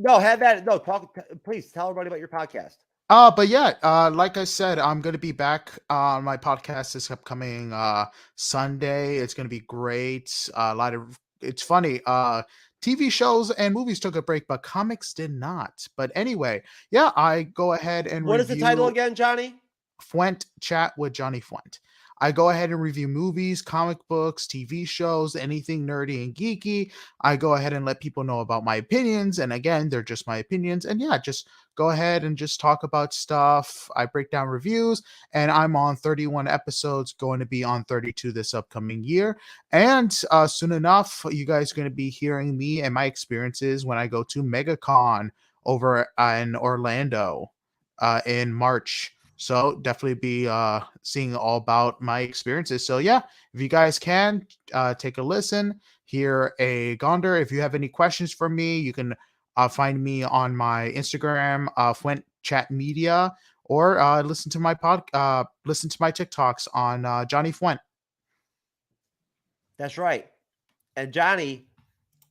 No, have that. No, talk. Please tell everybody about your podcast. But yeah, like I said, I'm gonna be back on my podcast this upcoming Sunday. It's gonna be great. A lot of it's funny. TV shows and movies took a break, but comics did not. But anyway, yeah, I go ahead and What is the title again, Johnny? Fuent Chat with Johnny Fuent. I go ahead and review movies, comic books, TV shows, anything nerdy and geeky. I go ahead and let people know about my opinions. And again, they're just my opinions. And yeah, just go ahead and just talk about stuff. I break down reviews, and I'm on 31 episodes, going to be on 32 this upcoming year. And soon enough, you guys are going to be hearing me and my experiences when I go to MegaCon over in Orlando in March. So definitely be seeing all about my experiences. So yeah, if you guys can take a listen, hear a Gondor. If you have any questions for me, you can find me on my Instagram, Fuent Chat Media, or listen to my TikToks on Johnny Fuent. That's right. And Johnny,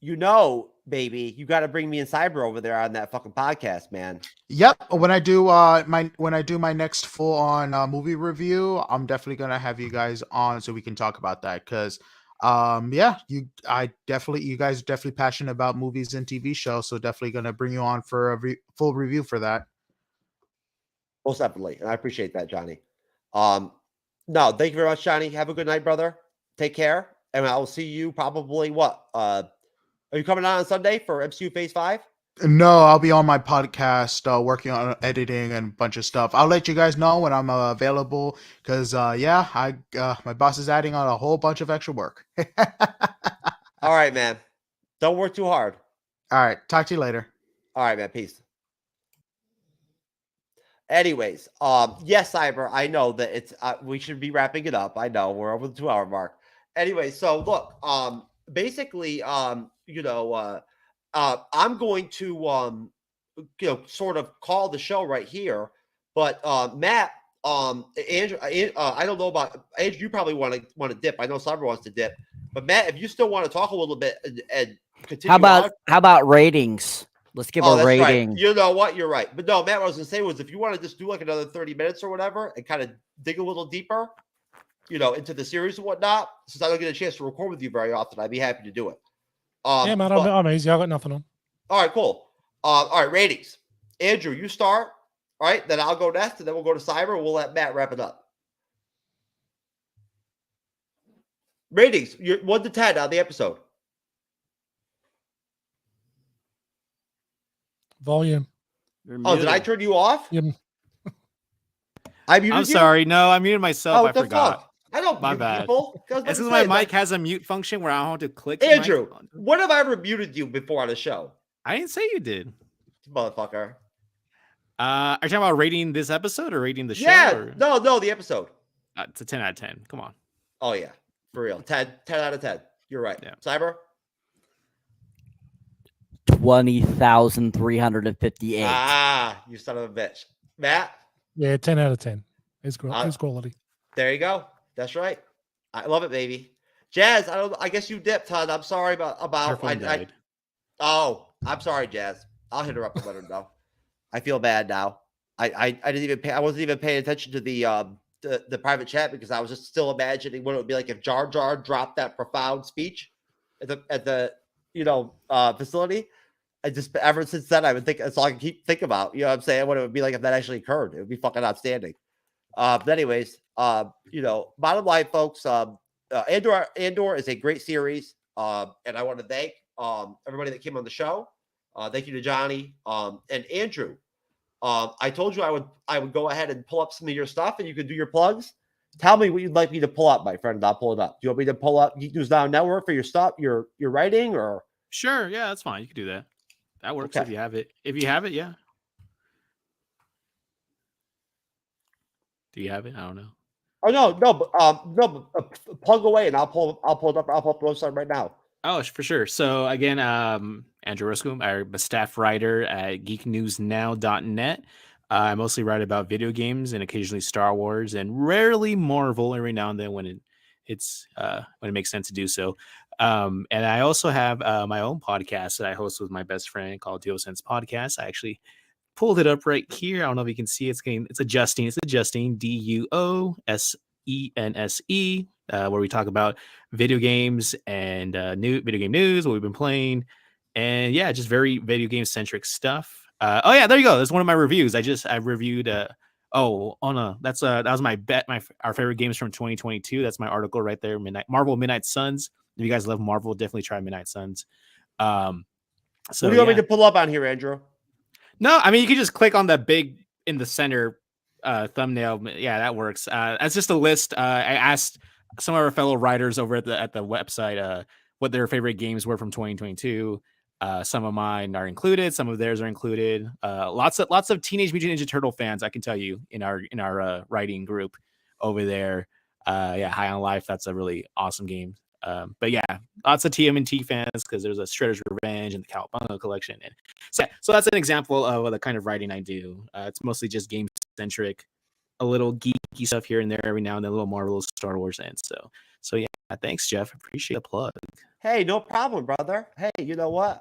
you know, baby, you got to bring me and Cyber over there on that fucking podcast, man. Yep. When I do my next full on movie review, I'm definitely gonna have you guys on so we can talk about that. Because yeah, you guys are definitely passionate about movies and TV shows, so definitely gonna bring you on for a full review for that. Most definitely, and I appreciate that, Johnny. No, thank you very much, Johnny. Have a good night, brother. Take care, and I will see you probably are you coming on Sunday for MCU Phase 5? No, I'll be on my podcast working on editing and a bunch of stuff. I'll let you guys know when I'm available because, yeah, my boss is adding on a whole bunch of extra work. All right, man. Don't work too hard. All right. Talk to you later. All right, man. Peace. Anyways, yes, Cyber, I know that it's we should be wrapping it up. I know we're over the 2-hour mark. Anyway, so look, basically, I'm going to sort of call the show right here. But Matt, Andrew, I don't know about Andrew. You probably want to dip. I know Cyber wants to dip. But Matt, if you still want to talk a little bit and continue, how about ratings? Let's give a rating. Right. You know what? You're right. But no, Matt, what I was going to say was if you want to just do like another 30 minutes or whatever and kind of dig a little deeper, into the series and whatnot, since I don't get a chance to record with you very often, I'd be happy to do it. Yeah, man, I'm easy. I got nothing on. All right, cool. All right, ratings. Andrew, you start. All right, then I'll go next, and then we'll go to Cyber. And we'll let Matt wrap it up. Ratings, 1 to 10 on the episode. Volume. Oh, did I turn you off? Yeah. I'm sorry. No, I muted myself. I forgot. Fuck? I don't. My mute bad. People. This is my mic has a mute function where I don't have to click. Andrew, when have I ever muted you before on the show? I didn't say you did, motherfucker. Are you talking about rating this episode or rating the show? Yeah. Or? No, the episode. It's a 10 out of 10. Come on. Oh yeah, for real. 10 out of 10. You're right. Yeah. Cyber. 20,358. Ah, you son of a bitch, Matt. Yeah, 10 out of 10. It's quality. There you go. That's right. I love it, baby. Jazz, I guess you dipped, Todd. I'm sorry about. Oh, I'm sorry, Jazz. I'll hit her up and let her know. I feel bad now. I didn't even pay. I wasn't even paying attention to the private chat because I was just still imagining what it would be like if Jar Jar dropped that profound speech at the facility. I just ever since then I've been thinking that's all I can keep thinking about. You know what I'm saying? What it would be like if that actually occurred. It would be fucking outstanding. But anyways, bottom line, folks, Andor is a great series. And I want to thank everybody that came on the show. Thank you to Johnny and Andrew. I told you I would go ahead and pull up some of your stuff and you could do your plugs. Tell me what you'd like me to pull up, my friend, and I'll pull it up. Do you want me to pull up Geek News Now Network for your stuff, your writing, or? Sure, yeah, that's fine. You can do that. That works Okay. if you have it. If you have it, yeah. Do you have it? I don't know. Oh no, but plug away and I'll pull it up. I'll pull up the website right now. Oh, for sure. So again, Andrew Ruscombe, I'm a staff writer at geeknewsnow.net. I mostly write about video games and occasionally Star Wars and rarely Marvel every now and then when it makes sense to do so. And I also have my own podcast that I host with my best friend called DuoSense Podcast. I actually pulled it up right here. I don't know if you can see it. It's adjusting. It's adjusting. DuoSense, where we talk about video games and new video game news, what we've been playing, and yeah, just very video game centric stuff. Oh yeah, there you go. That's one of my reviews. I reviewed. That was our favorite games from 2022. That's my article right there. Marvel Midnight Suns. If you guys love Marvel, definitely try Midnight Suns. So what do you want me to pull up on here, Andrew? No, I mean you can just click on the big in the center thumbnail. Yeah, that works. That's just a list. I asked some of our fellow writers over at the website what their favorite games were from 2022. Some of mine are included, some of theirs are included. Lots of Teenage Mutant Ninja Turtle fans, I can tell you, in our writing group over there. High on Life, that's a really awesome game. But yeah, lots of TMNT fans because there's a Shredder's Revenge and the Cowabunga collection. And so that's an example of the kind of writing I do. It's mostly just game centric, a little geeky stuff here and there every now and then, a little Marvel, Star Wars, and so yeah. Thanks, Jeff. Appreciate the plug. Hey, no problem, brother. Hey, you know what?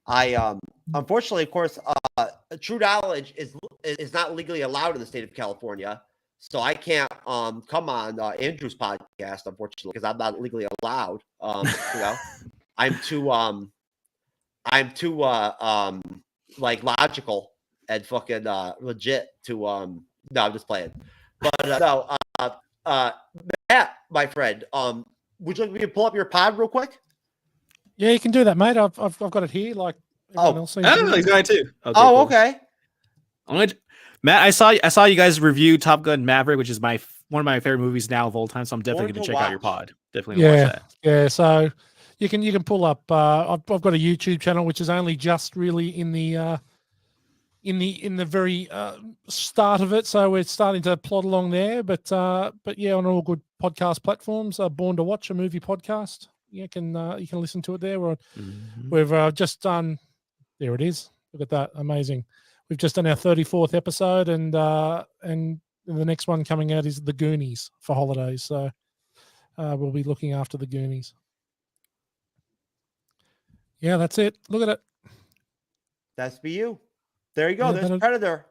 I unfortunately, of course, TrueKnowledge is not legally allowed in the state of California. So I can't come on Andrew's podcast, unfortunately, because I'm not legally allowed. I'm too like logical and fucking legit to no, I'm just playing. But Matt, my friend, would you like me to pull up your pod real quick? Yeah, you can do that, mate. I've got it here. Like everyone else seems to do. He's going too. Okay, cool. Matt, I saw you guys review Top Gun Maverick, which is one of my favorite movies now of all time. So I'm definitely going to check out your pod. Definitely watch that. Yeah. So you can pull up. I've got a YouTube channel which is only just really in the very start of it. So we're starting to plod along there. But yeah, on all good podcast platforms, Born to Watch, a movie podcast. You can listen to it there. We've just done. There it is. Look at that, amazing. We've just done our 34th episode, and the next one coming out is The Goonies for holidays. So we'll be looking after The Goonies. Yeah, that's it. Look at it. That's for you. There you go. Yeah, there's Predator.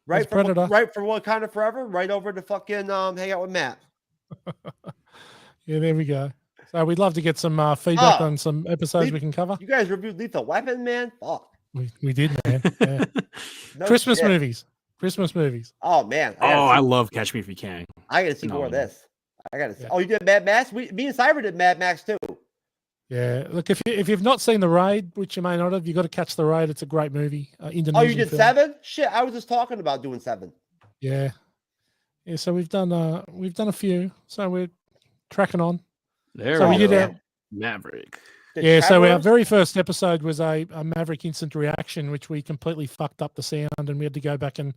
Right from Predator. Right from Wakanda Forever. Right over to fucking hang out with Matt. Yeah, there we go. So we'd love to get some feedback on some episodes we can cover. You guys reviewed Lethal Weapon, man. Fuck. We did, man. Yeah. No Christmas shit. movies. Oh man. I love Catch Me If You Can. I gotta see more of this. I gotta see. Yeah. Oh, you did Mad Max? Me and Cyber did Mad Max too. Yeah. Look, if you've not seen The Raid, which you may not have, you got to catch The Raid. It's a great movie. Indonesian Oh, you did film. 7? Shit, I was just talking about doing 7. Yeah. Yeah. So we've done a few. So we're tracking on. There we go. Maverick. So our very first episode was a Maverick instant reaction, which we completely fucked up the sound, and we had to go back and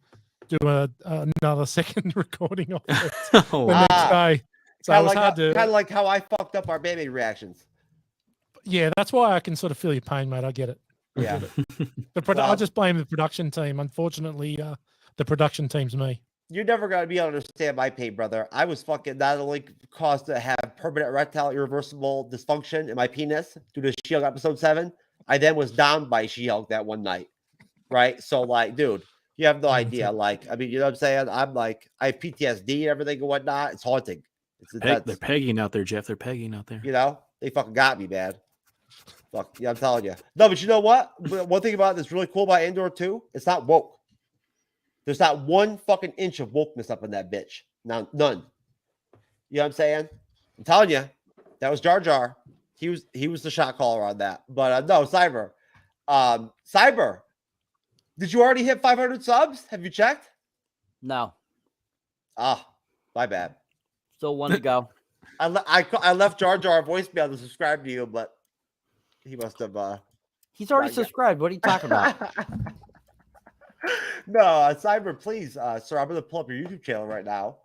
do another second recording of it the next day. So it was hard to kind of like how I fucked up our baby reactions. Yeah, that's why I can sort of feel your pain, mate. I get it. Yeah. I just blame the production team. Unfortunately, the production team's me. You're never going to be able to understand my pain, brother. I was fucking not only caused to have permanent erectile irreversible dysfunction in my penis due to She-Hulk episode 7, I then was downed by She-Hulk that one night. Right? So, like, dude, you have no idea. Like, I mean, you know what I'm saying? I'm like, I have PTSD and everything and whatnot. It's haunting. They're pegging out there, Jeff. They're pegging out there. You know? They fucking got me, man. Fuck, yeah, I'm telling you. No, but you know what? One thing about this really cool about ANDOR 2, it's not woke. There's not one fucking inch of wokeness up in that bitch. None. You know what I'm saying? I'm telling you, that was Jar Jar. He was the shot caller on that. But no, Cyber. Cyber, did you already hit 500 subs? Have you checked? No. My bad. Still one to go. I left Jar Jar a voicemail to subscribe to you, but he must have. He's already subscribed. What are you talking about? No, Cyber, please, sir. I'm going to pull up your YouTube channel right now.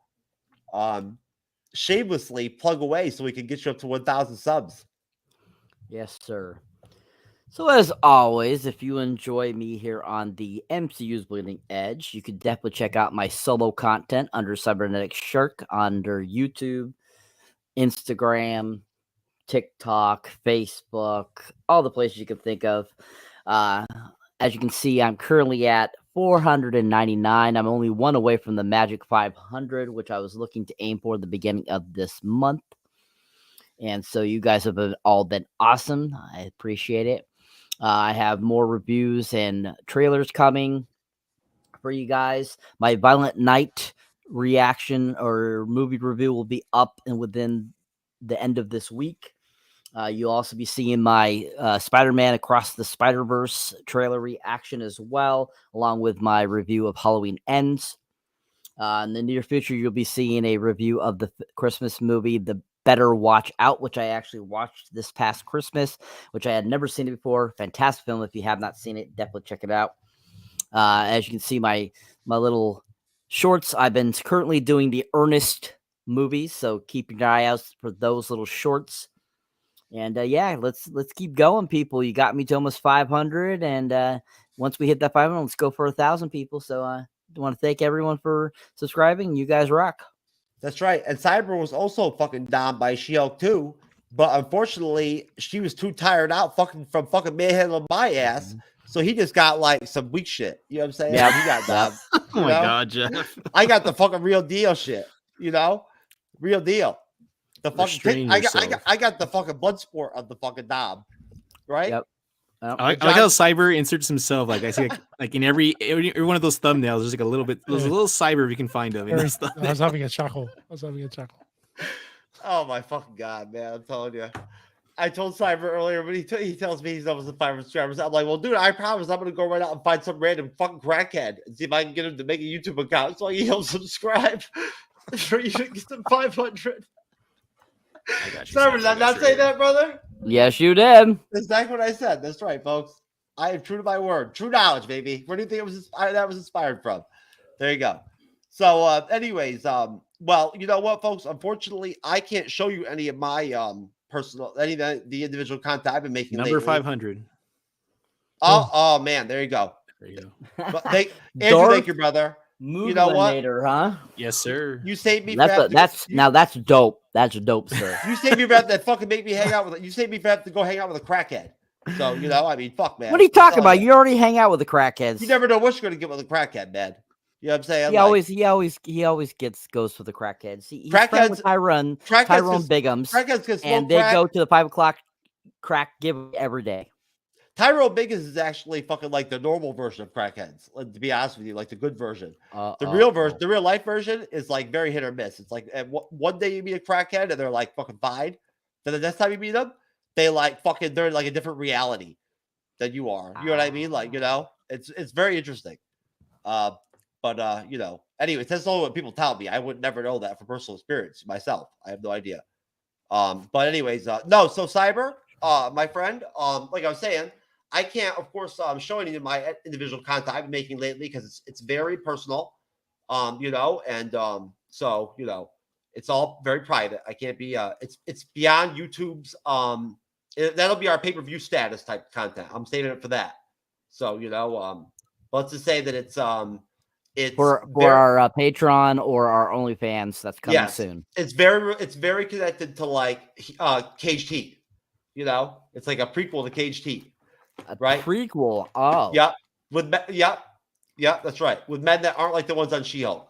Shamelessly plug away so we can get you up to 1,000 subs. Yes, sir. So as always, if you enjoy me here on the MCU's Bleeding Edge, you can definitely check out my solo content under Cyberneticshark under YouTube, Instagram, TikTok, Facebook, all the places you can think of. As you can see, I'm currently at 499. I'm only one away from the magic 500, which I was looking to aim for the beginning of this month. And so you guys have all been awesome. I appreciate it. I have more reviews and trailers coming for you guys. My Violent Night reaction or movie review will be up and within the end of this week. You'll also be seeing my Spider-Man Across the Spider-Verse trailer reaction as well, along with my review of Halloween Ends. In the near future, you'll be seeing a review of the Christmas movie, The Better Watch Out, which I actually watched this past Christmas, which I had never seen it before. Fantastic film. If you have not seen it, definitely check it out. As you can see, my little shorts, I've been currently doing the Ernest movies, so keep your eye out for those little shorts. And yeah, let's keep going, people. You got me to almost 500, and once we hit that 500, let's go for 1,000 people. So I want to thank everyone for subscribing. You guys rock. That's right. And Cyber was also fucking down by She-Hulk too, but unfortunately, she was too tired out from fucking manhandling my ass. So he just got like some weak shit. You know what I'm saying? Yeah, he got that. Oh my God, Jeff. I got the fucking real deal shit. You know, real deal. The fucking I got the fucking blood sport of the fucking knob, right? Yep. I like how Cyber inserts himself. Like I see, like in every one of those thumbnails, there's like a little bit, there's a little Cyber if you can find him. I was having a chuckle. Oh my fucking God, man! I'm telling you. I told Cyber earlier, but he tells me he's almost a 500 subscribers. I'm like, well, dude, I promise I'm gonna go right out and find some random fucking crackhead and see if I can get him to make a YouTube account so he'll subscribe for you to get to 500. Cyber, did I not say that, brother? Yes, you did. That's exactly what I said. That's right, folks. I am true to my word. True knowledge, baby. Where do you think that was inspired from? There you go. So, anyways, well, you know what, folks? Unfortunately, I can't show you any of my any of the individual content I've been making. Number lately. 500. Oh man, there you go. There you go. But Andrew, thank you, brother. You know what? Huh? Yes, sir. You saved me. That's dope. That's dope, sir. You saved me for that fucking make me hang out with. You saved me for to go hang out with a crackhead. So you know, I mean, fuck, man. What are you talking about? You already hang out with the crackheads. You never know what you're gonna get with a crackhead, man. You know what I'm saying? He always goes for the crackheads. He's friends with Tyrone Biggums, and they go to the 5 o'clock crack giveaway every day. Tyrone Biggums is actually fucking like the normal version of crackheads. Like, to be honest with you, like the good version. The real life version is like very hit or miss. It's like one day you meet a crackhead and they're like fucking fine. Then the next time you meet them, they're in like a different reality than you are. You know what I mean? Like, you know, it's very interesting. But you know, anyways, that's all what people tell me. I would never know that from personal experience myself. I have no idea. But anyways, no. So Cyber, my friend, like I was saying, I can't, of course, show any of my individual content I've been making lately because it's very personal, you know, and so you know, it's all very private. I can't be. It's beyond YouTube's. That'll be our pay-per-view status type content. I'm saving it for that. So you know, let's just say that it's for our Patreon or our OnlyFans that's coming soon. It's very connected to like Caged Heat. You know, it's like a prequel to Caged Heat. Right? Prequel. Oh. Yeah. That's right. With men that aren't like the ones on She-Hulk.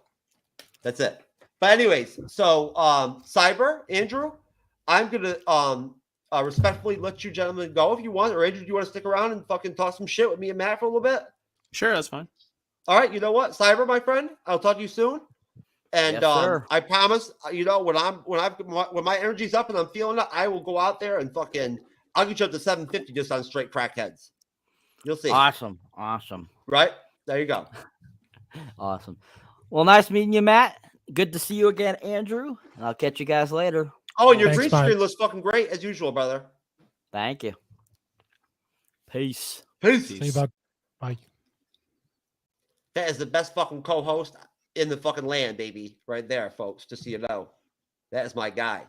That's it. But anyways, so Cyber, Andrew, I'm gonna respectfully let you gentlemen go if you want, or Andrew, do you want to stick around and fucking talk some shit with me and Matt for a little bit? Sure, that's fine. All right, you know what, Cyber, my friend, I'll talk to you soon. And yes, I promise, you know, when my energy's up and I'm feeling it, I will go out there and fucking I'll get you up to 750 just on straight crackheads. You'll see. Awesome. Right? There you go. Awesome. Well, nice meeting you, Matt. Good to see you again, Andrew. I'll catch you guys later. Oh, and your green screen looks fucking great as usual, brother. Thank you. Peace. See you, bud. Bye. That is the best fucking co-host in the fucking land, baby. Right there, folks. Just so you know. That is my guy.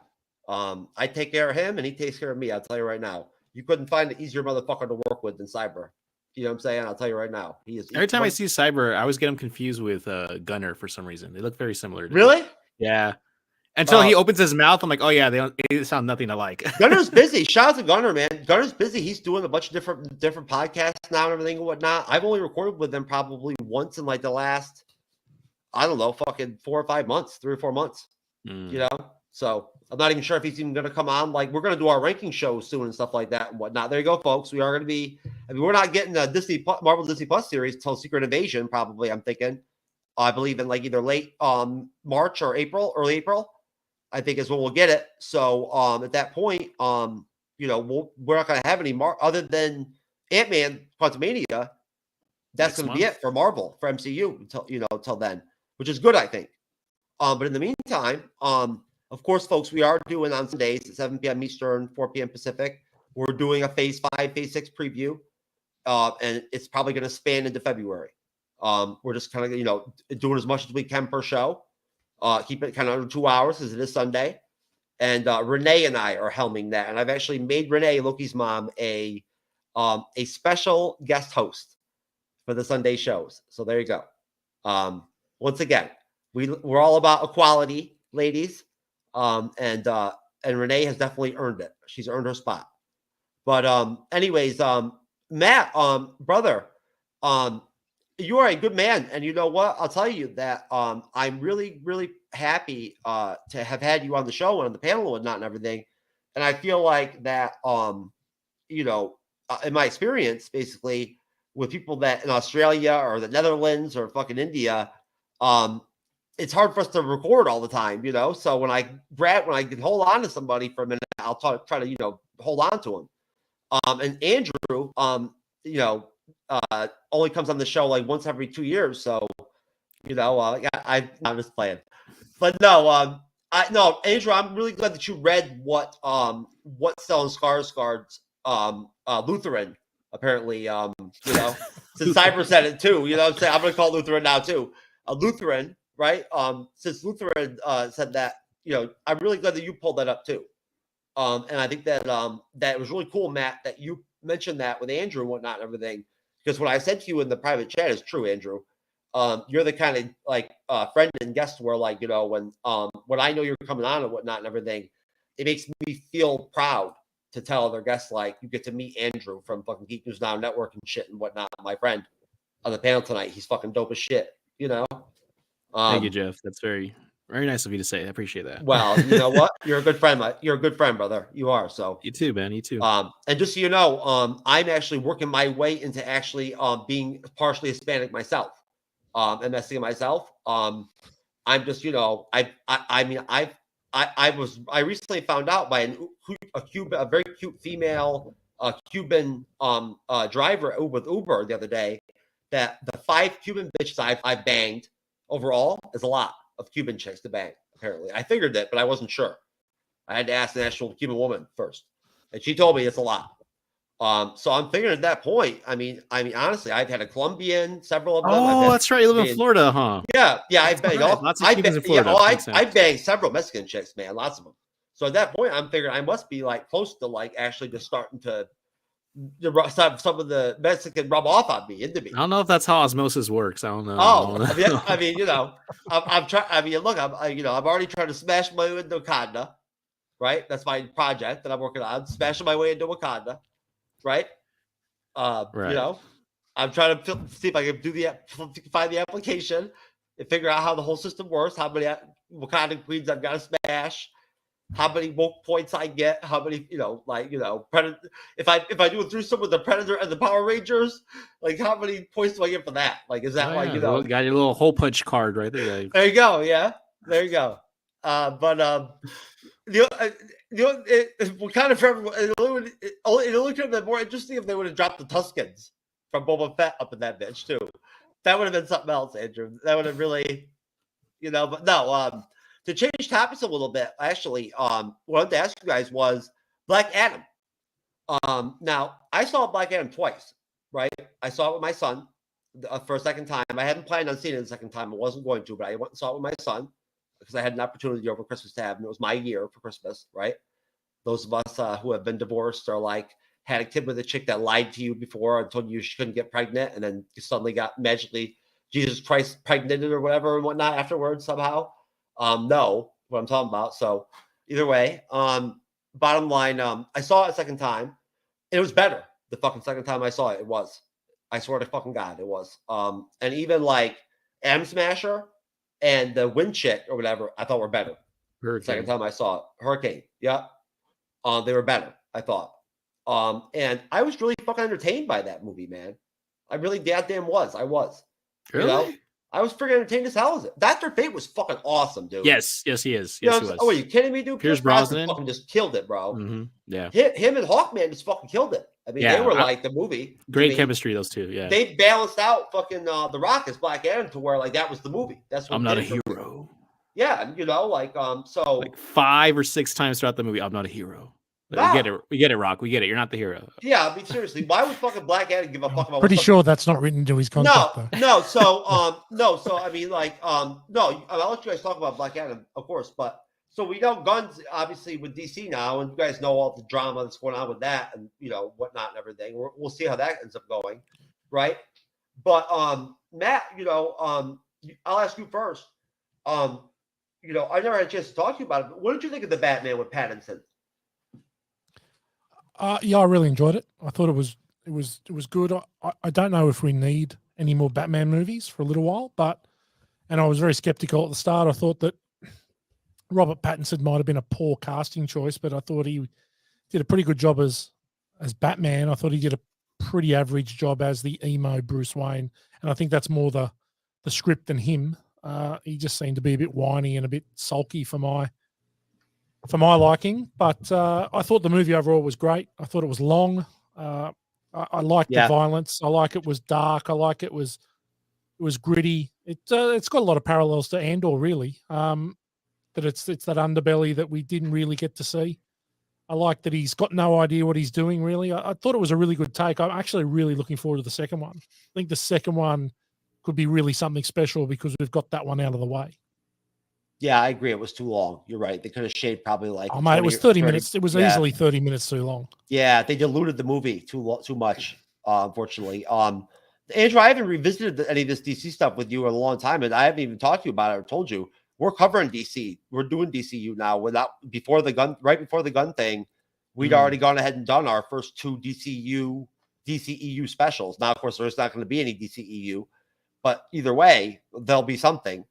I take care of him and he takes care of me. I'll tell you right now. You couldn't find an easier motherfucker to work with than Cyber. You know what I'm saying? I'll tell you right now. He is. Every time I see Cyber, I always get him confused with Gunner for some reason. They look very similar. Really? Yeah. Until he opens his mouth, I'm like, oh yeah, they sound nothing alike. Gunner's busy. Shout out to Gunner, man. Gunner's busy. He's doing a bunch of different podcasts now and everything and whatnot. I've only recorded with them probably once in like the last, I don't know, fucking 4 or 5 months, 3 or 4 months. You know, so I'm not even sure if he's even going to come on. Like, we're going to do our ranking shows soon and stuff like that and whatnot. There you go, folks. We are going to be. I mean, we're not getting a Marvel Disney Plus series until Secret Invasion, probably. I'm thinking. I believe in like either late March or April, early April. I think is when we'll get it. So at that point, you know, we're not going to have any other than Ant-Man Quantumania. That's going to be it for Marvel, for MCU until then, which is good, I think. But in the meantime, of course, folks, we are doing on Sundays at 7 p.m. Eastern, 4 p.m. Pacific. We're doing a Phase 5, Phase 6 preview, and it's probably going to span into February. We're just kind of, you know, doing as much as we can per show. Keep it kind of under 2 hours as it is Sunday. And Renee and I are helming that. And I've actually made Renee, Loki's mom, a special guest host for the Sunday shows. So there you go. Once again, we're all about equality, ladies. And Renee has definitely earned it. She's earned her spot. But anyways, Matt, brother, you are a good man, and you know what? I'll tell you that I'm really, really happy to have had you on the show and on the panel and whatnot and everything. And I feel like that, you know, in my experience, basically with people that in Australia or the Netherlands or fucking India, it's hard for us to record all the time, you know. So when I can hold on to somebody for a minute, I'll try to, you know, hold on to them. And Andrew, you know, only comes on the show like once every 2 years. So, you know, I'm just playing. But no, Andrew, I'm really glad that you read what Stellan Skarsgård's Lutheran apparently, you know, since Cyber said it too, you know what I'm saying? I'm going to call it Lutheran now too. Lutheran, right? Since Lutheran said that, you know, I'm really glad that you pulled that up too. And I think that that was really cool, Matt, that you mentioned that with Andrew and whatnot and everything. Because what I said to you in the private chat is true, Andrew. You're the kind of like friend and guest where, like, you know, when I know you're coming on and whatnot and everything, it makes me feel proud to tell other guests, like, you get to meet Andrew from fucking Geek News Now Network and shit and whatnot. My friend on the panel tonight, he's fucking dope as shit, you know. Thank you, Jeff. That's very, very nice of you to say. I appreciate that. Well, you know what? You're a good friend. You're a good friend, brother. You are. So you too, man. You too. And just so you know, I'm actually working my way into actually being partially Hispanic myself. And messing myself. I'm just, you know, I recently found out by a very cute female Cuban driver with Uber the other day that the 5 Cuban bitches I've banged overall is a lot of Cuban chicks to bang. Apparently, I figured that, but I wasn't sure. I had to ask the actual Cuban woman first, and she told me it's a lot. So I'm figuring at that point. I mean, honestly, I've had a Colombian, several of them. Oh, that's right. You live in Florida, huh? Yeah. I've banged lots of Cubans in Florida. I banged several Mexican chicks, man, lots of them. So at that point, I'm figuring I must be like close to like actually just starting to some of the Mexican rub off on me, into me. I don't know if that's how osmosis works. I don't know. I mean, you know, I'm trying. I mean, look, I'm already trying to smash my way into Wakanda, right? That's my project that I'm working on. Smashing my way into Wakanda, right? Right. You know, I'm trying to see if I can find the application and figure out how the whole system works. How many Wakanda queens I've got to smash. How many woke points I get? How many, you know, like, you know, Predator. If I do a threesome with the Predator and the Power Rangers, like, how many points do I get for that? Like, is that like, you know, got your little hole punch card right there. There you go. Yeah, there you go. But it kind of it only could have been more interesting if they would have dropped the Tuskens from Boba Fett up in that bitch too. That would have been something else, Andrew. That would have really, you know. But no. To change topics a little bit, actually, what I wanted to ask you guys was Black Adam. Now, I saw Black Adam twice, right? I saw it with my son for a second time. I hadn't planned on seeing it the second time. I wasn't going to, but I went and saw it with my son because I had an opportunity over Christmas to have, and it was my year for Christmas, right? Those of us who have been divorced or like had a kid with a chick that lied to you before and told you she couldn't get pregnant, and then you suddenly got magically Jesus Christ pregnant or whatever and whatnot afterwards somehow. No, what I'm talking about. So either way, bottom line, I saw it a second time. It was better the fucking second time I saw it. It was. I swear to fucking God, it was. And even like M Smasher and the Wind Chick or whatever, I thought were better. Hurricane. Second time I saw it. Hurricane. Yeah. They were better, I thought. And I was really fucking entertained by that movie, man. I really goddamn was. I was. Really? You know? I was freaking entertained as hell as it. Dr. Fate was fucking awesome, dude. Yes, he is. You know Yes, what he I'm saying? was. Oh, are you kidding me, dude? Pierce Brosnan Brosnan fucking just killed it, bro. Yeah. Him and Hawkman just fucking killed it. I mean, they were like the movie. Great chemistry, those two. Yeah. They balanced out fucking The Rock as Black Adam to where like that was the movie. That's what I'm not a hero. Yeah, you know, like so like 5 or 6 times throughout the movie, I'm not a hero. Nah. We get it, Rock. We get it. You're not the hero. Yeah, I mean seriously, why would fucking Black Adam give a fuck about? Pretty sure that's not written into his contract. No, though. no. So no. So I mean, like no. I'll let you guys talk about Black Adam, of course, but. So we know Guns obviously with DC now, and you guys know all the drama that's going on with that, and you know whatnot and everything. We'll see how that ends up going, right? But Matt, you know, I'll ask you first. You know, I never had a chance to talk to you about it. But what did you think of the Batman with Pattinson? Yeah, I really enjoyed it. I thought it was good. I don't know if we need any more Batman movies for a little while, and I was very skeptical at the start. I thought that Robert Pattinson might have been a poor casting choice, but I thought he did a pretty good job as Batman. I thought he did a pretty average job as the emo Bruce Wayne, and I think that's more the script than him. He just seemed to be a bit whiny and a bit sulky for my liking. But I thought the movie overall was great. I thought it was long. I liked the violence. I like it was dark. I like it was gritty. It's got a lot of parallels to Andor, really. That it's that underbelly that we didn't really get to see. I like that he's got no idea what he's doing, really. I thought it was a really good take. I'm actually really looking forward to the second one. I think the second one could be really something special because we've got that one out of the way. Yeah, I agree. It was too long. You're right. They could have shaved probably like. Oh, mate, it was 30 minutes. It was easily 30 minutes too long. Yeah, they diluted the movie too much, unfortunately. Andrew, I haven't revisited any of this DC stuff with you in a long time, and I haven't even talked to you about it or told you. We're covering DC. We're doing DCU now. Right before the gun thing, we'd already gone ahead and done our first 2 DCEU specials. Now, of course, there's not going to be any DCEU, but either way, there'll be something.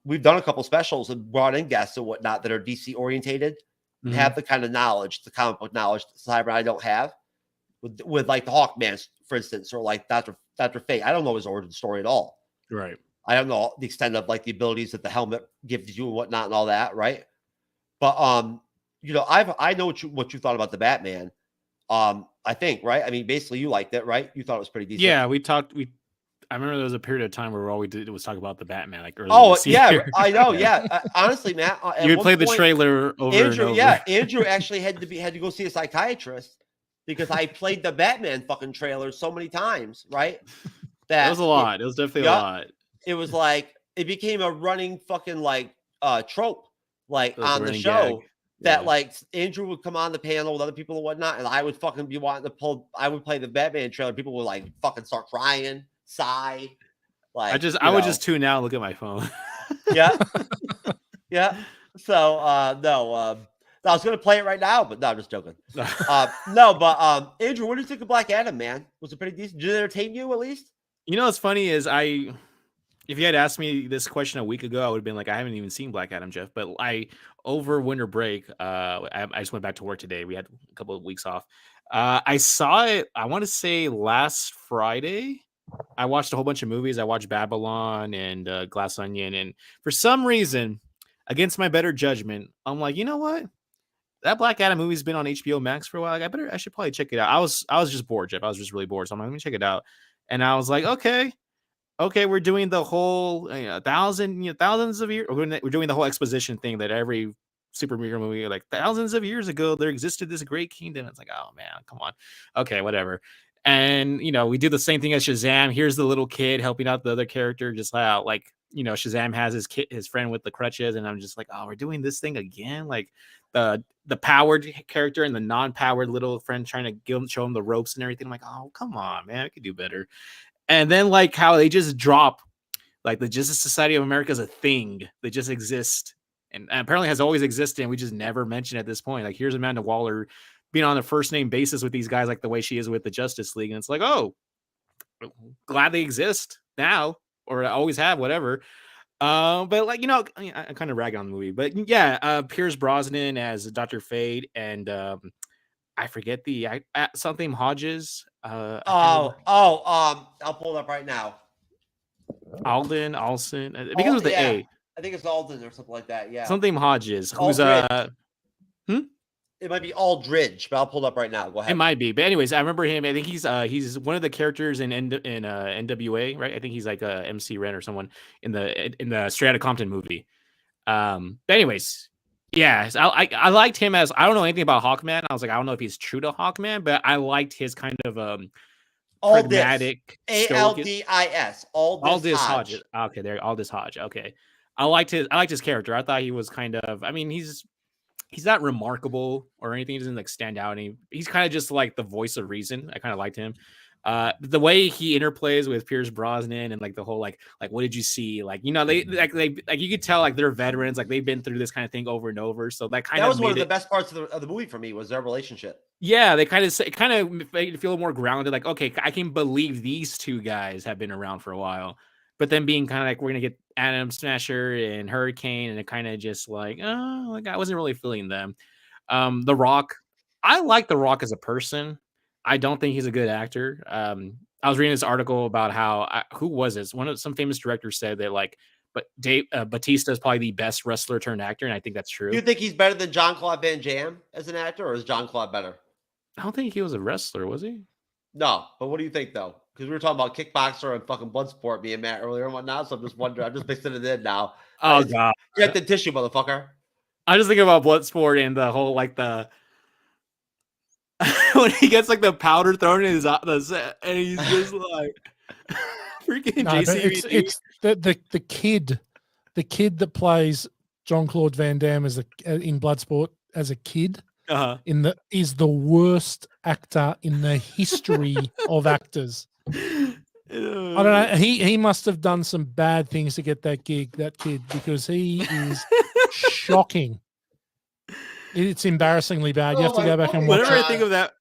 We've done a couple specials and brought in guests and whatnot that are DC orientated, and have the kind of knowledge, the comic book knowledge that Cyber I don't have, with like the Hawkman, for instance, or like Dr. Fate. I don't know his origin story at all. Right. I don't know the extent of like the abilities that the helmet gives you and whatnot and all that, right? But you know, I know what you thought about the Batman. I think, right? I mean, basically, you liked it, right? You thought it was pretty decent. Yeah, I remember there was a period of time where all we did was talk about the Batman, like earlier. Oh yeah, I know. Yeah, honestly, Matt, you would play the trailer over and over. Yeah, Andrew actually had to go see a psychiatrist because I played the Batman fucking trailer so many times, right? That was a lot. It was definitely a lot. It was like it became a running fucking like trope, like on the show. Gag. That like Andrew would come on the panel with other people and whatnot, and I would fucking be wanting to pull. I would play the Batman trailer. People would like fucking start crying, sigh. Like I would just tune out and look at my phone. Yeah, yeah. So no, I was gonna play it right now, but no, I'm just joking. No, but Andrew, what did you think of Black Adam? Man, was it pretty decent? Did it entertain you at least? You know what's funny is if you had asked me this question a week ago, I would have been like, I haven't even seen Black Adam, Jeff. But over winter break, I just went back to work today. We had a couple of weeks off. I saw it, I want to say last Friday. I watched a whole bunch of movies. I watched Babylon and Glass Onion. And for some reason, against my better judgment, I'm like, you know what? That Black Adam movie's been on HBO Max for a while. Like, I should probably check it out. I was just bored, Jeff. I was just really bored. So I'm like, let me check it out. And I was like, okay, we're doing the whole thousands of years. We're doing the whole exposition thing that every superhero movie, like thousands of years ago, there existed this great kingdom. It's like, oh man, come on. Okay, whatever. And we do the same thing as Shazam. Here's the little kid helping out the other character, just like Shazam has his friend with the crutches, and I'm just like, oh, we're doing this thing again, like the powered character and the non-powered little friend trying to show him the ropes and everything. I'm like, oh, come on, man, I could do better. And then like how they just drop like the Justice Society of America is a thing that just exists and apparently has always existed, and we just never mentioned at this point. Like, here's Amanda Waller being on a first name basis with these guys, like the way she is with the Justice League, and it's like, oh, glad they exist now, or always have, whatever. But like, I kind of rag on the movie, but yeah, Pierce Brosnan as Dr. Fate, and I forget something Hodges. I'll pull it up right now. Alden, it begins with the A. I think it's Alden or something like that. Yeah, something Hodges. Who's It might be Aldridge, but I'll pull it up right now. Go ahead. It might be, but anyways, I remember him. I think he's one of the characters in NWA, right? I think he's like MC Ren or someone in the Straight Outta Compton movie. But anyways, yeah, I liked him as, I don't know anything about Hawkman. I was like, I don't know if he's true to Hawkman, but I liked his kind of pragmatic Aldis. Aldis Hodge. Okay, there, Aldis Hodge. Okay, I liked his character. I thought he was kind of, I mean, he's not remarkable or anything. He doesn't like stand out. He's kind of just like the voice of reason. I kind of liked him. The way he interplays with Pierce Brosnan and like the whole like what did you see? Like, they you could tell like they're veterans, like they've been through this kind of thing over and over. So that was one of the best parts of the movie for me, was their relationship. Yeah, they kind of made it feel more grounded. Like, okay, I can believe these two guys have been around for a while. But then being kind of like, we're gonna get Atom Smasher and Hurricane, and it kind of just like, oh, like I wasn't really feeling them. The Rock, I like The Rock as a person. I don't think he's a good actor. I was reading this article about how who was this? Some famous director said that like, but Batista is probably the best wrestler turned actor, and I think that's true. Do you think he's better than Jean-Claude Van Damme as an actor, or is Jean-Claude better? I don't think he was a wrestler, was he? No, but what do you think though? Because we were talking about kickboxer and fucking Bloodsport, me and Matt earlier and whatnot. So I'm just wondering. I'm just mixing it in now. Oh god, get the tissue, motherfucker. I just think about Bloodsport and the whole like the when he gets like the powder thrown in his and he's just like freaking JCVD. It's the kid that plays Jean-Claude Van Damme in Bloodsport as a kid. Is the worst actor in the history of actors. I don't know. He must have done some bad things to get that kid, because he is shocking. It's embarrassingly bad. You have to go back and watch Whenever I think of that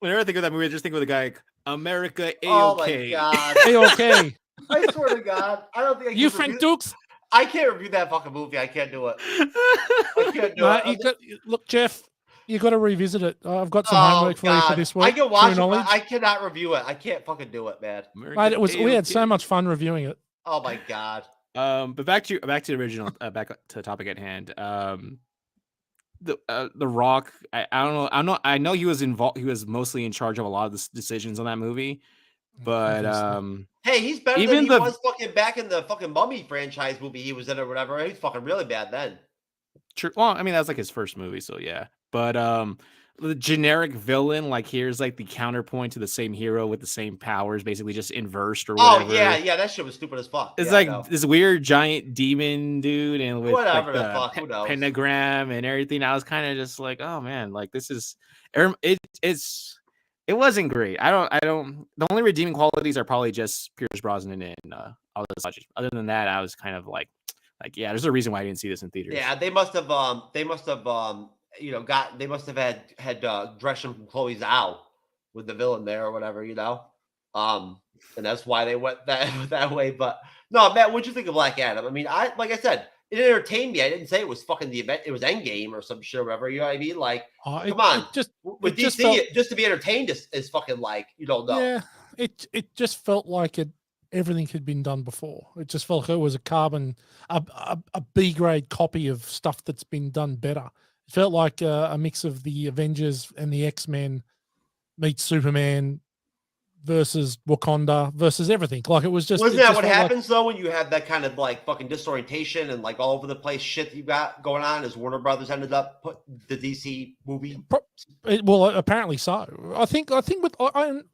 movie, I just think of the guy like, America A-OK. Oh my god. A-OK. I swear to God. I don't think I can You Frank Dukes. I can't review that fucking movie. I can't do it. I can't do it. Look, Jeff, you got to revisit it. I've got some homework for you for this week. I can watch it, but I cannot review it. I can't fucking do it, man. Mate, we had so much fun reviewing it. Oh my god. But back to the original, back to the topic at hand. The Rock, I don't know. I know he was involved. He was mostly in charge of a lot of the decisions on that movie. But hey, he's better than he was fucking back in the fucking Mummy franchise movie he was in or whatever. He was fucking really bad then. True. Well, I mean, that's like his first movie, so yeah. But the generic villain, like here's like the counterpoint to the same hero with the same powers, basically just inversed or whatever. Oh yeah, that shit was stupid as fuck. It's this weird giant demon dude, and with whatever like, the fuck, who knows? Pentagram and everything. I was kind of just like, oh man, like this is it wasn't great. I don't. The only redeeming qualities are probably just Pierce Brosnan and all this. Other than that, I was kind of like yeah, there's a reason why I didn't see this in theaters. Yeah, they must have had Gresham from Chloe Zhao with the villain there or whatever, and that's why they went that way. But no, Matt, what'd you think of Black Adam? I mean, like I said, it entertained me. I didn't say it was fucking the event. It was Endgame or some shit or whatever. You know what I mean? Like, come on, with DC, just to be entertained is fucking like you don't know. Yeah, it just felt like everything had been done before. It just felt like it was a B grade copy of stuff that's been done better. It felt like a mix of the Avengers and the X-Men meets Superman versus Wakanda versus everything. Like it was just. Wasn't that what happens though when you have that kind of like fucking disorientation and like all over the place shit that you got going on? As Warner Brothers ended up put the DC movie. Well, apparently so. I think with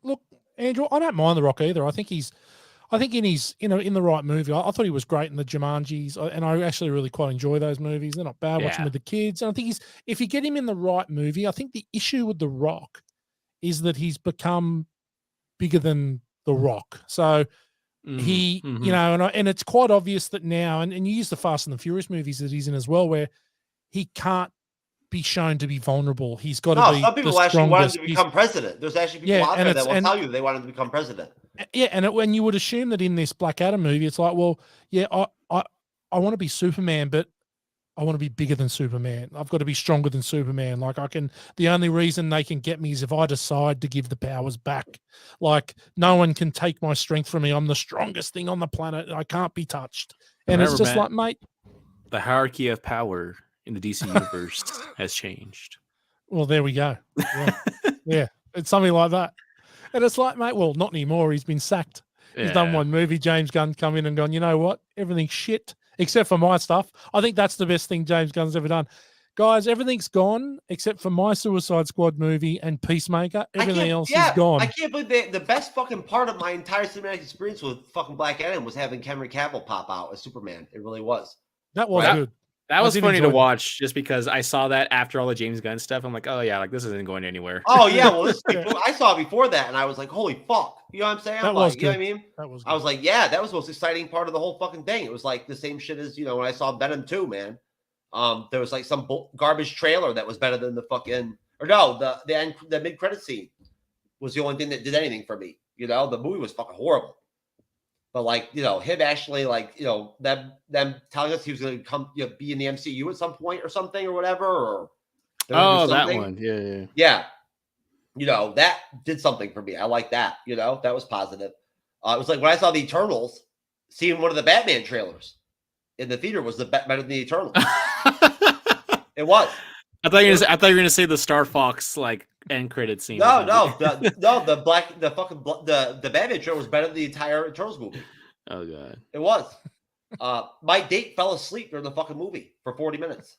look, Andrew, I don't mind The Rock either. I think in his, in the right movie. I thought he was great in the Jumanjis, and I actually really quite enjoy those movies. They're not bad. Watching with the kids, and I think if you get him in the right movie, I think the issue with The Rock is that he's become bigger than The Rock. So he, and it's quite obvious that now, and you use the Fast and the Furious movies that he's in as well, where he can't be shown to be vulnerable. He's got to No, be some people the actually want him strongest. to become president. There's actually people out there that will tell you they want him to become president. Yeah, and when you would assume that in this Black Adam movie, it's like, well, yeah, I want to be Superman, but I want to be bigger than Superman. I've got to be stronger than Superman. Like the only reason they can get me is if I decide to give the powers back. Like no one can take my strength from me. I'm the strongest thing on the planet. I can't be touched. And Remember, it's just Matt, like, mate. The hierarchy of power in the DC universe has changed. Well, there we go. Yeah. Yeah. It's something like that. And it's like, mate, well, not anymore. He's been sacked. Yeah. He's done one movie. James Gunn come in and gone, you know what? Everything's shit except for my stuff. I think that's the best thing James Gunn's ever done. Guys, everything's gone except for my Suicide Squad movie and Peacemaker. Everything else is gone. I can't believe the best fucking part of my entire cinematic experience with fucking Black Adam was having Henry Cavill pop out as Superman. It really was. That was good. That was funny to watch just because I saw that after all the James Gunn stuff. I'm like, oh yeah, like this isn't going anywhere. Oh yeah, well this I saw it before that and I was like, holy fuck. You know what I'm saying? That was you know what I mean? That was good. I was like, yeah, that was the most exciting part of the whole fucking thing. It was like the same shit as, when I saw Venom 2, man. There was like some garbage trailer that was better than the fucking, or no, the mid-credit scene was the only thing that did anything for me. The movie was fucking horrible. But like, him actually like, them telling us he was going to come, be in the MCU at some point or something or whatever. Or that one. Yeah. That did something for me. I like that. That was positive. It was like when I saw the Eternals, seeing one of the Batman trailers in the theater was better than the Eternals. It was. I thought you were gonna say the Star Fox like end credit scene. No, the Batman trailer was better than the entire Eternals movie. Oh god, it was. My date fell asleep during the fucking movie for 40 minutes.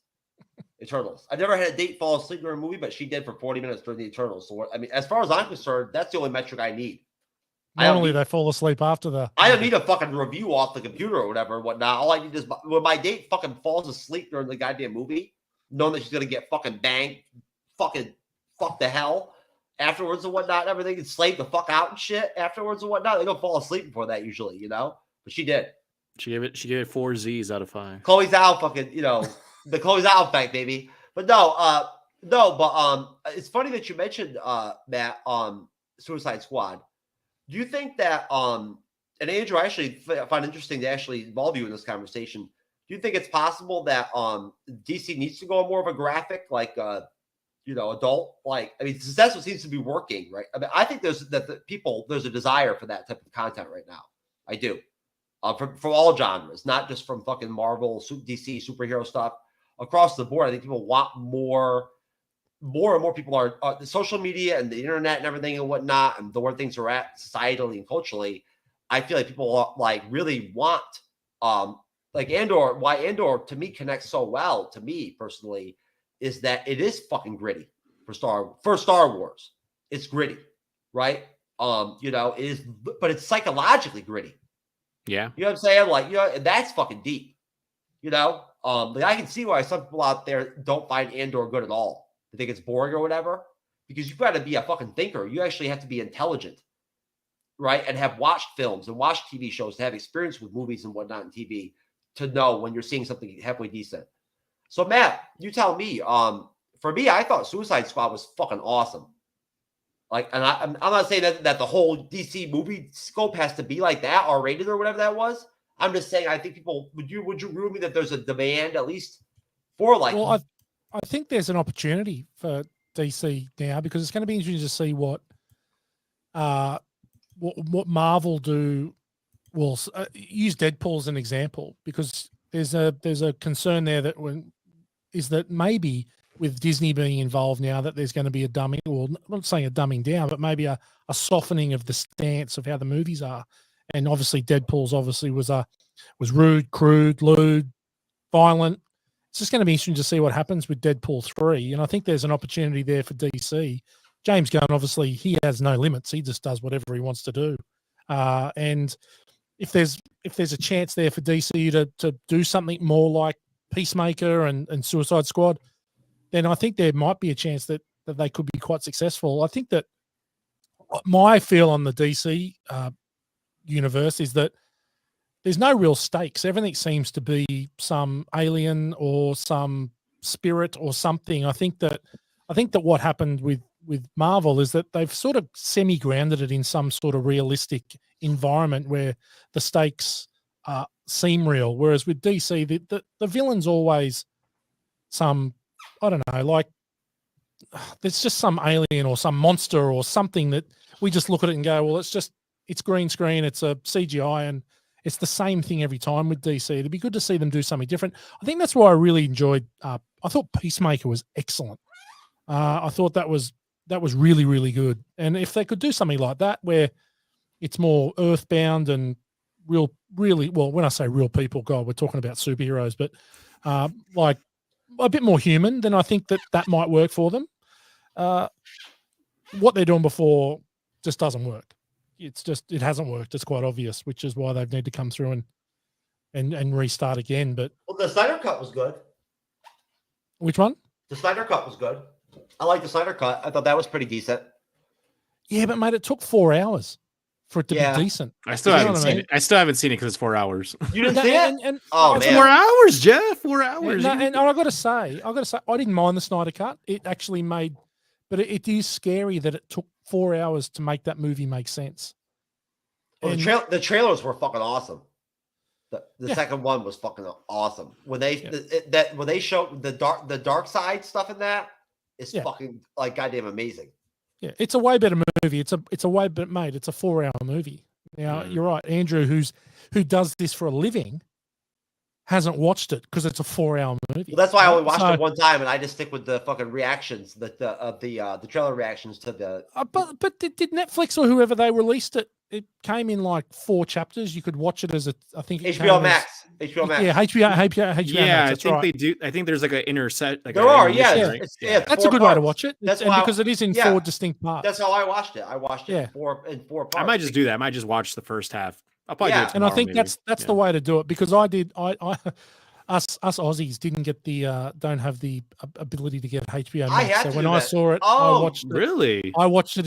Eternals. I never had a date fall asleep during a movie, but she did for 40 minutes during the Eternals. So I mean, as far as I'm concerned, that's the only metric I need. Normally they fall asleep after the. I don't need a fucking review off the computer or whatever and whatnot. All I need is when my date fucking falls asleep during the goddamn movie, knowing that she's gonna get fucking banged, fucking fuck the hell afterwards and whatnot, and everything, and slave the fuck out and shit afterwards and whatnot. They don't fall asleep before that usually, but she did. She gave it 4 Z's out of 5. Chloe Zhao fucking, the Chloe Zhao effect, baby. But it's funny that you mentioned Matt, Suicide Squad. Do you think that and Andrew, I actually find interesting to actually involve you in this conversation. Do you think it's possible that DC needs to go more of a graphic, like adult? Like, I mean, that's what seems to be working, right? I mean, I think there's a desire for that type of content right now. I do. From all genres, not just from fucking Marvel, DC superhero stuff. Across the board, I think people want more and more people are the social media and the internet and everything and whatnot, and the where things are at societally and culturally. I feel like people like really want like Andor. Why Andor to me connects so well to me personally is that it is fucking gritty for Star Wars. It's gritty, right? It is, but it's psychologically gritty. Yeah, you know what I'm saying? Like, and that's fucking deep. Like I can see why some people out there don't find Andor good at all. They think it's boring or whatever, because you've got to be a fucking thinker. You actually have to be intelligent, right? And have watched films and watched TV shows to have experience with movies and whatnot in TV to know when you're seeing something halfway decent. So Matt, you tell me. For me, I thought Suicide Squad was fucking awesome. Like, and I'm not saying that the whole DC movie scope has to be like that, R-rated or whatever that was. I'm just saying, I think people would you agree with me that there's a demand at least for like. Well, I think there's an opportunity for DC now because it's going to be interesting to see what Marvel do. Well, use Deadpool as an example because there's a concern there that that maybe with Disney being involved now that there's going to be a dumbing, well, I'm not saying a dumbing down, but maybe a softening of the stance of how the movies are. And obviously Deadpool's was rude, crude, lewd, violent. It's just going to be interesting to see what happens with Deadpool 3. And I think there's an opportunity there for DC. James Gunn, obviously, he has no limits. He just does whatever he wants to do. And if there's a chance there for DC to do something more like Peacemaker and Suicide Squad, then I think there might be a chance that they could be quite successful. I think that my feel on the DC universe is that there's no real stakes. Everything seems to be some alien or some spirit or something. I think that what happened with Marvel is that they've sort of semi-grounded it in some sort of realistic environment where the stakes seem real. Whereas with DC, the villain's always some, I don't know, like there's just some alien or some monster or something that we just look at it and go, well, it's green screen, it's a CGI, and it's the same thing every time with DC. It'd be good to see them do something different. I think that's why I really enjoyed. I thought Peacemaker was excellent. I thought that was really, really good. And if they could do something like that, where it's more earthbound and really, well, when I say real people, God, we're talking about superheroes, but like a bit more human, then I think that might work for them. What they're doing before just doesn't work. It hasn't worked. It's quite obvious, which is why they need to come through and restart again. But the Snyder Cut was good. Which one? The Snyder Cut was good. I like the Snyder Cut. I thought that was pretty decent. Yeah, but mate, it took 4 hours for it to be decent. I still haven't seen it. I still haven't seen it because it's 4 hours. You didn't see it? And oh it's man, 4 hours, Jeff. 4 hours. And I got to say, I didn't mind the Snyder Cut. It actually made, but it is scary that it took 4 hours to make that movie make sense. Well, the trailers were fucking awesome. The second one was fucking awesome. When they when they showed the dark side stuff in that, it's fucking like goddamn amazing. Yeah, it's a way better movie. It's a way better made. It's a 4 hour movie. Now you're right, Andrew, who does this for a living, hasn't watched it because it's a 4 hour movie. Well, that's why I only watched it one time, and I just stick with the fucking reactions, the trailer reactions to the. But did Netflix or whoever they released it? It came in like 4 chapters. You could watch it as I think HBO Max. HBO Max. Yeah, HBO yeah, Max. I think they do. I think there's like an interset. Like there are, that's a good way to watch it. That's because it is in 4 distinct parts. That's how I watched it. I watched it in four parts. I might just do that. I might just watch the first half. I'll probably do it and I tomorrow, think maybe. that's the way to do it, because I us Aussies didn't get don't have the ability to get HBO Max. So when I saw it, I watched it. Really? I watched it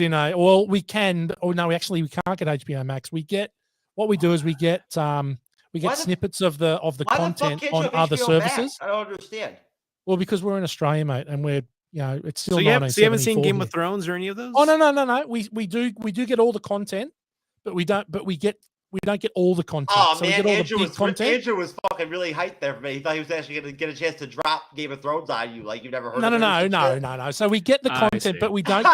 we can. Oh no, we can't get HBO Max. We get snippets of the content on other services. Max? I don't understand. Well, because we're in Australia, mate, and we're it's still. So you haven't seen Game of Thrones or any of those? Oh no. We do get all the content, but we don't get all the content. Oh so man, Andrew was fucking really hyped there for me. He thought he was actually going to get a chance to drop Game of Thrones on you, like you've never heard. No. So we get the content, but we don't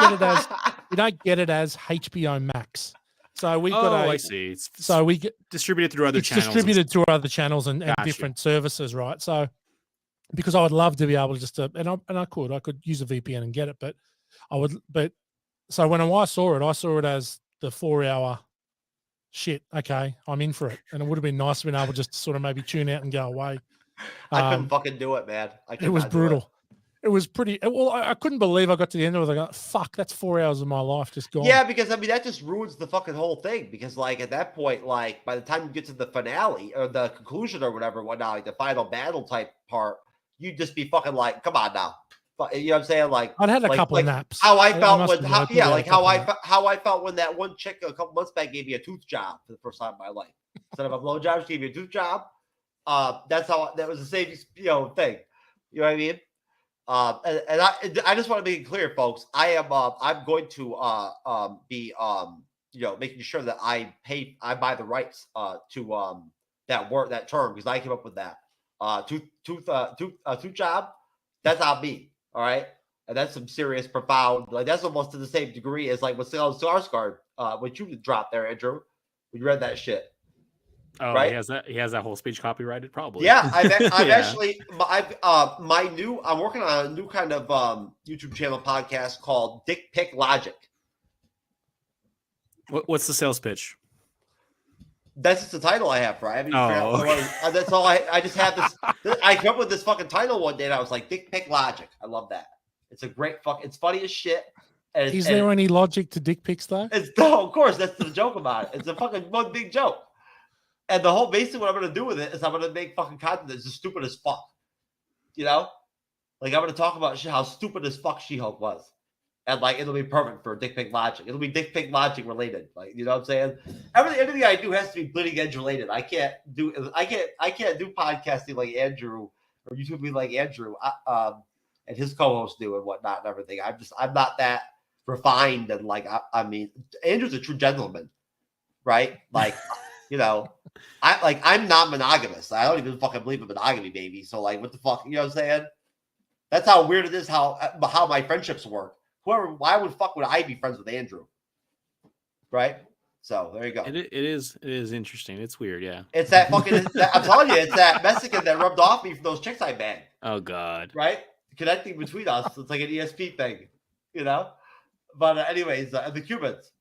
get it as HBO Max. So we've got I see. So we get distributed through other channels. Distributed through other channels and different services, right? So because I would love to be able to just I could use a VPN and get it, but so when I saw it as the 4 hour. Shit, okay, I'm in for it. And it would have been nice to be able to just sort of maybe tune out and go away. I couldn't fucking do it, man. It was brutal. It was pretty. Well, I couldn't believe I got to the end of it. I go, fuck, that's 4 hours of my life just gone. Yeah, because that just ruins the fucking whole thing. Because like at that point, like by the time you get to the finale or the conclusion or whatever, like the final battle type part, you'd just be fucking like, come on now. You know what I'm saying? Like I'd had a couple of naps. How I felt how I felt when that one chick a couple months back gave me a tooth job for the first time in my life. Instead of a blow job, she gave me a tooth job. That was the same thing. You know what I mean? And I just want to make it clear, folks. I'm going to be making sure that I buy the rights to that term, because I came up with that tooth job. That's on me. All right, and that's some serious, profound. Like that's almost to the same degree as like what Skarsgård, what you dropped there, Andrew. When you read that shit. Oh, right? He has that whole speech copyrighted, probably. Yeah, I'm working on a new kind of YouTube channel podcast called Dick Pic Logic. What's the sales pitch? That's just the title I have, right? That's all. I just have this. I came up with this fucking title one day, and I was like, "Dick Pic Logic." I love that. It's a great It's funny as shit. Is there any logic to dick pics though? Of course, that's the joke about it. It's a fucking one big joke. And the whole basically what I'm going to do with it is I'm going to make fucking content that's just stupid as fuck. You know, like I'm going to talk about how stupid as fuck She-Hulk was. And like it'll be perfect for Dick Pic Logic. It'll be Dick Pic Logic related. Like, you know what I'm saying? Everything I do has to be bleeding edge related. I can't do podcasting like Andrew or YouTube be like Andrew and his co-hosts do and whatnot and everything. I'm not that refined and like I mean, Andrew's a true gentleman, right? Like, you know, I'm not monogamous. I don't even fucking believe in monogamy, baby. So like, what the fuck? You know what I'm saying? That's how weird it is. How my friendships work. Why would I be friends with Andrew? Right? So there you go. It is interesting. It's weird, yeah. It's that fucking. I'm telling you, it's that Mexican that rubbed off me from those chicks I banged. Oh God. Right? Connecting between us. It's like an ESP thing, you know. But anyways, the Cubans,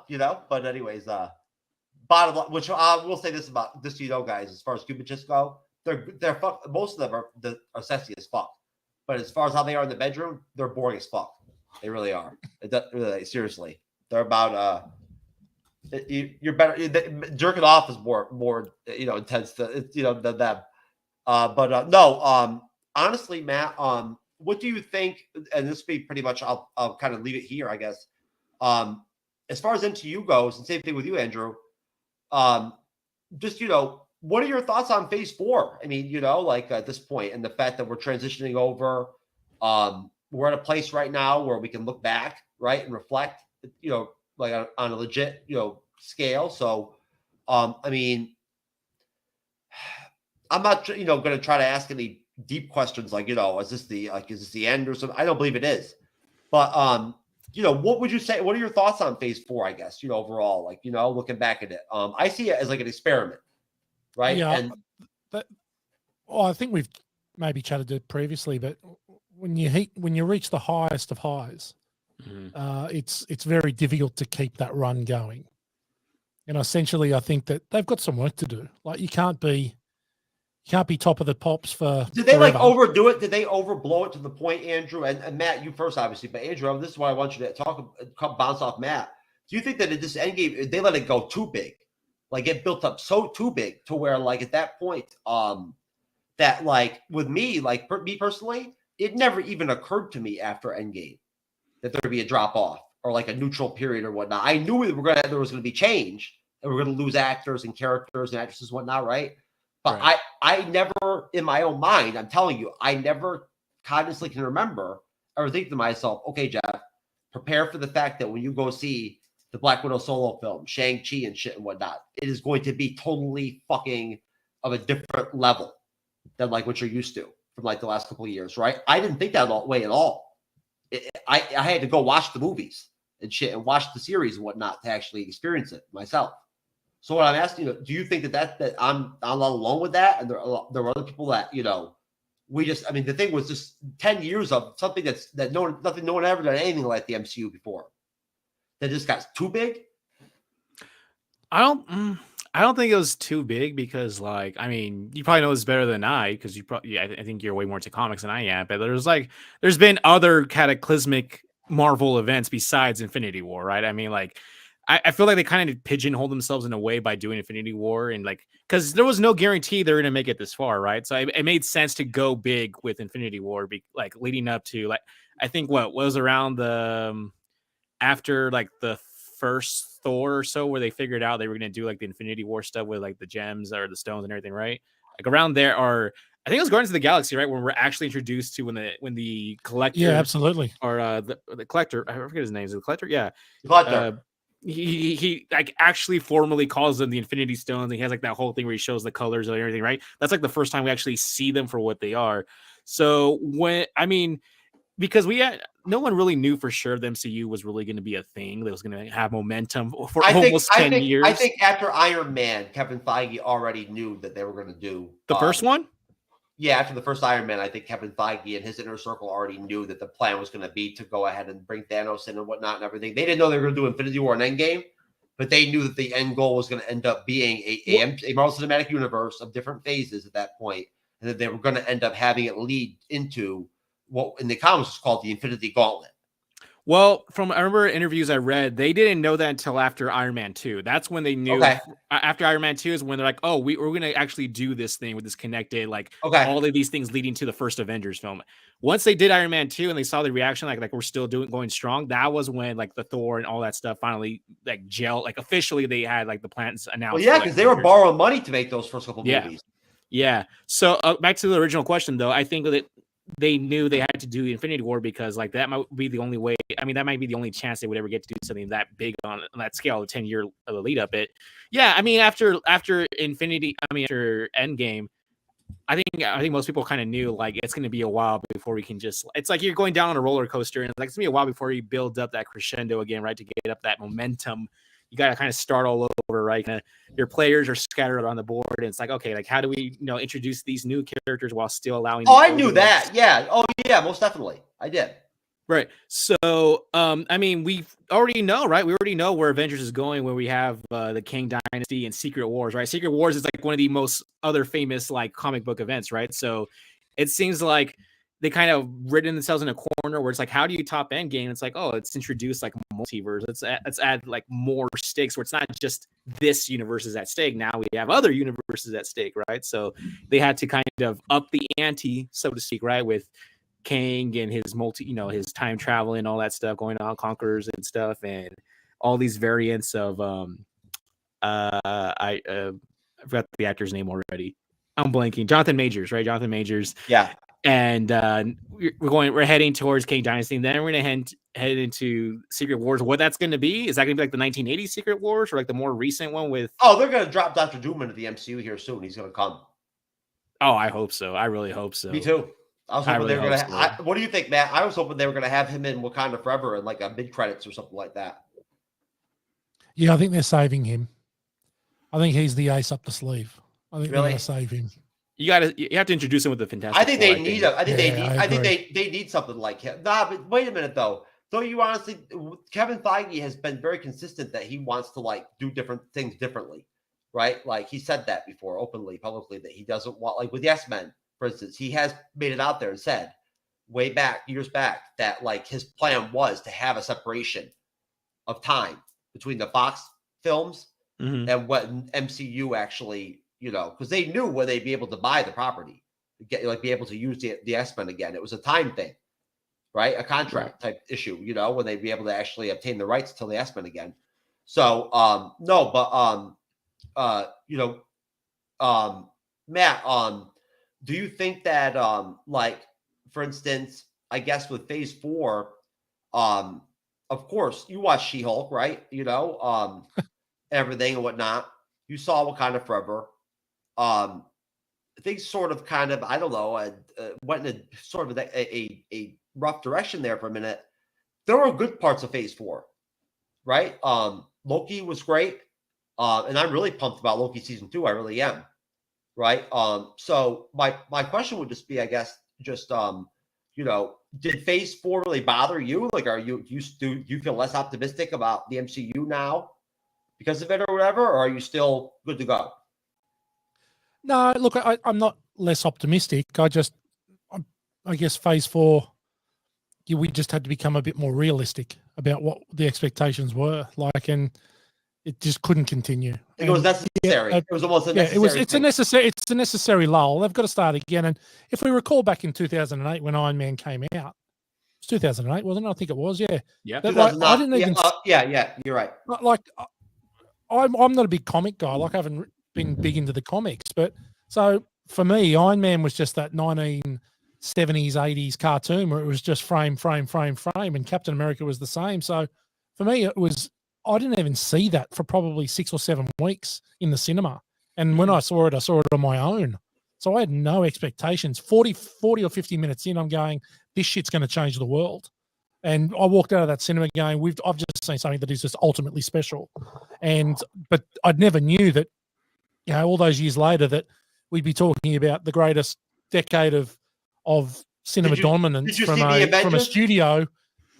you know. But anyways, bottom line, which I will say this about this, you know, guys. As far as Cuban chicks go, they're most of them are sexy as fuck. But as far as how they are in the bedroom, they're boring as fuck. They really are. Really, seriously, they're about you're better. Jerking off is more you know, intense than them. But no. Honestly, Matt. What do you think? And this will be pretty much. I'll kind of leave it here, I guess. As far as MCU goes, and same thing with you, Andrew. Just, you know, what are your thoughts on Phase 4? I mean, you know, like at this point, and the fact that we're transitioning over. We're at a place right now where we can look back, right, and reflect, you know, like on a legit, you know, scale. So, I mean, I'm not, you know, going to try to ask any deep questions like, you know, is this the end or something? I don't believe it is. But, you know, what would you say? What are your thoughts on Phase 4? I guess, you know, overall, like, you know, looking back at it, I see it as like an experiment, right? Yeah. And I think we've maybe chatted it previously, but when you reach the highest of highs, it's very difficult to keep that run going. And essentially, I think that they've got some work to do. Like you can't be top of the pops for. Did they forever. like overdo it? Did they overblow it to the point, Andrew and Matt? You first, obviously, but Andrew, this is why I want you to bounce off Matt. Do you think that at this end game they let it go too big, like it built up so too big to where like at that point, that like with me, like me personally. It never even occurred to me after Endgame that there would be a drop off or like a neutral period or whatnot. I knew there was going to be change and we're going to lose actors and characters and actresses and whatnot, right? But right. I never, in my own mind, I'm telling you, I never consciously can remember or think to myself, okay, Jeff, prepare for the fact that when you go see the Black Widow solo film, Shang-Chi and shit and whatnot, it is going to be totally fucking of a different level than like what you're used to. From like the last couple of years, right? I didn't think that way at all. I had to go watch the movies and shit and watch the series and whatnot to actually experience it myself. So what I'm asking you, do you think that I'm not alone with that? And there were other people that, you know, I mean, the thing was just 10 years of something no one ever done anything like the MCU before. That just got too big. I don't think it was too big because, like, I mean, you probably know this better than I because I think you're way more into comics than I am. But there's been other cataclysmic Marvel events besides Infinity War, right? I mean, like, I feel like they kind of pigeonhole themselves in a way by doing Infinity War and like because there was no guarantee they're going to make it this far, right? So it made sense to go big with Infinity War, like leading up to like I think what was around the after like the first Thor or so where they figured out they were going to do like the Infinity War stuff with like the gems or the stones and everything, right? Like around there are I think it was Guardians of the Galaxy, right? When we're actually introduced to when the collector, yeah, absolutely, or the collector, I forget his name, is it the collector? Yeah, Collector. He like actually formally calls them the Infinity Stones. He has like that whole thing where he shows the colors and everything, right? That's like the first time we actually see them for what they are. So because no one really knew for sure the MCU was really going to be a thing that was going to have momentum for almost 10 years. I think after Iron Man, Kevin Feige already knew that they were going to do the first one. Yeah, after the first Iron Man, I think Kevin Feige and his inner circle already knew that the plan was going to be to go ahead and bring Thanos in and whatnot and everything. They didn't know they were going to do Infinity War and Endgame, but they knew that the end goal was going to end up being a Marvel Cinematic Universe of different phases at that point, and that they were going to end up having it lead into what in the comics is called the Infinity Gauntlet. Well, I remember interviews I read, they didn't know that until after Iron Man 2. That's when they knew. Okay. After Iron Man 2 is when they're like, oh, we're going to actually do this thing with this connected, like all of these things leading to the first Avengers film. Once they did Iron Man 2 and they saw the reaction, like we're still going strong, that was when like the Thor and all that stuff finally like gel. Like officially they had like the plans announced. Well, yeah, because they were borrowing money to make those first couple movies. Yeah. So back to the original question, though, I think that they knew they had to do Infinity War because like that might be the only way. I mean, that might be the only chance they would ever get to do something that big on that scale, a 10-year lead up. It. Yeah. I mean, after Infinity, after Endgame, I think most people kind of knew like it's going to be a while before we can just. It's like you're going down on a roller coaster, and it's like it's going to be a while before you build up that crescendo again, right? To get up that momentum. You got to kind of start all over, right? Your players are scattered on the board, and it's like, okay, like how do we, introduce these new characters while still allowing? Oh, I knew that. Yeah. Oh, yeah. Most definitely, I did. Right. So, I mean, we already know, right? We already know where Avengers is going, where we have the Kang Dynasty and Secret Wars, right? Secret Wars is like one of the most other famous like comic book events, right? So, it seems like they kind of written themselves in a corner where it's like, how do you top Endgame? It's like, oh, it's introduced like multiverse. Let's add like more stakes where it's not just this universe is at stake. Now we have other universes at stake, right? So they had to kind of up the ante, so to speak, right? With Kang and his his time travel and all that stuff going on, Conquerors and stuff, and all these variants of I forgot the actor's name already. I'm blanking. Jonathan Majors, right? Jonathan Majors. Yeah. And we're heading towards Kang Dynasty. And then we're gonna head into Secret Wars. What that's gonna be? Is that gonna be like the 1980s Secret Wars or like the more recent one with? Oh, they're gonna drop Dr. Doom into the MCU here soon. He's gonna come. Oh, I hope so. I really hope so. Me too. I was hoping really they were gonna. What do you think, Matt? I was hoping they were gonna have him in Wakanda Forever and like a mid credits or something like that. Yeah, I think they're saving him. I think he's the ace up the sleeve. I think Really? they're gonna save him. You have to introduce him with the Fantastic. I think Four, they need him. I think they need something like him. Nah, but wait a minute though. Don't you honestly? Kevin Feige has been very consistent that he wants to like do different things differently, right? Like he said that before openly, publicly, that he doesn't want, like with the X-Men, for instance, he has made it out there and said way back, years back, that like his plan was to have a separation of time between the Fox films and what MCU actually, because they knew when they'd be able to buy the property, be able to use the X-Men again. It was a time thing, right? A contract type issue, when they'd be able to actually obtain the rights to the X-Men again. So, Matt, do you think that, like, for instance, I guess with Phase 4, of course, you watch She-Hulk, right? Everything and whatnot. You saw Wakanda Forever. Things sort of kind of, I don't know, went in a sort of a rough direction there for a minute. There were good parts of Phase 4, right? Loki was great. And I'm really pumped about Loki Season 2. I really am. Right. So my question would just be, I guess, just did Phase 4 really bother you? Like, do you feel less optimistic about the MCU now because of it or whatever, or are you still good to go? No, look, I'm not less optimistic. I guess Phase 4, we just had to become a bit more realistic about what the expectations were like, and it just couldn't continue. It was necessary. It was almost a necessary. It's a necessary lull. They've got to start again. And if we recall back in 2008 when Iron Man came out, it was 2008, wasn't it? I think it was. Yeah. Yeah. Like, I didn't even. Yeah. You're right. Like, I'm not a big comic guy. Like, I haven't been big into the comics, but so for me, Iron Man was just that 1970s, 80s cartoon where it was just frame, and Captain America was the same. So for me, I didn't even see that for probably 6 or 7 weeks in the cinema. And when I saw it on my own. So I had no expectations. 40 or 50 minutes in, I'm going, this shit's going to change the world. And I walked out of that cinema going, I've just seen something that is just ultimately special. But I never knew that, all those years later that we'd be talking about the greatest decade of cinema dominance from a studio.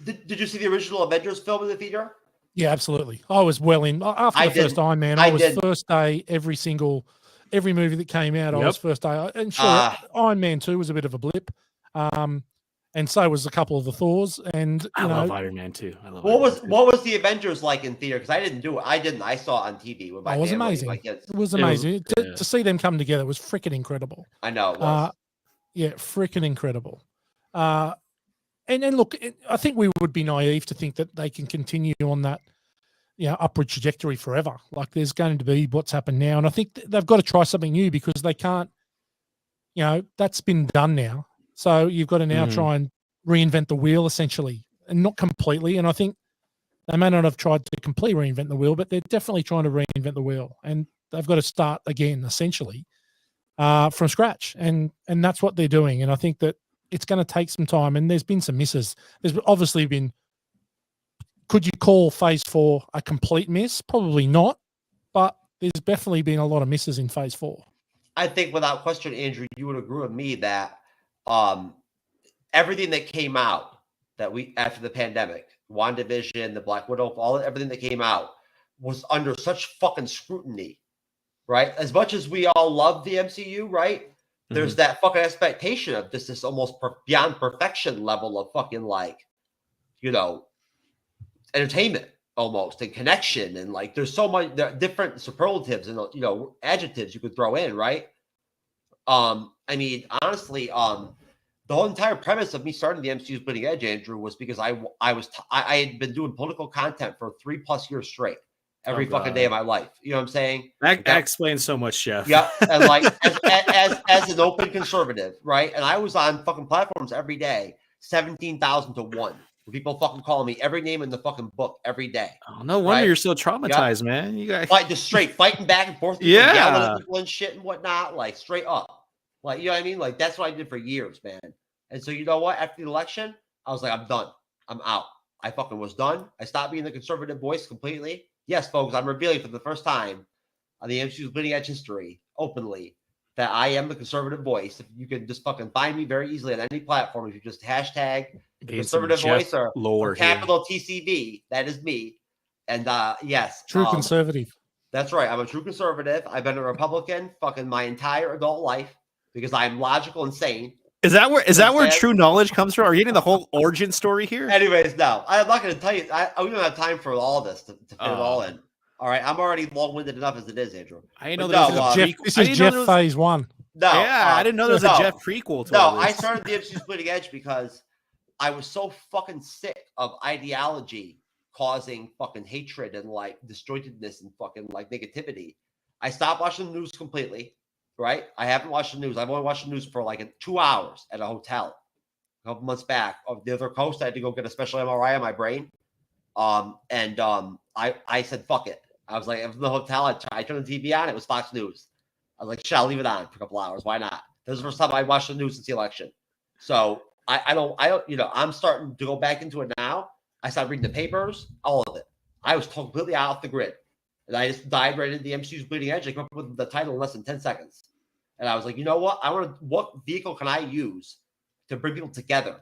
Did you see the original Avengers film in the theater? Yeah, absolutely. I was well in after the first Iron Man. I was first day every movie that came out. I was first day, and sure, Iron Man 2 was a bit of a blip, and so was a couple of the Thors. And I love Iron Man 2. What was the Avengers like in theater? Because I didn't do it. I saw it on TV with my family. It was amazing. It was amazing to see them come together. Was freaking incredible. I know. It was. Yeah, freaking incredible. And look, I think we would be naive to think that they can continue on that, upward trajectory forever. Like there's going to be what's happened now, and I think they've got to try something new because they can't that's been done now. So you've got to now Mhm. try and reinvent the wheel essentially, and not completely. And I think they may not have tried to completely reinvent the wheel, but they're definitely trying to reinvent the wheel, and they've got to start again essentially from scratch. And that's what they're doing. And I think that it's going to take some time. And there's been some misses. There's obviously been. Could you call Phase 4 a complete miss? Probably not, but there's definitely been a lot of misses in Phase 4. I think without question, Andrew, you would agree with me that everything that came out that we after the pandemic, WandaVision, the Black Widow, everything that came out was under such fucking scrutiny, right? As much as we all love the MCU, right? There's that fucking expectation of this almost beyond perfection level of fucking like, entertainment almost and connection, and like there's so much different superlatives and adjectives you could throw in, right? I mean, honestly, the whole entire premise of me starting the MCU's Bleeding Edge, Andrew, was because I had been doing political content for 3+ years straight, every fucking day of my life. You know what I'm saying? That explains so much, Chef. Yeah, and like as an open conservative, right? And I was on fucking platforms every day, 17,000 to 1. People fucking calling me every name in the fucking book every day. Oh, no wonder you're so traumatized, man. You guys just straight fighting back and forth, yelling at people and shit and whatnot, like straight up. Like, you know what I mean? Like that's what I did for years, man. And so you know what? After the election, I was like, I'm done. I'm out. I fucking was done. I stopped being the conservative voice completely. Yes, folks, I'm revealing for the first time on the MCU's Bleeding Edge history openly that I am the conservative voice. If you can just fucking find me very easily on any platform, if you just hashtag conservative voice or capital TCV, that is me. And yes, true conservative. That's right. I'm a true conservative. I've been a Republican fucking my entire adult life because I'm logical and sane. Is that where true knowledge comes from? Are you getting the whole origin story here? Anyways, no, I'm not going to tell you. We don't have time for all this to fit it all in. All right, I'm already long-winded enough as it is, Andrew. I didn't know this is Jeff Phase 1. No, I didn't know there was a Jeff prequel to all this. I started the MCU's Bleeding Edge because I was so fucking sick of ideology causing fucking hatred and like disjointedness and fucking like negativity. I stopped watching the news completely, right? I haven't watched the news. I've only watched the news for like 2 hours at a hotel a couple months back. Of the other coast, I had to go get a special MRI on my brain. I said, fuck it. I was like, I was in the hotel. I turned the TV on. It was Fox News. I was like, shit, I'll leave it on for a couple hours. Why not? This is the first time I watched the news since the election. So I don't, I'm starting to go back into it now. I started reading the papers, all of it. I was completely off the grid. And I just dived right into the MCU's Bleeding Edge. I came up with the title in less than 10 seconds. And I was like, you know what? What vehicle can I use to bring people together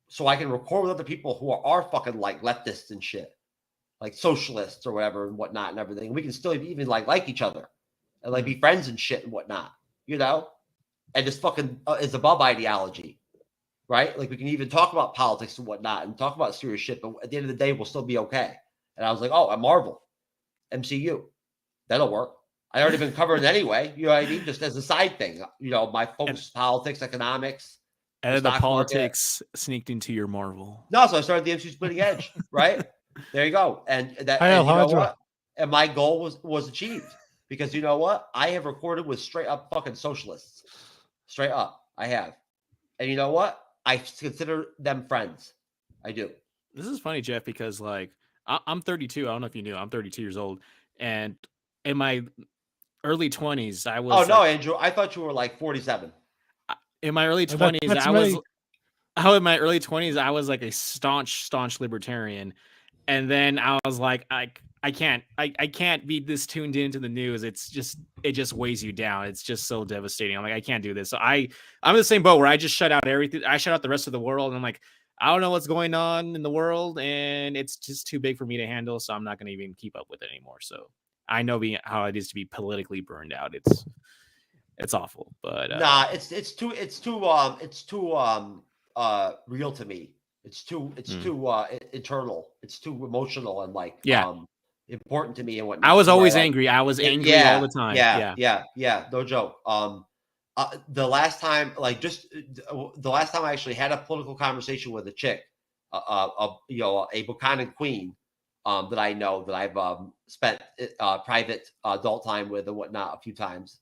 so I can record with other people who are fucking like leftists and shit, like socialists or whatever and whatnot and everything. We can still even like each other and like be friends and shit and whatnot, and just fucking is above ideology, right? Like we can even talk about politics and whatnot and talk about serious shit, but at the end of the day, we'll still be okay. And I was like, oh, I'm Marvel, MCU, that'll work. I already been covered anyway, you know what I mean? Just as a side thing, my focus is politics, economics. And then the politics sneaked into your Marvel. No, so I started the MCU's Bleeding Edge, right? There you go. And that, and you know what? And my goal was achieved because you know what? I have recorded with straight up fucking socialists. Straight up, I have. And you know what? I consider them friends. I do. This is funny, Jeff, because like I'm 32. I don't know if you knew. I'm 32 years old, and in my early 20s, I was. Oh no, Andrew! I thought you were like 47. In my early 20s, in my early 20s, I was like a staunch libertarian, and then I was like, I can't be this tuned into the news. It just weighs you down. It's just so devastating. I'm like, I can't do this. So I'm in the same boat where I just shut out everything. I shut out the rest of the world, and I'm like, I don't know what's going on in the world, and it's just too big for me to handle. So I'm not going to even keep up with it anymore. So I know how it is to be politically burned out. It's awful, but nah, it's too real to me. It's too internal. It's too emotional and like important to me and whatnot. I was always angry. I was angry all the time. Yeah. No joke. The last time I actually had a political conversation with a chick, a Buchanan queen, that I know that I've spent private adult time with and whatnot a few times.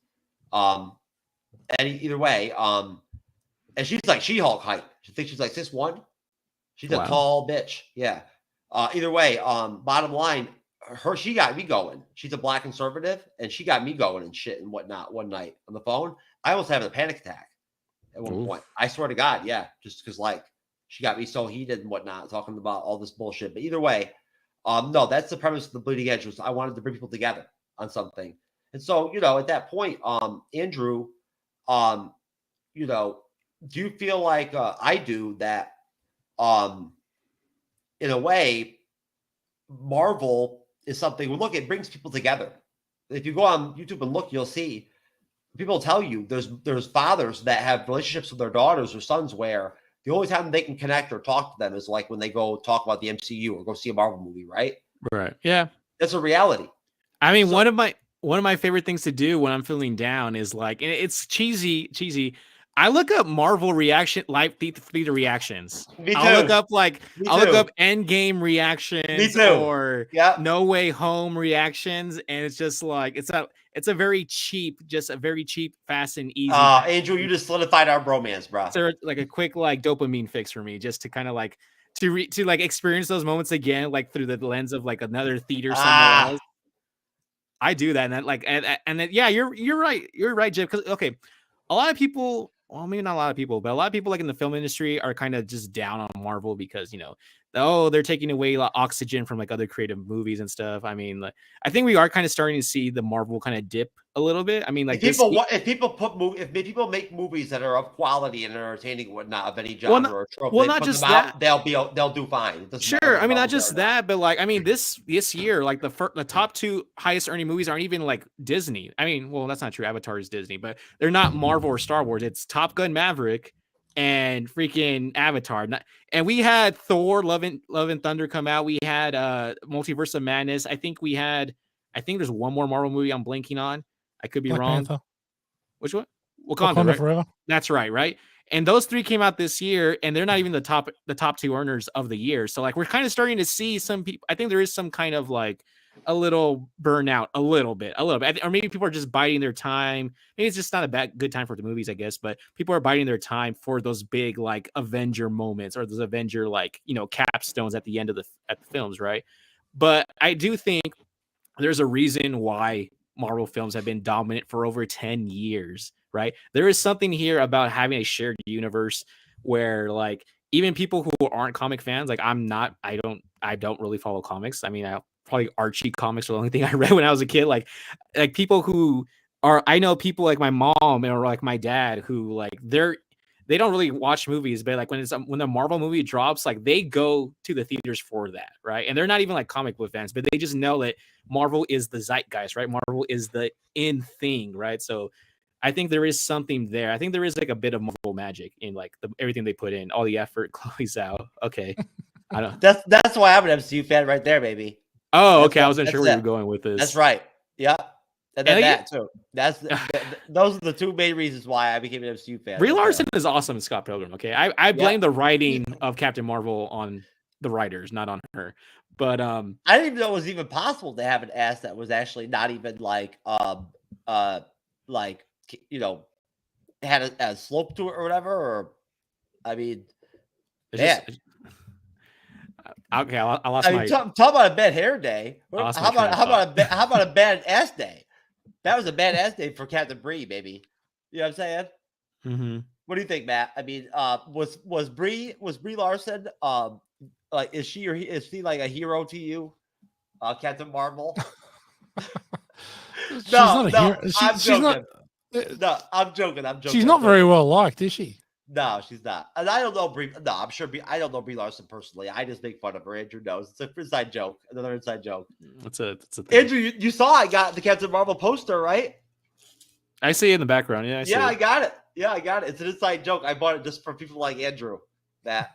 either way, and she's like She-Hulk height. She thinks she's like 6'1". She's a tall bitch. Yeah. Either way, bottom line, she got me going. She's a black conservative, and she got me going and shit and whatnot one night on the phone. I almost having a panic attack at one point. I swear to God, yeah, just because like she got me so heated and whatnot, talking about all this bullshit. But either way, no, that's the premise of the Bleeding Edge. Was I wanted to bring people together on something, and so at that point, Andrew, do you feel like I do that? In a way, Marvel is something. Look, it brings people together. If you go on YouTube and look, you'll see people tell you there's fathers that have relationships with their daughters or sons where the only time they can connect or talk to them is like when they go talk about the MCU or go see a Marvel movie, right? Right. Yeah. That's a reality. I mean, one of my favorite things to do when I'm feeling down is like, and it's cheesy. I look up Marvel live theater reactions. Me too. I'll look up Endgame reactions or No Way Home reactions, and it's just like it's a very cheap, fast and easy. Andrew, you just solidified our bromance, bro. So like a quick like dopamine fix for me, just to kind of like to experience those moments again, like through the lens of like another theater somewhere else. I do that, and that like and then yeah, you're right, Jeff. Because okay, a lot of people. Well, maybe not a lot of people, but a lot of people like in the film industry are kind of just down on Marvel because, they're taking away like, oxygen from like other creative movies and stuff. I mean, like, I think we are kind of starting to see the Marvel kind of dip a little bit. I mean, like if people make movies that are of quality and entertaining and whatnot of any genre or trope, not just that, they'll do fine. Sure, I mean not just that, but like I mean this year, like the top two highest earning movies aren't even like Disney. I mean, well, that's not true. Avatar is Disney, but they're not Marvel or Star Wars. It's Top Gun Maverick and freaking Avatar. And we had Thor: Love and Thunder come out. We had Multiverse of Madness. I think there's one more Marvel movie I'm blanking on. I could be Black wrong. Panther. Which one? Wakanda, right? Forever. That's right. And those three came out this year, and they're not even the top two earners of the year. So like we're kind of starting to see some people. I think there is some kind of like a little burnout, a little bit, or maybe people are just biding their time. Maybe it's just not a good time for the movies, I guess. But people are biding their time for those big like Avenger moments or those Avenger like capstones at the end of the films, right? But I do think there's a reason why Marvel films have been dominant for over 10 years, right? There is something here about having a shared universe where like even people who aren't comic fans, like I don't really follow comics. I mean, probably Archie comics were the only thing I read when I was a kid. Like people who I know people like my mom or like my dad who like they don't really watch movies, but like when the Marvel movie drops, like they go to the theaters for that, right? And they're not even like comic book fans, but they just know that Marvel is the zeitgeist, right? Marvel is the in thing, right? So I think there is something there. I think there is like a bit of Marvel magic in like everything they put in, all the effort. Chloe's out. Okay, I don't. That's why I'm an MCU fan right there, baby. Oh, okay. I wasn't sure where you were going with this. That's right. Yeah. And then that too. Those are the two main reasons why I became an MCU fan. Brie Larson is awesome in Scott Pilgrim. Okay, I blame the writing of Captain Marvel on the writers, not on her. But I didn't even know it was even possible to have an ass that was actually not even like had a slope to it or whatever. Or I mean, okay, I lost my. Talk about a bad hair day. How about a bad ass day? That was a bad ass day for Captain Brie, baby. You know what I'm saying? Mm-hmm. What do you think, Matt? I mean, was Brie Larson like is she like a hero to you, Captain Marvel? I'm joking. I'm joking. She's not very well liked, is she? No, she's not. And I don't know Brie. No, I'm sure. I don't know Brie Larson personally. I just make fun of her. Andrew knows. It's an inside joke. Another inside joke. It's a thing. Andrew, you saw I got the Captain Marvel poster, right? I see it in the background. Yeah, I got it. Yeah, I got it. It's an inside joke. I bought it just for people like Andrew. That's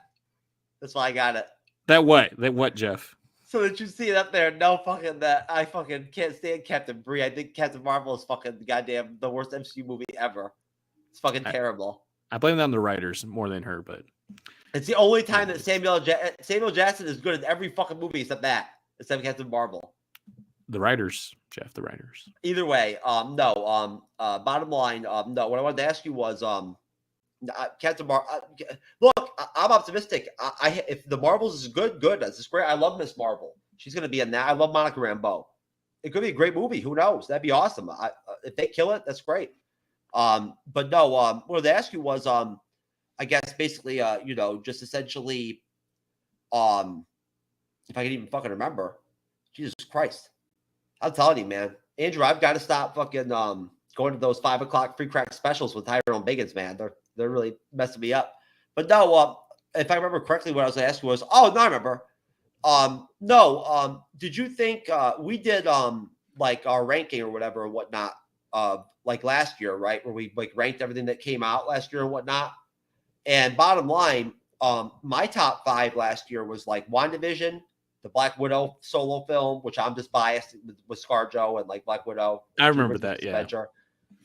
why I got it. That what, Jeff? So that you see it up there. No fucking that. I fucking can't stand Captain Brie. I think Captain Marvel is fucking goddamn the worst MCU movie ever. It's fucking terrible. I blame that on the writers more than her, but it's the only time that Samuel Jackson is good in every fucking movie except Captain Marvel. The writers, Jeff, the writers. Either way, no. Bottom line, no. What I wanted to ask you was, Captain look, I'm optimistic. If the Marvels is good. That's great. I love Miss Marvel. She's gonna be in that. I love Monica Rambeau. It could be a great movie. Who knows? That'd be awesome. If they kill it, that's great. But no. What I asked you was, I guess basically, just essentially, if I can even fucking remember, Jesus Christ, I'm telling you, man, Andrew, I've got to stop fucking going to those 5 o'clock free crack specials with Tyrone Biggins, man. They're really messing me up. But no, if I remember correctly, what I was going to ask you was, oh no, I remember. Did you think we did like our ranking or whatever and whatnot like last year, right? Where we like ranked everything that came out last year and whatnot. And bottom line, my top 5 last year was like WandaVision, the Black Widow solo film, which I'm just biased with ScarJo and like Black Widow. I remember that, yeah.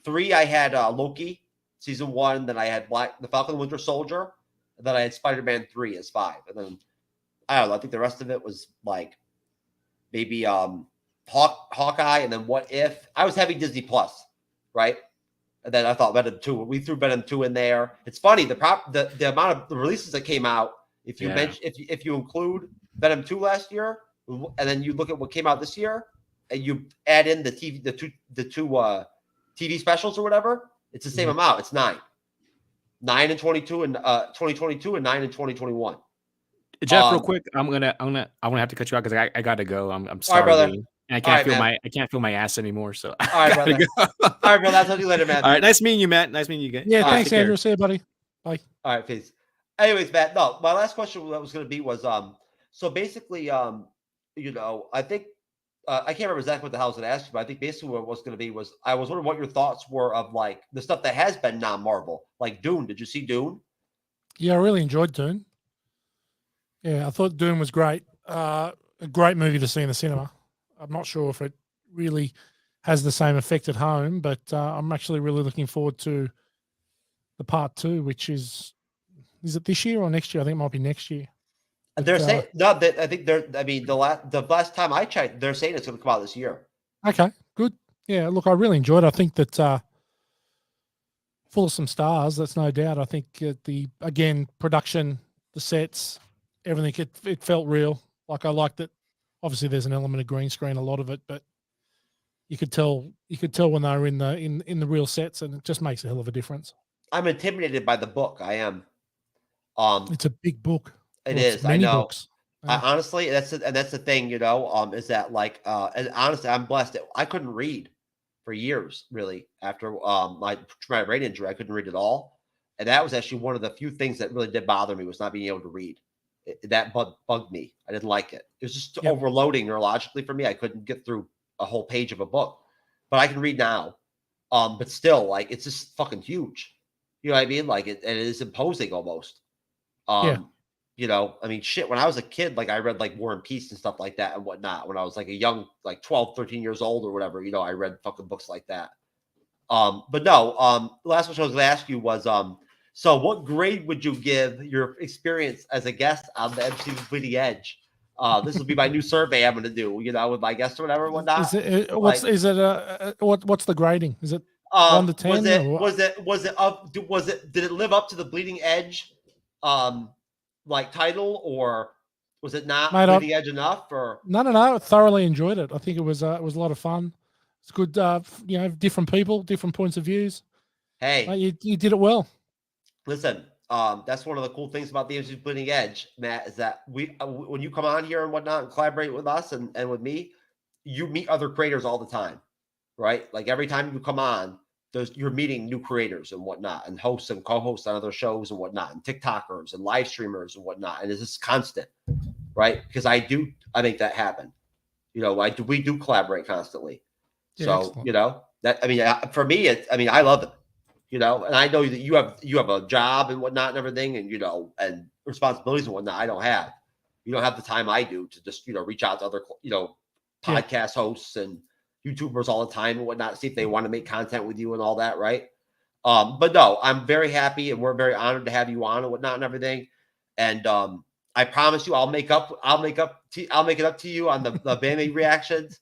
3, I had Loki season 1. Then I had the Falcon and Winter Soldier. And then I had Spider-Man 3 as 5. And then I don't know. I think the rest of it was like maybe Hawkeye, and then What If. I was heavy Disney Plus, right? And then I thought Venom 2. We threw Venom 2 in there. It's funny the amount of the releases that came out. If you if you include Venom 2 last year, and then you look at what came out this year, and you add in the two TV specials or whatever, it's the same amount. It's 9 in 22 and 2022 and 9 in 2021. Jeff, real quick, I'm gonna have to cut you out because I gotta go. I'm starving. All right, brother. And I can't feel my ass anymore. So all right, brother. All right, brother. I'll talk to you later, man. All right, nice meeting you, Matt. Nice meeting you again. Yeah, thanks, Andrew. See you, buddy. Bye. All right, peace. Anyways, Matt. No, my last question that was going to be was so basically I think I can't remember exactly what the hell I was going to ask you, but I think basically what it was going to be was I was wondering what your thoughts were of like the stuff that has been non-Marvel, like Dune. Did you see Dune? Yeah, I really enjoyed Dune. Yeah, I thought Dune was great. A great movie to see in the cinema. I'm not sure if it really has the same effect at home, but I'm actually really looking forward to the part 2, which is it this year or next year? I think it might be next year. They're saying no. I think they're. I mean, the last time I checked, they're saying it's going to come out this year. Okay, good. Yeah, look, I really enjoyed it. I think that full of some stars. That's no doubt. I think the production, the sets, everything. It felt real. Like I liked it. Obviously, there's an element of green screen, a lot of it, but you could tell when they were in the real sets, and it just makes a hell of a difference. I'm intimidated by the book. I am. It's a big book. It is. I know. Books. Honestly, that's the thing. Is that like? And honestly, I'm blessed. I couldn't read for years, really. After my brain injury, I couldn't read at all, and that was actually one of the few things that really did bother me was not being able to read. That bugged me. I didn't like it. It was just overloading neurologically for me. I couldn't get through a whole page of a book, but I can read now. But still, like it's just fucking huge. You know what I mean? Like it is imposing almost. I mean, shit, when I was a kid, like I read like War and Peace and stuff like that and whatnot. When I was like a young, like 12, 13 years old or whatever, I read fucking books like that. But no, the last question I was going to ask you was, so what grade would you give your experience as a guest on the MCU'S Bleeding Edge? This will be my new survey I'm going to do, with my guests or whatever and whatnot. What's the grading? Is it 1 to 10? Did it live up to the Bleeding Edge like title, or was it not Bleeding Edge enough? Or no, I thoroughly enjoyed it. I think it was a lot of fun. It's good, different people, different points of views. Hey, you did it well. Listen, that's one of the cool things about the MCU'S Bleeding Edge, Matt, is that we when you come on here and whatnot and collaborate with us and with me, you meet other creators all the time, right? Like every time you come on, you're meeting new creators and whatnot, and hosts and co-hosts on other shows and whatnot, and TikTokers and live streamers and whatnot, and it's just constant, right? Because I make that happen. We do collaborate constantly. Yeah, so excellent. for me, I love it. And I know that you have a job and whatnot and everything, and and responsibilities and whatnot. I don't have. You don't have the time I do to just reach out to other podcast hosts and YouTubers all the time and whatnot, see if they want to make content with you and all that, right? But no, I'm very happy and we're very honored to have you on and whatnot and everything. And I promise you, I'll make it up to you on the Bambi reactions.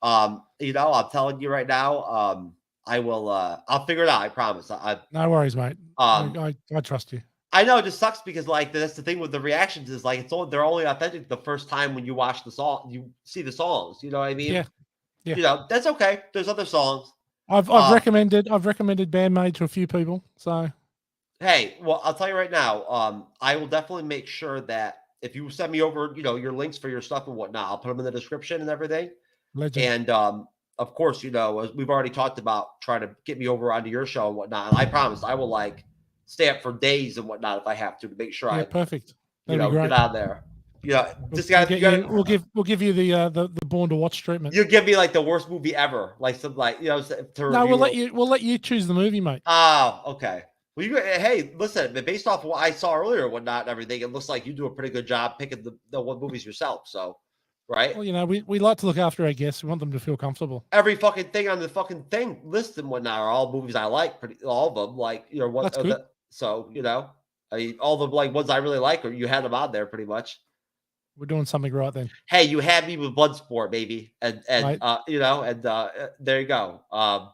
You know, I'm telling you right now, I will. I'll figure it out. I promise. No worries, mate. I trust you. I know it just sucks because like that's the thing with the reactions is like they're only authentic the first time when you watch the song, you see the songs. You know what I mean? Yeah. You know, that's okay. There's other songs. I've recommended Bandmate to a few people. So hey, well, I'll tell you right now, I will definitely make sure that if you send me over, you know, your links for your stuff and whatnot, I'll put them in the description and everything. legend. And of course, you know, as we've already talked about trying to get me over onto your show and whatnot. And I promise I will like stay up for days and whatnot if I have to make sure Yeah, I perfect. you That'd know be great. get out there. You know, this We'll, guy get you gotta, you, we'll give you the Born to Watch treatment. you give me like the worst movie ever, like some like you know to No, we'll review. let you choose the movie, mate. Oh, okay. Well, you hey, listen, based off what I saw earlier and whatnot and everything, it looks like you do a pretty good job picking the one movies yourself. So, right? Well, you know, we like to look after our guests. We want them to feel comfortable. Every fucking thing on the fucking thing list and whatnot are all movies I like, pretty all of them. Like, you know, what That's good. so, you know, I mean, all the like ones I really like, or you had them on there pretty much. We're doing something right then. Hey, you had me with Bloodsport, baby. And Right. you know, and there you go.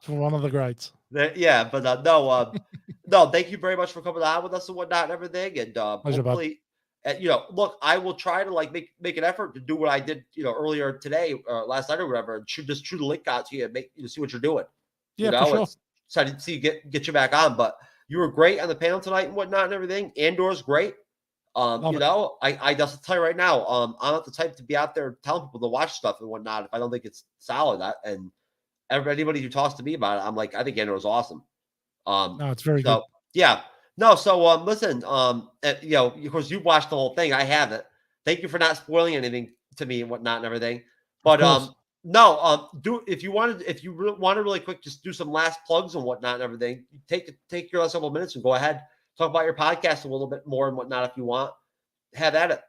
For one of the greats. Yeah, but no, no, thank you very much for coming on with us and whatnot and everything. And Pleasure, bud. hopefully, you know, look, I will try to like make an effort to do what I did, you know, earlier today, last night or whatever, and shoot the link out to you and make you know, see what you're doing. Yeah, you know, for sure. so I didn't see get you back on, but you were great on the panel tonight and whatnot and everything. Andor's great. Love You it. know, I just tell you right now, I'm not the type to be out there telling people to watch stuff and whatnot if I don't think it's solid. And anybody who talks to me about it, I'm like, I think Andor's awesome. No, it's very So good. yeah, no. So listen, you know, of course you watched the whole thing. I haven't. Thank you for not spoiling anything to me and whatnot and everything. But course. no, do if you want to really quick, just do some last plugs and whatnot and everything. Take your last couple of minutes and go ahead, talk about your podcast a little bit more and whatnot if you want. Have at it.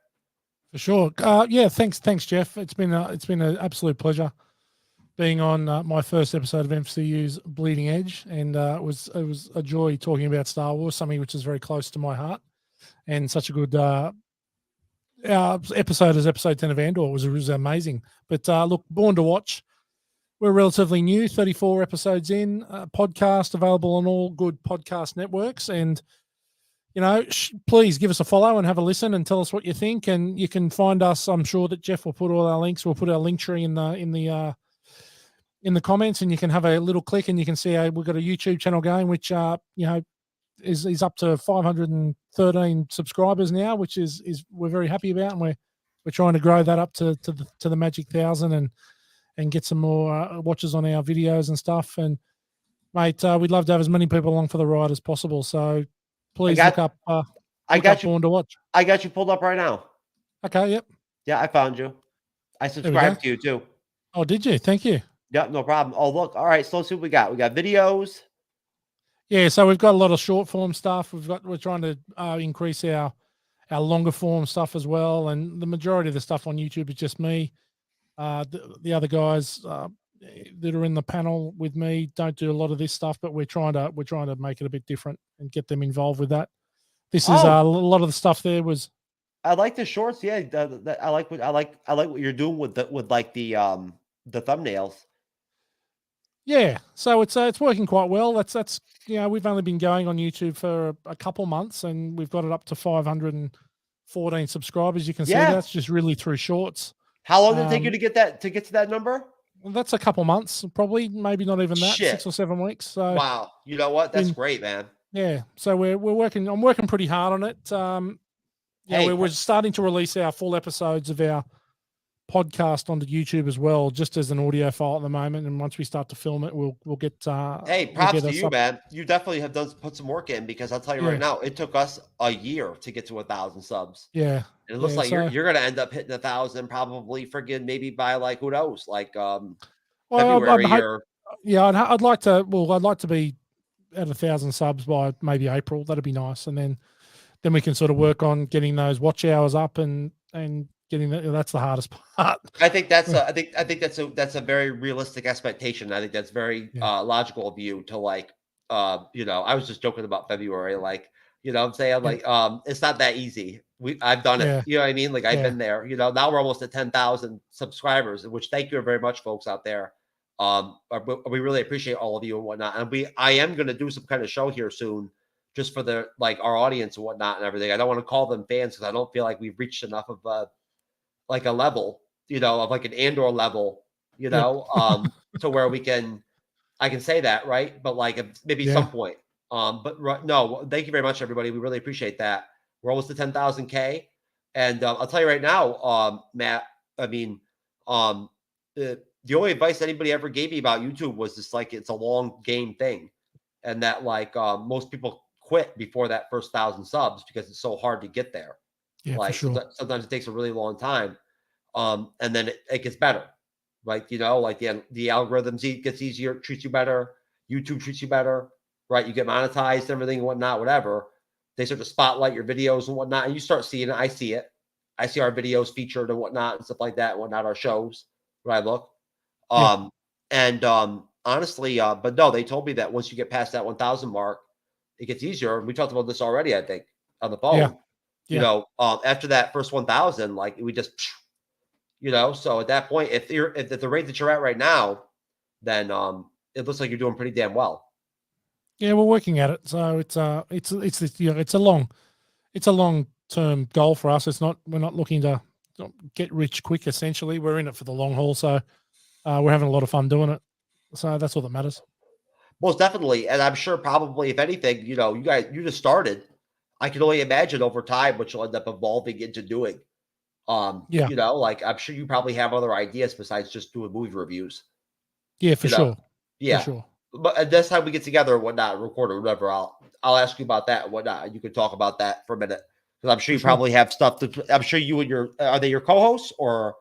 For sure. Yeah, thanks, Jeff. It's been an absolute pleasure being on my first episode of MCU's Bleeding Edge, and it was a joy talking about Star Wars, something which is very close to my heart, and such a good episode as episode 10 of Andor was amazing. But look, Born to Watch, we're relatively new, 34 episodes in, podcast available on all good podcast networks, and you know, please give us a follow and have a listen and tell us what you think. And you can find us. I'm sure that Jeff will put all our links. We'll put our link tree in the comments, and you can have a little click and you can see we've got a YouTube channel going, which you know is up to 513 subscribers now, which is we're very happy about, and we're trying to grow that up to the magic 1,000 and get some more watches on our videos and stuff. And mate, we'd love to have as many people along for the ride as possible. So please look up. I got you. Born to Watch. I got you pulled up right now. Okay. Yep. Yeah, I found you. I subscribed to you too. Oh, did you? Thank you. Yeah, no problem. Oh, look. All right. So let's see what we got. We got videos. Yeah. So we've got a lot of short form stuff. We're trying to increase our longer form stuff as well. And the majority of the stuff on YouTube is just me. The other guys that are in the panel with me don't do a lot of this stuff, but we're trying to make it a bit different and get them involved with that. This is a lot of the stuff there was. I like the shorts. Yeah, I like what you're doing with like the thumbnails. Yeah, so it's working quite well. That's you know, we've only been going on YouTube for a couple months, and we've got it up to 514 subscribers. You can see that's just really through shorts. How long did it take you to get to that number? Well, that's a couple months, probably, maybe not even that. Shit. 6 or 7 weeks. So wow, you know what? That's great, man. Yeah, so we're working. I'm working pretty hard on it. Yeah, we're starting to release our full episodes of our podcast onto YouTube as well, just as an audio file at the moment. And once we start to film it, we'll get. Hey, props to you, man. You definitely have put some work in, because I'll tell you right now, it took us a year to get to 1,000 subs. Yeah, and it looks like you're going to end up hitting 1,000 probably friggin' maybe by like who knows, like February. Yeah, I'd like to. Well, I'd like to be at 1,000 subs by maybe April. That'd be nice, and then we can sort of work on getting those watch hours up and getting that's the hardest part. I think that's a very realistic expectation. I think that's very logical of you to like you know, I was just joking about February, like, You know what I'm saying? Like, it's not that easy. I've done it. Yeah. You know what I mean? Like, I've Yeah. been there. You know, now we're almost at 10,000 subscribers, which thank you very much, folks out there. We really appreciate all of you and whatnot. And I am going to do some kind of show here soon, just for the our audience and whatnot and everything. I don't want to call them fans because I don't feel like we've reached enough of a level, you know, of like an Andor level, you know, to where I can say that, right? But like maybe some point. No, thank you very much, everybody. We really appreciate that. We're almost to 10,000K. And I'll tell you right now, Matt, I mean, the only advice anybody ever gave me about YouTube was just like, it's a long game thing. And that like most people quit before that first 1,000 subs because it's so hard to get there. Yeah, like for sure. sometimes it takes a really long time. And then it gets better. Like, you know, like the algorithms gets easier, treats you better. YouTube treats you better, right? You get monetized, everything and whatnot, whatever. They start to spotlight your videos and whatnot, and you start seeing it. I see it. I see our videos featured and whatnot and stuff like that and whatnot, our shows where I look. Honestly, but no, they told me that once you get past that 1,000 mark, it gets easier. We talked about this already, I think, on the phone. Yeah. You know, after that first 1,000, like we just, you know, so at that point, if at the rate that you're at right now, then it looks like you're doing pretty damn well. Yeah, we're working at it. So it's you know, it's a long term goal for us. We're not looking to get rich quick. Essentially, we're in it for the long haul. So we're having a lot of fun doing it. So that's all that matters. Most definitely, and I'm sure probably if anything, you know, you just started. I can only imagine over time what you'll end up evolving into doing. You know, like I'm sure you probably have other ideas besides just doing movie reviews. Yeah, for sure. Yeah. For sure. But at this time we get together and whatnot, record or whatever, I'll ask you about that and whatnot. You can talk about that for a minute. Because I'm sure you probably have stuff I'm sure you and are they your co-hosts or?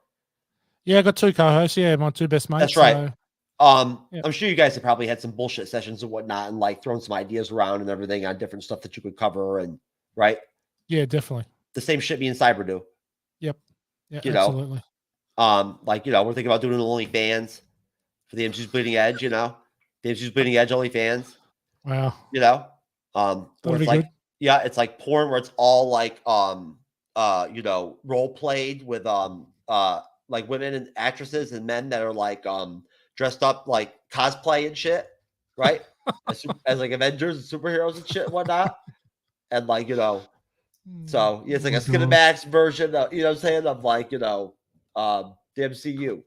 Yeah, I got two co-hosts. Yeah, my two best mates. That's right. So, I'm sure you guys have probably had some bullshit sessions and whatnot and like thrown some ideas around and everything on different stuff that you could cover and right? Yeah, definitely. The same shit me and Cyber do. Yep. Yeah, you absolutely. Know? Like, you know, we're thinking about doing an OnlyFans for the MCU'S Bleeding Edge, you know. The MCU'S Bleeding Edge OnlyFans. Wow. You know? That'd Where be it's like good. yeah, it's like porn where it's all like you know, role played with like women and actresses and men that are like dressed up like cosplay and shit, right? as like Avengers and superheroes and shit and whatnot. And like, you know, so yeah, it's like a Skinemax version of, you know what I'm saying, of like, you know, the MCU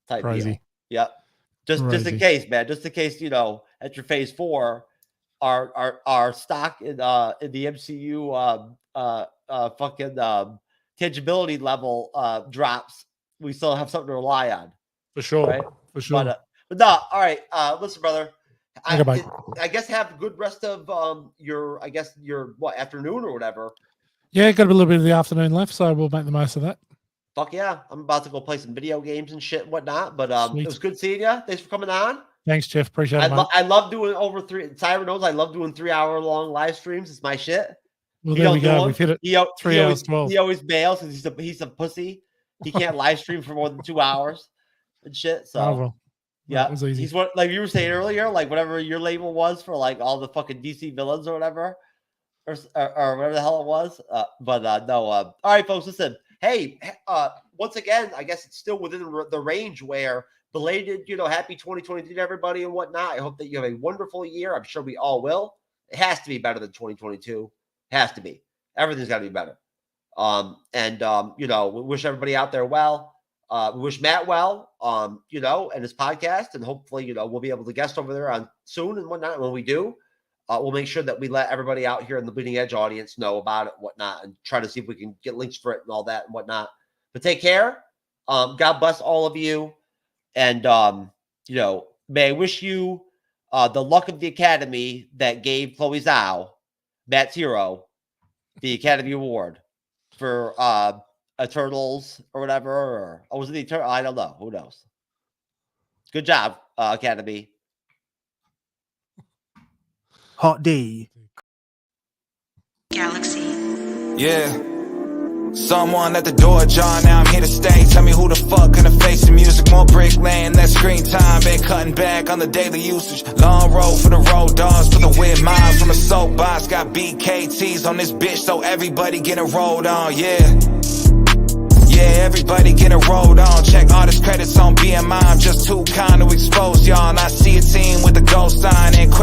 type Crazy. deal. Yep. Just in case, man, just in case, you know, at your phase 4, our stock in the MCU fucking tangibility level drops, we still have something to rely on. For sure. Right? For sure. But no, all right. Listen, brother. Okay, I guess have a good rest of your afternoon or whatever. Yeah, got a little bit of the afternoon left, so we'll make the most of that. Fuck yeah. I'm about to go play some video games and shit and whatnot. But Sweet. it was good seeing you. Thanks for coming on. Thanks, Jeff. Appreciate it, mate. I love doing over 3. Cyber knows I love doing 3-hour long live streams. It's my shit. Well, there we go. We've hit it. 3 hours 12. He always bails because he's a pussy. He can't live stream for more than 2 hours and shit. So well, yeah, was easy. he's what, like you were saying earlier, like whatever your label was for like all the fucking DC villains or whatever, or whatever the hell it was. No. All right, folks, listen. Hey, once again, I guess it's still within the range where belated, you know, happy 2023 to everybody and whatnot. I hope that you have a wonderful year. I'm sure we all will. It has to be better than 2022. It has to be. Everything's got to be better. You know, we wish everybody out there well. We wish Matt well, you know, and his podcast, and hopefully, you know, we'll be able to guest over there on soon and whatnot. When we do, we'll make sure that we let everybody out here in the Bleeding Edge audience know about it and whatnot, and try to see if we can get links for it and all that and whatnot. But take care. God bless all of you. And, you know, may I wish you the luck of the Academy that gave Chloe Zhao, Matt's hero, the Academy Award for Eternals or whatever, or was it the Eternal? I don't know. Who knows? Good job, Academy. Hot D. Galaxy. Yeah. Someone at the door, John, now I'm here to stay. Tell me who the fuck gonna face the music. More brick laying, less screen time. Been cutting back on the daily usage. Long road for the road dogs, for the weird miles from a soapbox. Got BKTs on this bitch, so everybody getting rolled on, yeah. Yeah, everybody getting rolled on. Check all this credits on BMI. I'm just too kind to expose y'all. And I see a team with a gold sign and question